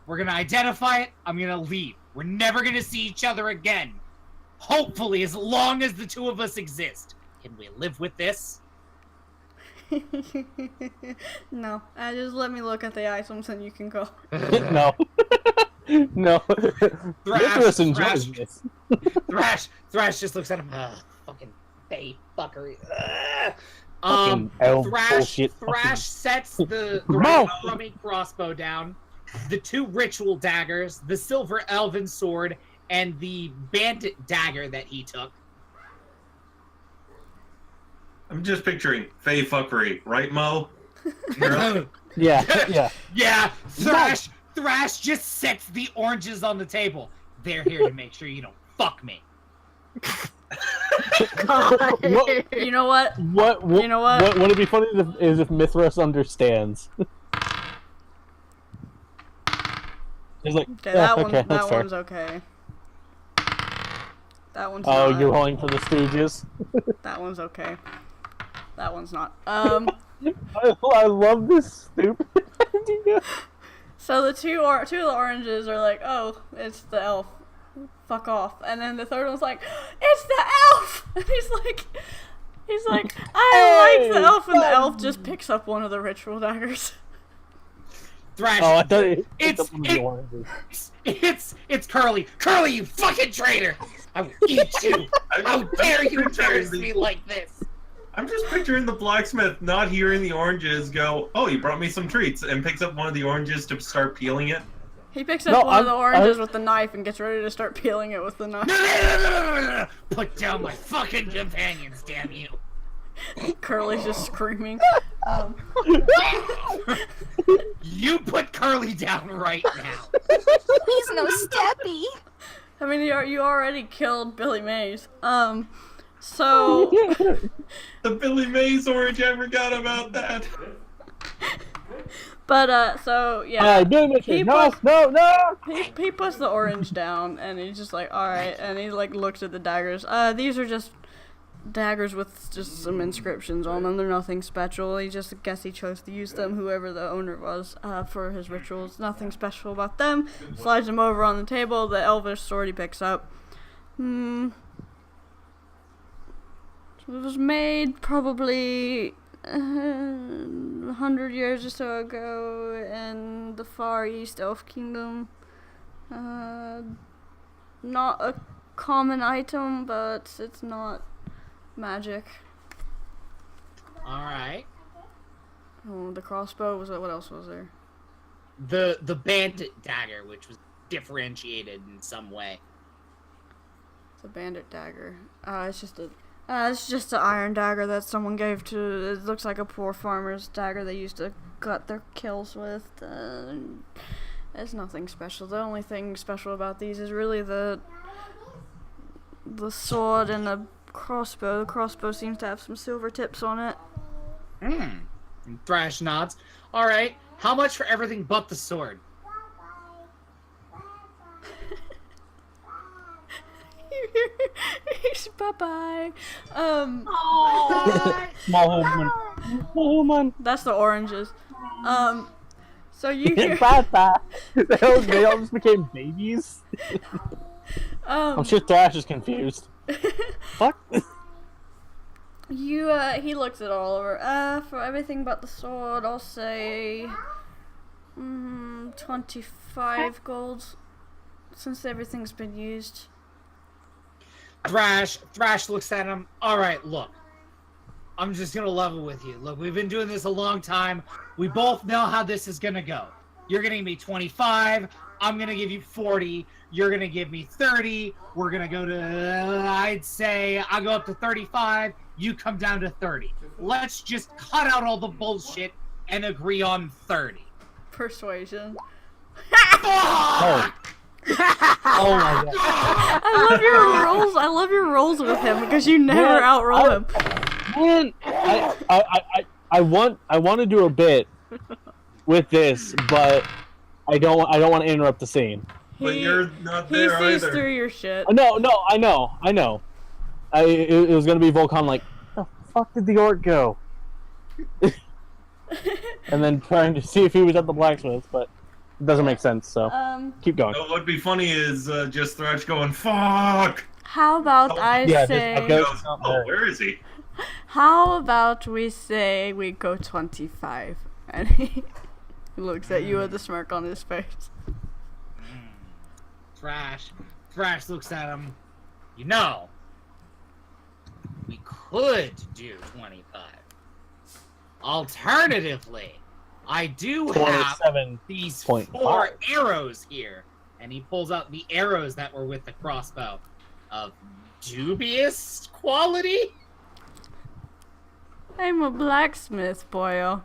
We're gonna identify it. I'm gonna leave. We're never gonna see each other again. Hopefully, as long as the 2 of us exist. Can we live with this? No, just let me look at the items and you can go. No. No. Nicholas enjoys this. Thrash just looks at him. Fucking bay fuckery. Fucking elf bullshit. Thrash sets the right crummy crossbow down, the 2 ritual daggers, the silver elven sword, and the bandit dagger that he took. I'm just picturing Fey fuckery, right, Mo? Yeah. Yeah, Thrash just sets the oranges on the table. They're here to make sure you don't fuck me. You know what? You know what? Would it be funny is if Mithras understands? He's like, Okay, yeah, that that's fair. one's okay. That one's Oh, not. you're rolling for the Stooges? That one's okay. That one's not. I love this stupid idea. So the two of the oranges are like, oh, it's the elf. Fuck off. And then the third one's like, it's the elf! And he's like, I like the elf, and the elf just picks up one of the ritual daggers. Thrash. Oh, I thought it's Curly. Curly, you fucking traitor! I will eat you! How dare you embarrass me like this? I'm just picturing the blacksmith not hearing the oranges go, oh, you brought me some treats, and picks up one of the oranges to start peeling it. He picks up one of the oranges with the knife and gets ready to start peeling it with the knife. No. Put down my fucking companions, damn you! Curly's just screaming. You put Curly down right now. He's no steppy. I mean, you already killed Billy Mays. So... The Billy Mays orange, I forgot about that. But, so, yeah. No! He puts the orange down, and he's just like, alright, and he, like, looks at the daggers. These are just daggers with just some inscriptions on them. They're nothing special. I guess he chose to use them, whoever the owner was, for his rituals. Nothing special about them. Slides them over on the table. The elvish sword he picks up. It was made probably 100 years or so ago in the Far East Elf Kingdom. Not a common item, but it's not magic. Alright. Oh, the crossbow, what else was there? The bandit dagger, which was differentiated in some way. It's a bandit dagger. It's just an iron dagger that someone gave to. It looks like a poor farmer's dagger they used to cut their kills with. It's nothing special. The only thing special about these is really the sword and the crossbow. The crossbow seems to have some silver tips on it. Thrash nods. Alright, how much for everything but the sword? Bye-bye. Small woman. That's the oranges. So you hear... Bye-bye. They all just became babies. I'm sure Thrash is confused. Fuck. He looks it all over. For everything but the sword, I'll say 25 golds, since everything's been used. Thrash looks at him. Alright, look. I'm just gonna level with you. Look, we've been doing this a long time. We both know how this is gonna go. You're gonna give me 25. I'm gonna give you 40. You're gonna give me 30. We're gonna go to, I'd say, I'll go up to 35. You come down to 30. Let's just cut out all the bullshit and agree on 30. Persuasion. Oh. Oh my god. I love your rolls with him because you never outroll him. Man, I want to do a bit with this, but I don't want to interrupt the scene. But you're not there He sees either. through your shit. No, I know. It was gonna be Volcom like, where the fuck did the orc go? And then trying to see if he was at the blacksmith, but it doesn't make sense, so keep going. What would be funny is just Thrash going, fuck! How about Where is he? How about we say we go 25? And he looks at you with a smirk on his face. Thrash looks at him. You know, we could do 25. Alternatively, I do have 27. these 0.5. 4 arrows here. And he pulls out the arrows that were with the crossbow of dubious quality. I'm a blacksmith, boyo.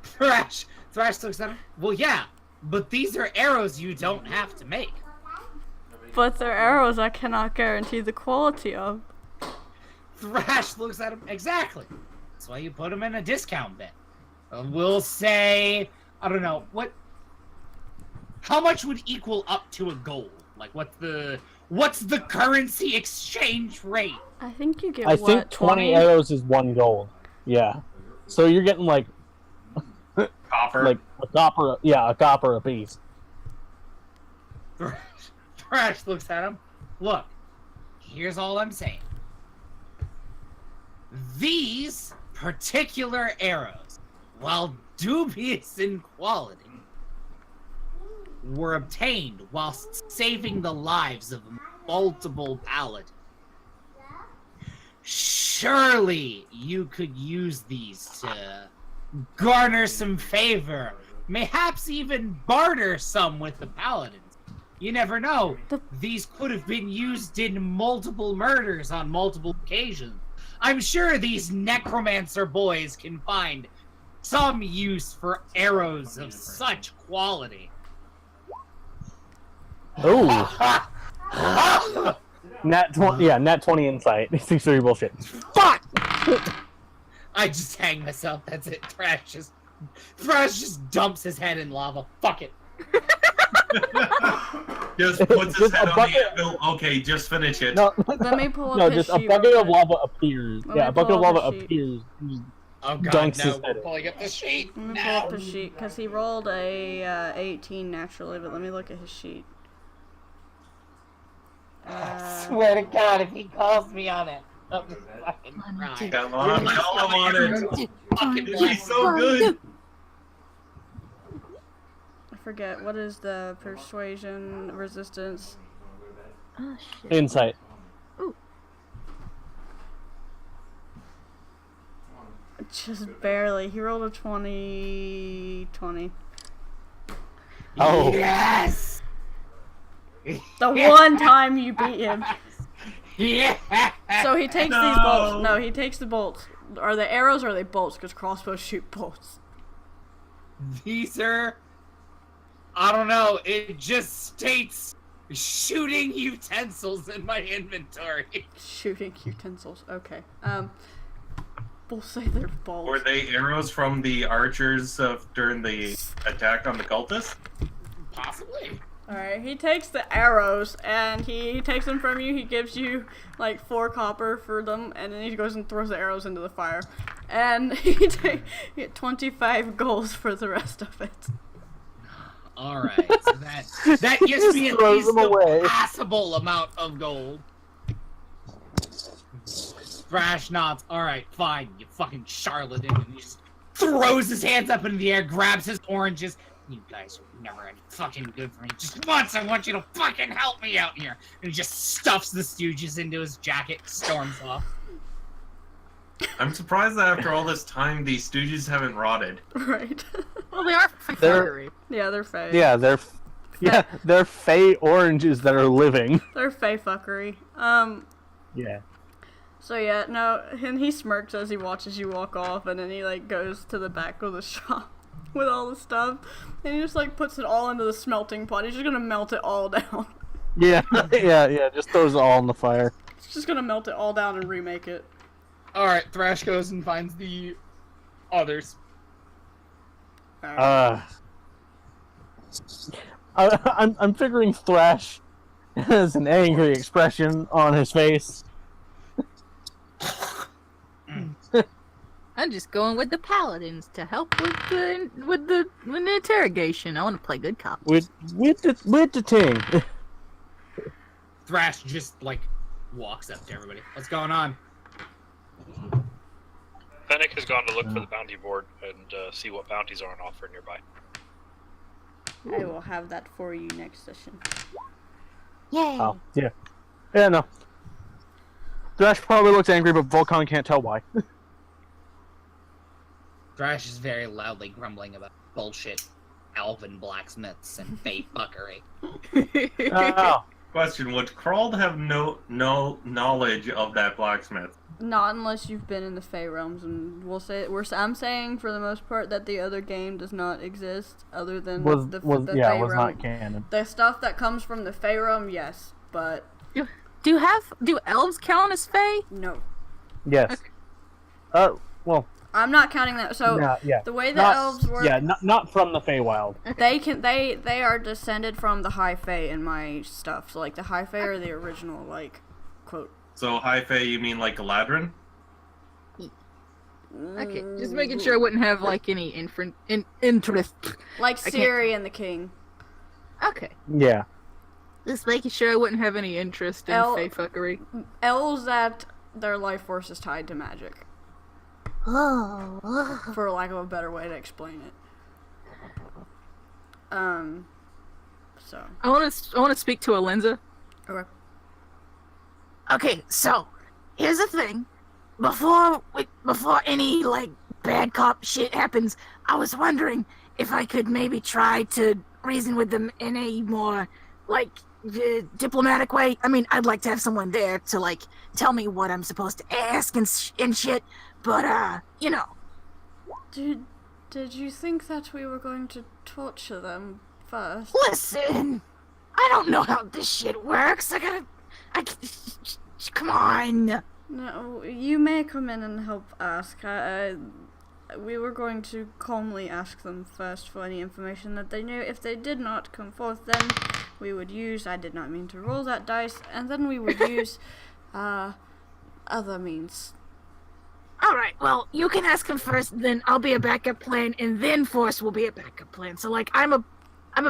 Thrash looks at him. Well, yeah, but these are arrows you don't have to make. But they're arrows I cannot guarantee the quality of. Thrash looks at him. Exactly. That's why you put them in a discount bin. We'll say, I don't know, how much would equal up to a gold? Like, what's the currency exchange rate? I think you get I think 20 arrows is 1 gold. Yeah. So you're getting like Copper. like a copper a piece. Thrash looks at him. Look, here's all I'm saying. These particular arrows, while dubious in quality, were obtained whilst saving the lives of multiple paladins. Surely you could use these to garner some favor, perhaps even barter some with the paladins. You never know. These could have been used in multiple murders on multiple occasions. I'm sure these necromancer boys can find some use for arrows of such quality. Oh. Nat 20 insight. 63 bullshit. Fuck! I just hang myself. That's it. Thrash just dumps his head in lava. Fuck it. Just puts his Just head a on bucket- the anvil. Okay, just finish it. No, Let me pull up no, his just a sheet bucket real of quick. lava appears. Let Yeah, me a bucket of pull up lava the sheet. appears. Oh god, Dunks no. his We're head in. pulling up the sheet. Let me pull up his sheet because he rolled a 18 naturally, but let me look at his sheet. Swear to God, if he calls me on it, I'm fucking crying. Come on, call him on it. Fucking It'd be so good. I forget what is the persuasion resistance. Oh, shit. Insight. Just barely. He rolled a 20. Oh. Yes! The one time you beat him. Yeah! So he takes these bolts. No, he takes the bolts. Are they arrows or are they bolts? Because crossbows shoot bolts. These are... I don't know, it just states shooting utensils in my inventory. Shooting utensils. Okay. We'll say they're bolts. Were they arrows from the archers during the attack on the cultists? Possibly. Alright, he takes the arrows and he takes them from you. He gives you like 4 copper for them, and then he goes and throws the arrows into the fire. And you get 25 golds for the rest of it. Alright, so that gives me at throws least them away. a passable amount of gold. Thrash nods. Alright, fine, you fucking charlatan. And he just throws his hands up into the air, grabs his oranges. You guys are never any fucking good for me. Just once I want you to fucking help me out here. And he just stuffs the stooges into his jacket, storms off. I'm surprised that after all this time, these stooges haven't rotted. Right. Well, they are furry. Yeah, they're fey. Yeah, they're fey oranges that are living. They're fey fuckery. Yeah. So yeah, no, and he smirks as he watches you walk off, and then he like goes to the back of the shop with all the stuff, and he just like puts it all into the smelting pot. He's just gonna melt it all down. Yeah, yeah, just throws it all in the fire. He's just gonna melt it all down and remake it. Alright, Thrash goes and finds the others. Alright. I'm figuring Thrash has an angry expression on his face. I'm just going with the paladins to help with the interrogation. I want to play good cop. With the ting. Thrash just, like, walks up to everybody. What's going on? Fennec has gone to look for the bounty board and see what bounties are on offer nearby. I will have that for you next session. Yay! Oh, yeah. Yeah, no. Thrash probably looks angry, but Volcon can't tell why. Thrash is very loudly grumbling about bullshit elven blacksmiths and fey fuckery. Oh. Question: would Krald have no knowledge of that blacksmith? Not unless you've been in the Fey realms, and I'm saying for the most part that the other game does not exist, other than the Fey was realm. not canon. The stuff that comes from the Fey realm, yes, but Do elves count as Fae? no. Yes. Well, I'm not counting that. So yeah. the way that elves work, Yeah, not from the Feywild. they are descended from the High Fae in my stuff. So like the High Fae are the original like quote. So high fae, you mean like Galadrin? Okay, just making sure I wouldn't have like any interest. Like Ciri and the King. Okay, Yeah. just making sure I wouldn't have any interest in Fae fuckery. Elves that their life force is tied to magic. Oh. For lack of a better way to explain it. So. I want to speak to Alenza. Okay. Okay, so here's the thing. Before any like bad cop shit happens, I was wondering if I could maybe try to reason with them in a more like diplomatic way. I mean, I'd like to have someone there to like tell me what I'm supposed to ask and shit. But you know. Did you think that we were going to torture them first? Listen, I don't know how this shit works. Come on. No, you may come in and help ask. We were going to calmly ask them first for any information that they knew. If they did not come forth, then we would use, I did not mean to roll that dice, and then we would use other means. Alright, well, you can ask him first, then I'll be a backup plan, and then Force will be a backup plan. So, like, I'm a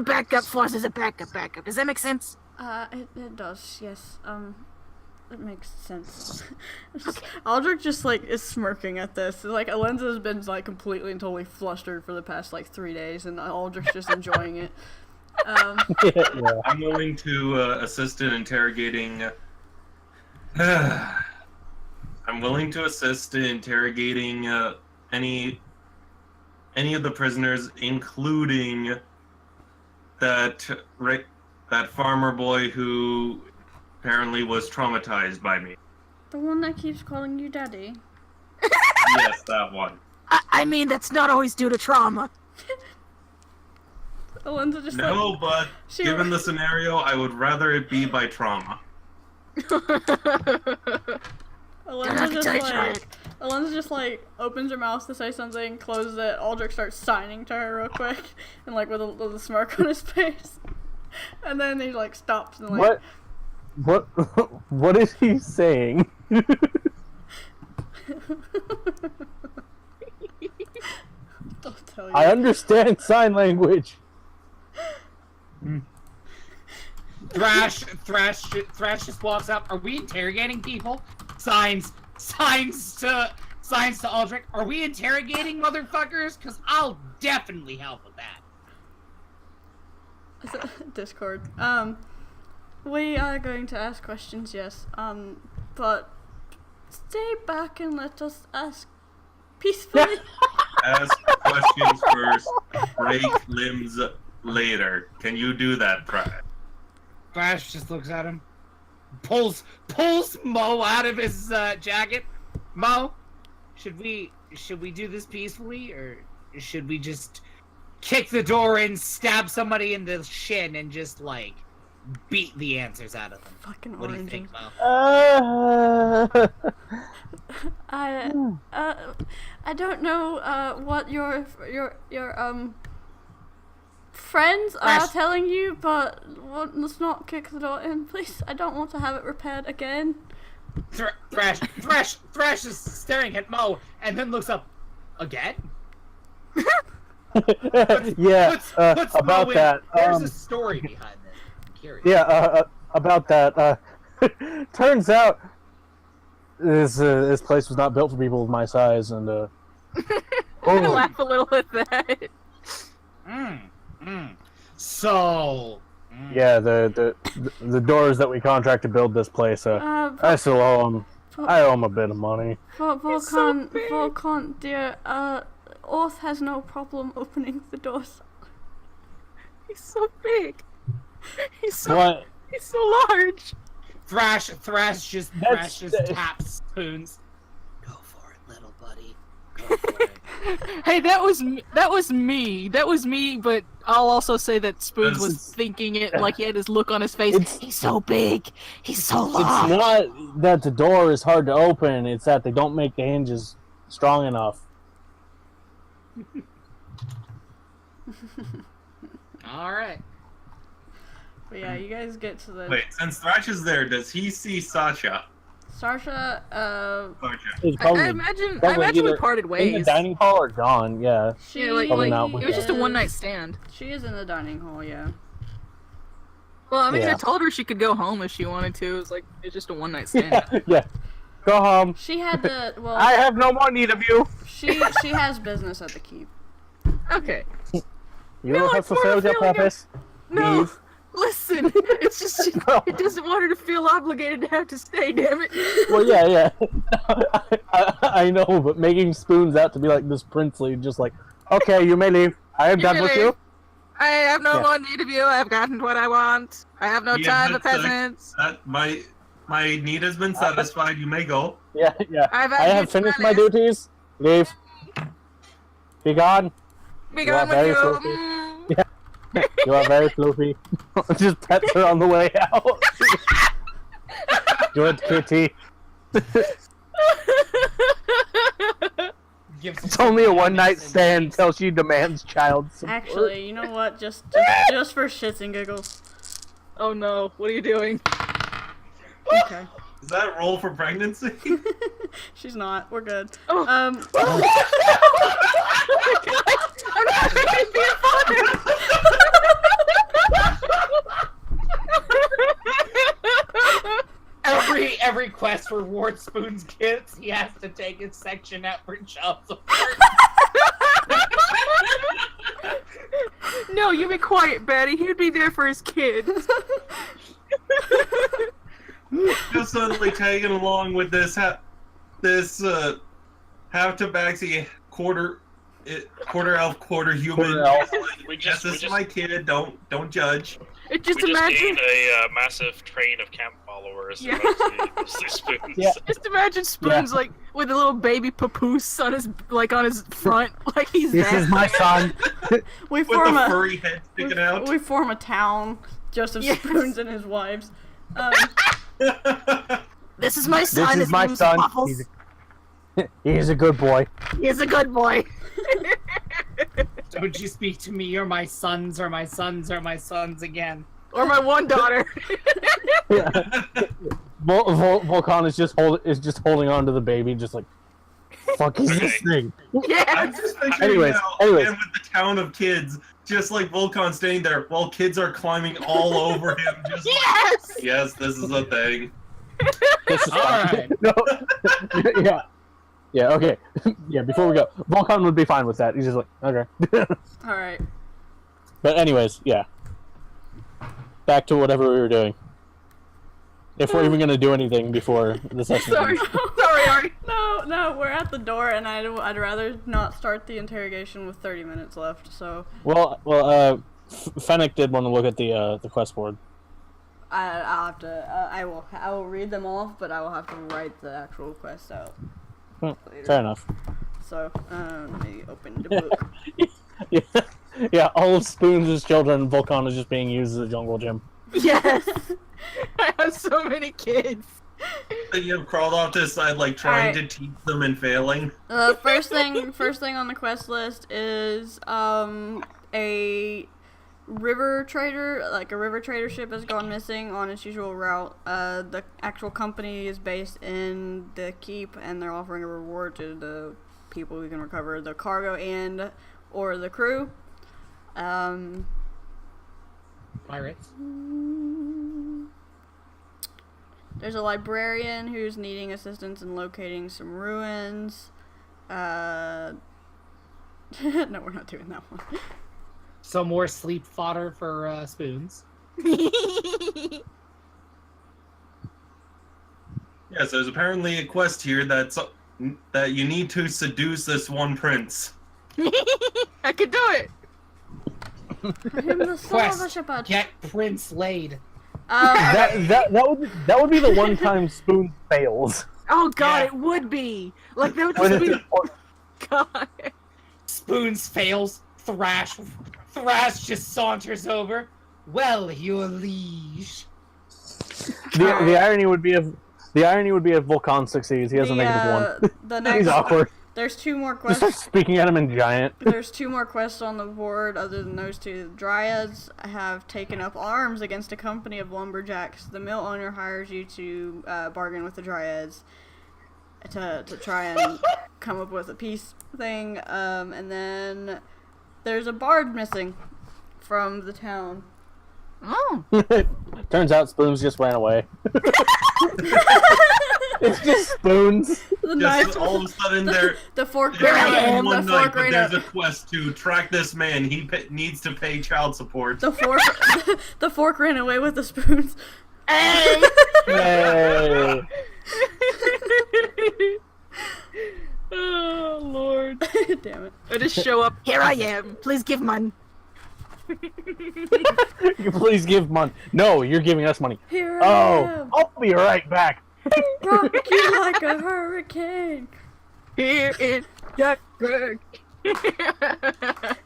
backup, Force is a backup. Does that make sense? It does, yes. It makes sense. Aldrich just, like, is smirking at this. Like, Alenza's been, like, completely and totally flustered for the past, like, 3 days, and Aldrich's just enjoying it. Yeah. I'm willing to assist in interrogating. I'm willing to assist in interrogating any of the prisoners, including that farmer boy who apparently was traumatized by me. The one that keeps calling you daddy. Yes, that one. I mean, that's not always due to trauma. Alenza just No, but given the scenario, I would rather it be by trauma. Alenza just like opens her mouth to say something, closes it. Aldrich starts signing to her real quick, and like with a smirk on his face, and then he like stops and like. What is he saying? I'll tell you. I understand sign language. Thrash just walks up. Are we interrogating people? Signs to Aldrich. Are we interrogating motherfuckers? Cause I'll definitely help with that. Discord. We are going to ask questions, yes. But stay back and let us ask peacefully. Ask questions first, break limbs later. Can you do that, Thrash? Thrash just looks at him, pulls Mo out of his jacket. Mo, should we do this peacefully, or should we just kick the door in, stab somebody in the shin, and just like beat the answers out of them? Fucking What do you oranges. think, Mo? I don't know what your friends are Thrash. telling you, but let's not kick the door in, please. I don't want to have it repaired again. Thrash is staring at Mo and then looks up again. Yeah, Puts about Mo in. that. There's a story behind this. I'm curious. Yeah, about that. Turns out this place was not built for people of my size, and I laugh a little at that. So, Yeah, the doors that we contract to build this place. I still owe him. I owe him a bit of money. Volcan, dear, Orth has no problem opening the doors. He's so big. He's so What? he's so large. Thrash just taps Spoons. Go for it, little buddy. Go for it. Hey, that was me. That was me, but I'll also say that Spoons was thinking it like he had his look on his face. He's so big. He's so large. It's not that the door is hard to open. It's that they don't make the hinges strong enough. All right. But yeah, you guys get to the... Wait, since Thrash is there, does he see Sasha? Sasha, It's I probably, imagine probably we either parted in the ways. dining hall or gone. Yeah. she... Yeah, like Probably not with it was just a is- one night stand. She is in the dining hall, yeah. Well, I mean, I Yeah. told her she could go home if she wanted to. It's just a one night stand. Yeah. Go home. She had the... Well, I have no more need of you. she has business at the keep. Okay. You No, don't have it's to more say a with your feeling of- purpose. No. Leave. Listen, it's just it doesn't want her to feel obligated to have to stay. Damn it. Well, yeah. I know, but making Spoons out to be like this princely, just like, okay, you may leave. I am You done may with leave. you. I have no Yeah. more need of you. I've gotten what I want. I have no Yeah, time for that's, peasants. My need has been satisfied. You may go. Yeah. I I have finished my duties. Leave. Be gone. Be You are gone with very you. filthy. Mm. You are very floofy. Just pet her on the way out. Good kitty. It's only a one-night stand until she demands child support. Actually, you know what? Just for shits and giggles. Oh no! What are you doing? Okay. Is that a roll for pregnancy? She's not. We're good. Oh. Um... I'm not gonna be a father. Every quest rewards Spoon's kids. He has to take his section out for child support. No, you be quiet, Betty. He'd be there for his kids. Just suddenly tagging along with this half tabaxi quarter elf, quarter human. Quarter elf. We Yes, just, this is my kid. Don't judge. Just we just imagine. gained a massive train of camp followers. Yeah. Mostly Spoons. Yeah. Just imagine Spoons like with a little baby papoose on his front, like he's This that. is my son. We With form the a furry head sticking out. we form a town. Joseph Yes. Spoons and his wives. This is my son. This is His my name's son. Waffles. He's a good boy. He's a good boy. Don't you speak to me or my sons or my sons or my sons again. Or my one daughter. Yeah. Volcan is just holding on to the baby, just like, fuck is this thing? I'm Yeah. just picturing Anyways, now, anyways. and with the town of kids, just like Volcan staying there while kids are climbing all over him. Just Yes. like, yes, this is a thing. This is All right. No. Yeah. Yeah. Okay. Yeah. Before we go, Volcan would be fine with that. He's just like, okay. All right. But anyways, yeah. Back to whatever we were doing. If we're even gonna do anything before the session. Sorry. ends. Sorry, Ari. No, we're at the door, and I'd rather not start the interrogation with 30 minutes left. So Fennec did want to look at the quest board. I'll have to. I will read them off, but I will have to write the actual quest out later. Fair enough. So let me open the book. Yeah. Yeah. All of Spoons' children, Volcan is just being used as a jungle gym. Yes. I have so many kids. You have crawled off to the side, like trying Alright. to teach them and failing. First thing on the quest list is a river trader, like a river trader ship has gone missing on its usual route. The actual company is based in the keep, and they're offering a reward to the people who can recover the cargo and or the crew. Pirates. There's a librarian who's needing assistance in locating some ruins. No, we're not doing that one. Some more sleep fodder for Spoons. Yes, there's apparently a quest here that you need to seduce this one prince. I could do it. I'm the son of a Quest. shepherd. Get Prince laid. That would be the one time Spoon fails. Oh god, Yeah. it would be. Like that would When just it's be important. God. Spoons fails. Thrash just saunters over. Well, your liege. The irony would be if Volcan succeeds. He has a negative one. The next, He's awkward. There's 2 more Just start quests. speaking at him in giant. There's 2 more quests on the board other than those 2. The Dryads have taken up arms against a company of lumberjacks. The mill owner hires you to bargain with the Dryads to try and come up with a peace thing. And then there's a bard missing from the town. Oh. Turns out Spoons just ran away. It's just Spoons. The nice, Just all of a sudden, the fork it's ran happened up. one The night, fork but ran there's up. a quest to track this man. He needs to pay child support. The fork, the fork ran away with the spoons. Hey. Hey. Oh Lord. Damn it. I just show up. Here I am. Please give money. Please give money. No, you're giving us money. Here I am. I'll be right back. Rock you like a hurricane. Here in Jackburg.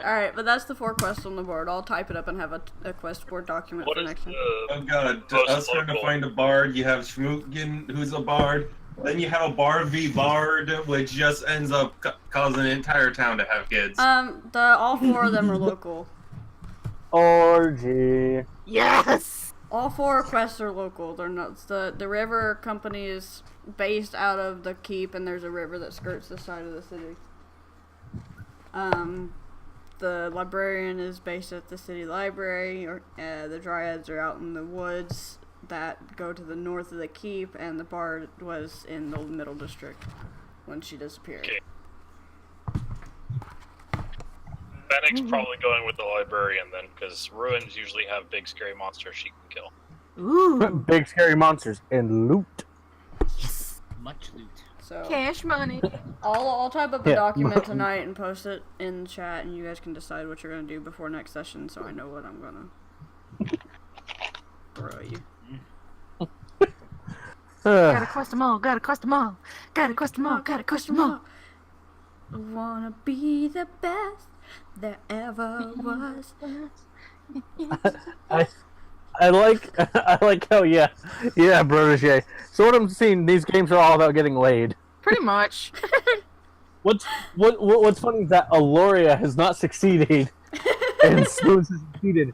Alright, but that's the 4 quests on the board. I'll type it up and have a quest board document What for is next time. Oh god, most us trying to local? find a bard. You have Schmootkin, who's a bard. Then you have a bard v bard, which just ends up causing an entire town to have kids. All 4 of them are local. Orgy. Yes. All 4 quests are local. They're not. The river company is based out of the keep, and there's a river that skirts the side of the city. The librarian is based at the city library. The Dryads are out in the woods that go to the north of the keep, and the bard was in the middle district when she disappeared. Okay. Fennec's probably going with the librarian then, because ruins usually have big scary monsters she can kill. Ooh. Big scary monsters and loot. Much loot. So Cash money. I'll type up a Yeah. document tonight and post it in chat, and you guys can decide what you're gonna do before next session, so I know what I'm gonna throw at you. Gotta quest them all. Gotta quest them all. Gotta quest them all. Gotta quest them all. I wanna be the best there ever was. I like how yeah, protege. So what I'm seeing, these games are all about getting laid. Pretty much. What's funny is that Aloria has not succeeded, and Spoons has succeeded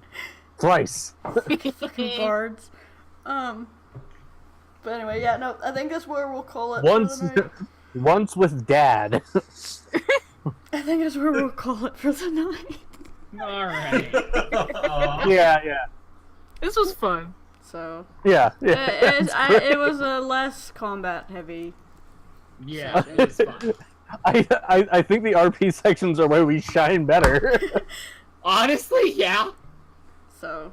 twice. Fucking bards. But anyway, yeah, no, I think that's where we'll call it Once, for the night. once with Dad. I think that's where we'll call it for the night. Alright. Yeah. This was fun. So, Yeah. it was a less combat heavy. Yeah, it was fun. I think the RP sections are where we shine better. Honestly, yeah. So,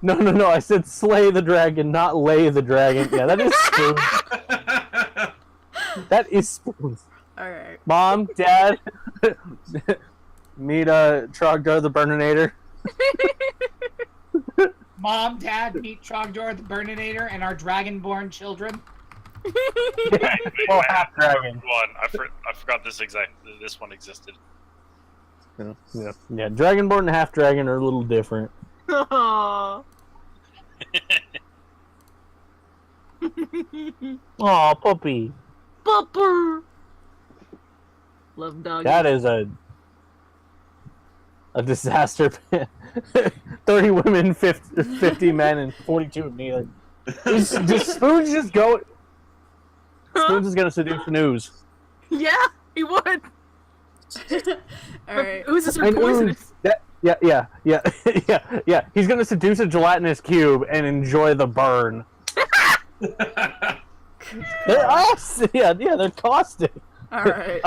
No. I said slay the dragon, not lay the dragon. Yeah, that is Spoons. That is Spoons. alright. Mom, Dad, meet Trogdor the Burninator. Mom, Dad, meet Trogdor the Burninator and our dragonborn children. Oh, half dragon. One. I forgot this one existed. Yeah. Dragonborn and half dragon are a little different. Aww. Aw, puppy. Bumper. Love doggy. That is a disaster. 30 women, 50 men, and 42 of neither. Does Spoons just go? Spoons is gonna seduce the news. Yeah, he would. Alright. Who's this And poisonous? Yeah. He's gonna seduce a gelatinous cube and enjoy the burn. They're they're caustic. Alright.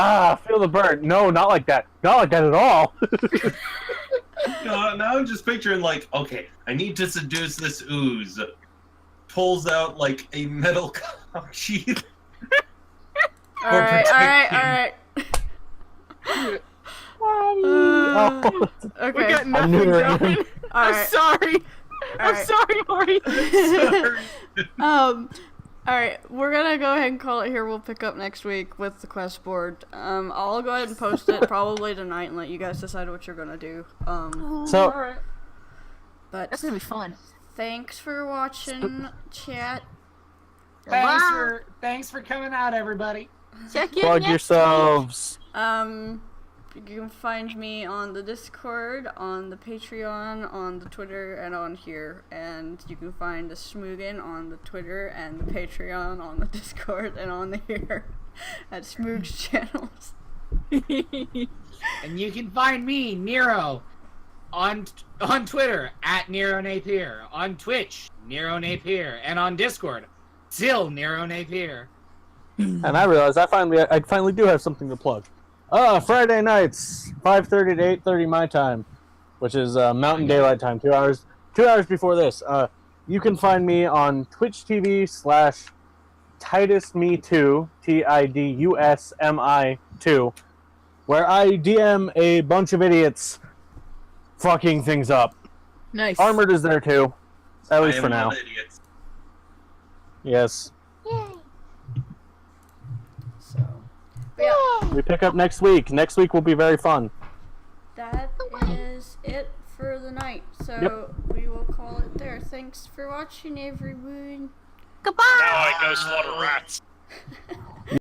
Feel the burn. No, not like that. Not like that at all. Now I'm just picturing like, okay, I need to seduce this ooze. Pulls out like a metal cock sheath. Alright. Oh, Okay. We got I nothing knew going. it. I'm Alright. sorry. I'm Alright. sorry, Auri. Sorry. Alright, we're gonna go ahead and call it here. We'll pick up next week with the quest board. I'll go ahead and post it probably tonight and let you guys decide what you're gonna do. So, Alright. But That's gonna be fun. thanks for watching, chat. Thanks for coming out, everybody. Check in plug next yourselves. You can find me on the Discord, on the Patreon, on the Twitter, and on here. And you can find the Smoogan on the Twitter and the Patreon, on the Discord, and on the here at Smoog's channels. And you can find me, Nero, on Twitter at Nero Napier, on Twitch, Nero Napier, and on Discord, still Nero Napier. And I realized I finally do have something to plug. Friday nights, 5:30 to 8:30 my time, which is Mountain Daylight Time, 2 hours before this. You can find me on Twitch TV / TidusMe2, TIDUSMI2, where I DM a bunch of idiots fucking things up. Nice. Armored is there too, at least for now. Idiots. Yes. So, but yeah, We pick up next week. Next week will be very fun. that is it for the night. So Yep. we will call it there. Thanks for watching, everyone. Goodbye. Now I go slaughter rats.